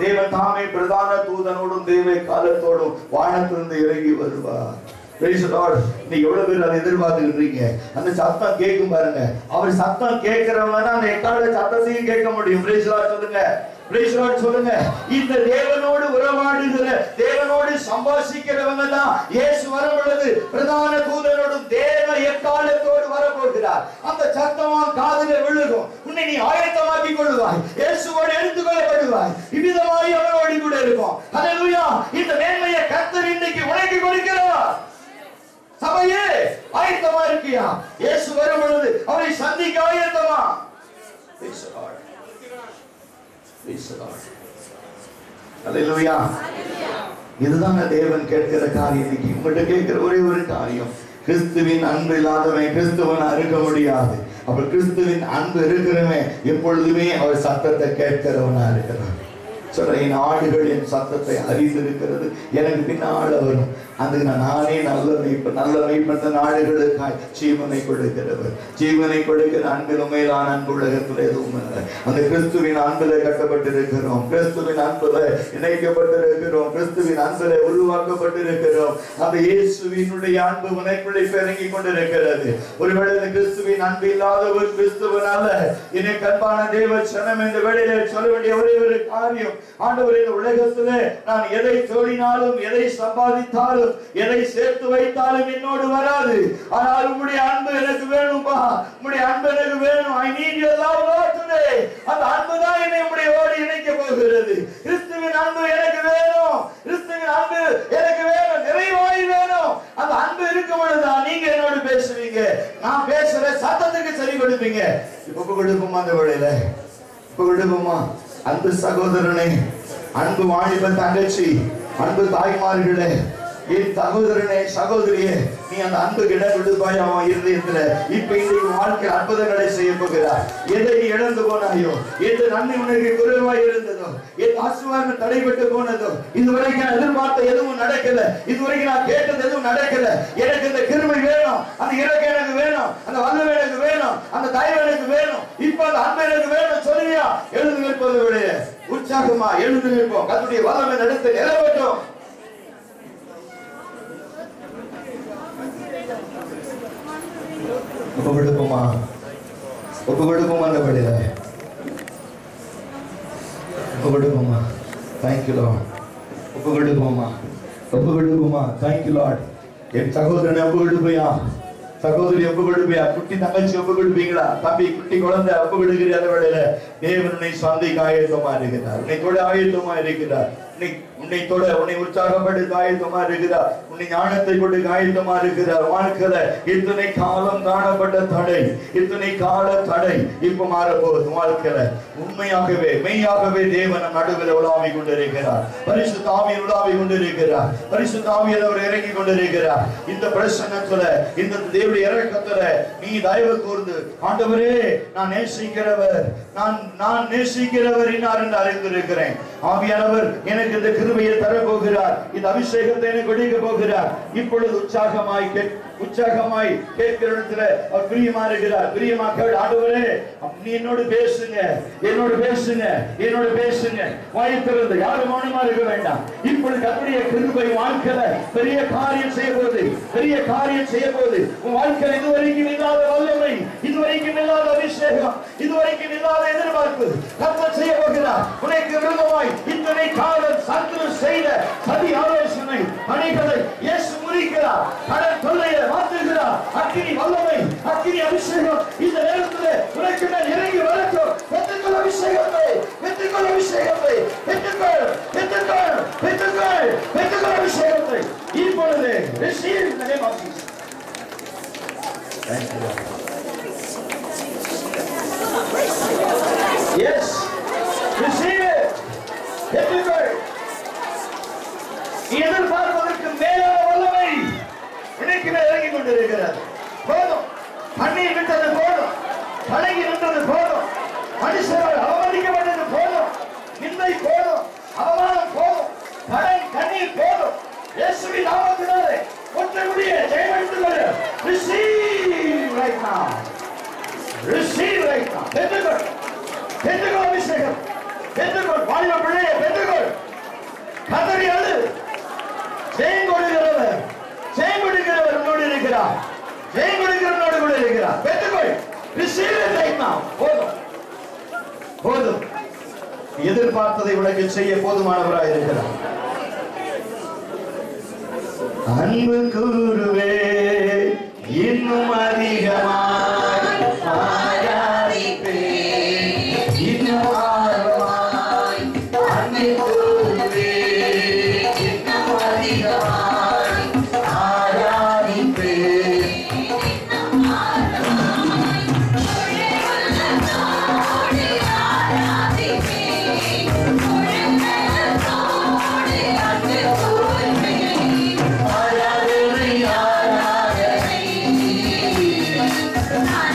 தேவன் தாமே பிரதான தூதனோடும் தேவ காலத்தோடும் வானத்திலிருந்து இறங்கி வருவார். Praise the Lord. நீ எவ்வளவு பேர் அதை எதிர்பார்த்துக்கிட்டீங்க? அந்த சத்தம் கேட்கும் பாருங்க. அவர் சத்தம் கேட்கிறவங்க தான் அந்த எக்கால சத்தத்தையும் கேட்க முடியும். Praise the Lord சொல்லுங்க. Praise the Lord சொல்லுங்க. இந்த தேவனோடு உறவாடுகிற, தேவனோடு சம்பாஷிக்கிறவங்க தான் இயேசு வரும் பொழுது பிரதான தூதனோடும் தேவ எக்காலத்தோடு வரப்போகிறார். அந்த சத்தம் காதிலே விழுகும். உன்னை நீ ஆயத்தமாக்கி கொள்வாய், இயேசுவோடு எடுத்துக் கொள்ளப்படுவாய், இவ்விதமாய் அவரோடு கூட இருக்கும். ஹல்லேலூயா. இந்த மேன்மையை கர்த்தர் இன்னைக்கு உனக்கு கொடுக்கிறார். சபையே ஆயத்தமா இருக்கியா? இயேசு வரும் பொழுது அவரை சந்திக்க ஆயத்தமா? Praise the Lord. Praise the Lord. Hallelujah. இதுதான் தேவன் கேட்கிற காரியம். இன்னைக்கு உங்கள்கிட்ட கேட்கிற ஒரே ஒரு காரியம், கிறிஸ்துவின் அன்பு இல்லாதவன் கிறிஸ்துவனா இருக்க முடியாது. அப்ப கிறிஸ்துவின் அன்பு இருக்கிறவன் எப்பொழுதுமே அவர் சத்தத்தை கேட்கிறவனா இருக்கிறான். சொல்ற, என் ஆடுகள் என் சத்தத்தை அறிந்திருக்கிறது, எனக்கு பின்னால வரும், அதுக்கு நானே நல்ல மெய்ப்பட்ட நாடுகளுக்காய் ஜீவனை கொடுக்கிறவர். ஜீவனை கொடுக்கிற அன்பில் உண்மையிலான அன்பு உலகத்தில் எதுவும் இல்லை. அந்த கிறிஸ்துவின் அன்புல கட்டப்பட்டிருக்கிறோம், கிறிஸ்துவின் அன்புல இணைக்கப்பட்டிருக்கிறோம், கிறிஸ்துவின் அன்புல உருவாக்கப்பட்டிருக்கிறோம். அந்த இயேசுவினுடைய அன்பு உனக்குள்ளே பெருங்கி கொண்டிருக்கிறது. ஒருவேளை இந்த கிறிஸ்துவின் அன்பு இல்லாதவர் கிறிஸ்துவனால என்னை கண்பான தேவ சனம் என்ற வேளையிலே சொல்ல வேண்டிய ஒரே ஒரு காரியம், ஆண்டவரே இந்த உலகத்திலே நான் எதை தேடினாலும், எதை சம்பாதித்தாலும், எதை சேர்த்து வைத்தாலும் என்னோடு வராது. ஆனால் உம்முடைய அன்பு எனக்கு வேணும்பா, உம்முடைய அன்பு எனக்கு வேணும். I need your love Lord today. அந்த அன்பு தான் என்னை உம்முடையோடு இணைக்க போகிறது. கிறிஸ்துவின் அன்பு எனக்கு வேணும், கிறிஸ்துவின் அன்பு எனக்கு வேணும், நிறைவாய் வேணும். அந்த அன்பு இருக்கும் பொழுதுதான் நீங்க என்னோடு பேசுவீங்க, நான் பேசுற சத்தத்துக்கு சரி கொடுப்பீங்க. இப்ப கொடுப்போமா? அந்த வேளையில இப்ப கொடுப்போமா? அன்பு சகோதரனே, அன்பு வாலிப தங்கச்சி, அன்பு தாய்மார்களே, என் சகோதரனே சகோதரியே, நீ அந்த அன்புக்கு இடம் கொடுப்பாய் அவன் இருதயத்துல. இப்ப இன்னைக்கு வாழ்க்கை அற்புதங்களை செய்ய போகிறார். எதை நீ இழந்து போனாயோ, எது நன்மை உனக்கு குறைவாய் இருந்ததோ, எது ஆசீர்வாதம் தடைபட்டு போனதோ, இதுவரைக்கும் நான் எதிர்பார்த்த எதுவும் நடக்கல, இதுவரைக்கும் நான் கேட்டது எதுவும் நடக்கல, எனக்கு இந்த கிருபை வேணும், அந்த இறக்கம் எனக்கு வேணும், அந்த வல்லமை எனக்கு வேணும், அந்த தயவு எனக்கு வேணும், இப்ப அந்த அன்பு எனக்கு வேணும் சொல்லியா எழுந்து நிற்பது விட உற்சாகமா எழுந்து நிற்போம். கர்த்தருடைய வல்லமை நடத்த நிலவட்டும். ஒப்புக்கொடுப்போமா? ஒப்புக்கொடுப்போமா? அந்த படியில ஒப்புக்கொடுப்போமா? Thank you lord. ஒப்புக்கொடுப்போமா? ஒப்புக்கொடுப்போமா? Thank you lord. என் சகோதரனை ஒப்புக்கொடுப்பையா? சகோதரி ஒப்புக்கொடுப்பையா? குட்டி தங்கச்சி ஒப்புக்கொடுப்பீங்களா? தம்பி குட்டி குழந்தை ஒப்புக்கொடுக்கிற வேளையில தேவன் உன்னை சந்திக்க ஆயத்தமா இருக்கிறார். உன்னை தொட ஆயத்தமா இருக்கிறார். உன்னை தொட, உன்னை உற்சாகப்படுத்த ஆயத்தமா இருக்கிறார். உன்னை ஞானத்தை கொண்டு ஆயத்தமா இருக்கிறார். வாழ்க்கையில இத்தனை காலம் காணப்பட்ட தடை, இத்தனை கால தடை இப்ப மாறப்போகுது. வாழ்க்கையில உண்மையாகவே மெய்யாகவே தேவன் நடுவில் உலாவி கொண்டிருக்கிறார். பரிசுத்த ஆவியில் உலாவி கொண்டிருக்கிறார். பரிசுத்த ஆவியில் அவர் இறங்கி கொண்டிருக்கிறார். இந்த பிரசன்னத்துல, இந்த தேவனுடைய இரக்கத்துல நீ தயவு கூர்ந்து, ஆண்டவரே நான் நேசிக்கிறவர், நான் நேசிக்கிறவர் இன்னார் என்று அறிந்திருக்கிறேன். ஆவியானவர் எனக்கு இந்த கிருபையை தர போகிறார். இந்த அபிஷேகத்தை எனக்கு கொடுக்க போகிறார். இப்பொழுது உற்சாகமாய் கேட்கிற இடத்துல அவர் பிரியமா இருக்கிறார். பிரியமா கேள், ஆண்டவரே நீ என்னோடு பேசுங்க, என்னோடு பேசுங்க, என்னோடு பேசுங்க. வாய் திறந்து யாரும் மௌனமா இருக்க வேண்டாம். இப்பொழுது கர்த்தருடைய கிருபை வாழ்க்கையில பெரிய காரியம் செய்ய போகுது, பெரிய காரியம் செய்ய போகுது. உன் வாழ்க்கையில் இதுவரைக்கும் இல்லாத வல்லமை, இதுவரைக்கும் இல்லாத அபிஷேகம், இதுவரைக்கும் இல்லாத எதிர்பார்ப்பு கர்த்தர் செய்ய போகிறார். உனக்கு விருப்பமாய் இத்தனை காலம் சத்துரு செய்த சதி ஆலோசனை பணிகளை இயேசு முறிக்கிறார். கடன் தொல்லையை மாற்றுகிறார். அக்கினி வல்லமை, அக்கினி அபிஷேகம் இந்த நேரத்தில் உனக்கு மேல் இறங்கி வரட்டும். பெற்றுக்கொள் அபிஷேகத்தை, பெற்றுக்கொள் அபிஷேகத்தை, பெற்றுக்கொள், பெற்றுக்கொள், பெற்றுக்கொள், பெற்றுக்கொள் அபிஷேகத்தை இப்பொழுது receive in the name of Jesus. Thank you. Yes, receive it. பெற்றுக்கொள். எதிர்பார்ப்பதற்கு மேலான வல்லமை உனக்கு மேல் இறங்கி கொண்டிருக்கிறது. போதும், கண்ணீர் விட்டது போதும், பழகி நின்றது போதும், மனுஷரால் அவமதிக்கப்பட்டது போதும், நிந்தை போதும், அவமானம் போதும், கண்ணீர் போதும். இயேசுவின் நாமத்தினாலே ஒற்றக்கூடிய ஜெயமெடுத்துக் கொள். Receive right now. Receive right now. பெற்றுக்கொள், பெற்றுக்கொள் அபிஷேகம், பெற்றுக்கொள் வாலிப பிள்ளையை பெற்றுக்கொள். கதறி அழு. ஜெயம் கொடுக்கிறவர், ஜெயம் கொடுக்கிறவர் உன்னோடு இருக்கிறார். ஜெயம் கொடுக்கிறவனோடு கூட இருக்கிறார். பெற்றுக்கொள். Receive it right now. போதும், போதும். எதிர்பார்த்ததை உனக்கு செய்ய போதுமானவராய் இருக்கிறார். அன்பு கூறுவே இன்னும் அதிகமாய் ஆராதிப்பே, இன்னும் ஆர்வமாய் அன்பு கூறுவே இன்னும் அதிகமாய் ஆராதிப்பே. I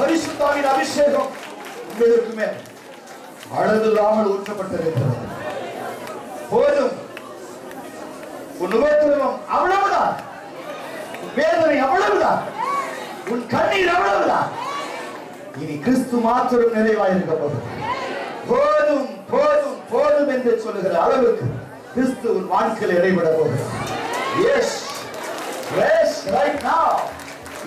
பரிசுத்தாவின் அபிஷேகம் உங்களுக்கு மேல் அளவில்லாமல் ஊற்றப்பட்டிருக்கிறது. போதும். உன் உபத்திரவம் அவ்வளவுதான், உன் வேதனை அவ்வளவுதான், உன் கண்ணீர் அவ்வளவுதான். இனி கிறிஸ்து மாத்திரம் நிறைவாயிருக்க போகிறது. போதும் போதும் போதும் என்று சொல்லுகிற அளவுக்கு கிறிஸ்து உன் வாழ்க்கையில் இடைவிட போகிறார். Yes, yes, right now,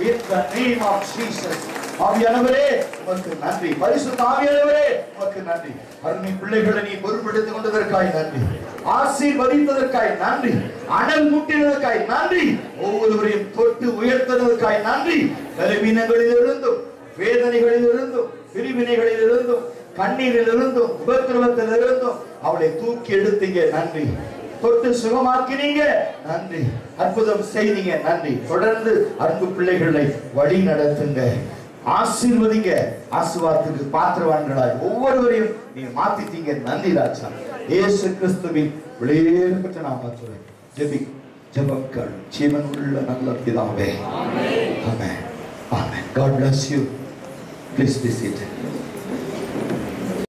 in the name of Jesus. ஆவியானவரே உமக்கு நன்றி. பரிசுத்த ஆவியானவரே உமக்கு நன்றி. அருமை பிள்ளைகளை நீ பொறுப்பெடுத்துக் கொண்டதற்காய் நன்றி. ஆசீர்வதித்ததற்காய் நன்றி. அனல் மூட்டினதற்காய் நன்றி. ஒவ்வொருவரையும் தொட்டு உயர்த்ததற்காய் நன்றி. பலவீனங்களிலிருந்தும், வேதனைகளிலிருந்தும், பிரிவினைகளிலிருந்தும், கண்ணீரிலிருந்தும், உபத்திரவத்திலிருந்தும் அவளை தூக்கி எடுத்தீங்க, நன்றி. தொட்டு சுகமாக்கினீங்க, நன்றி. அற்புதம் செய்தீங்க, நன்றி. தொடர்ந்து அன்பு பிள்ளைகளை வழி நடத்துங்க, ஆசீர்வதிங்க. ஆசீர்வாதத்துக்கு பாத்திரவான்களாய் ஒவ்வொருவரையும் நீ மாத்திட்டீங்க, நன்றி ராஜா. இயேசு கிறிஸ்துவின் விலையேறப்பட்ட நாமத்தில் ஜெபங்கள் ஜீவன் உள்ள நல்ல பிதாவே. ஆமென். ஆமென். God bless you. Please be seated.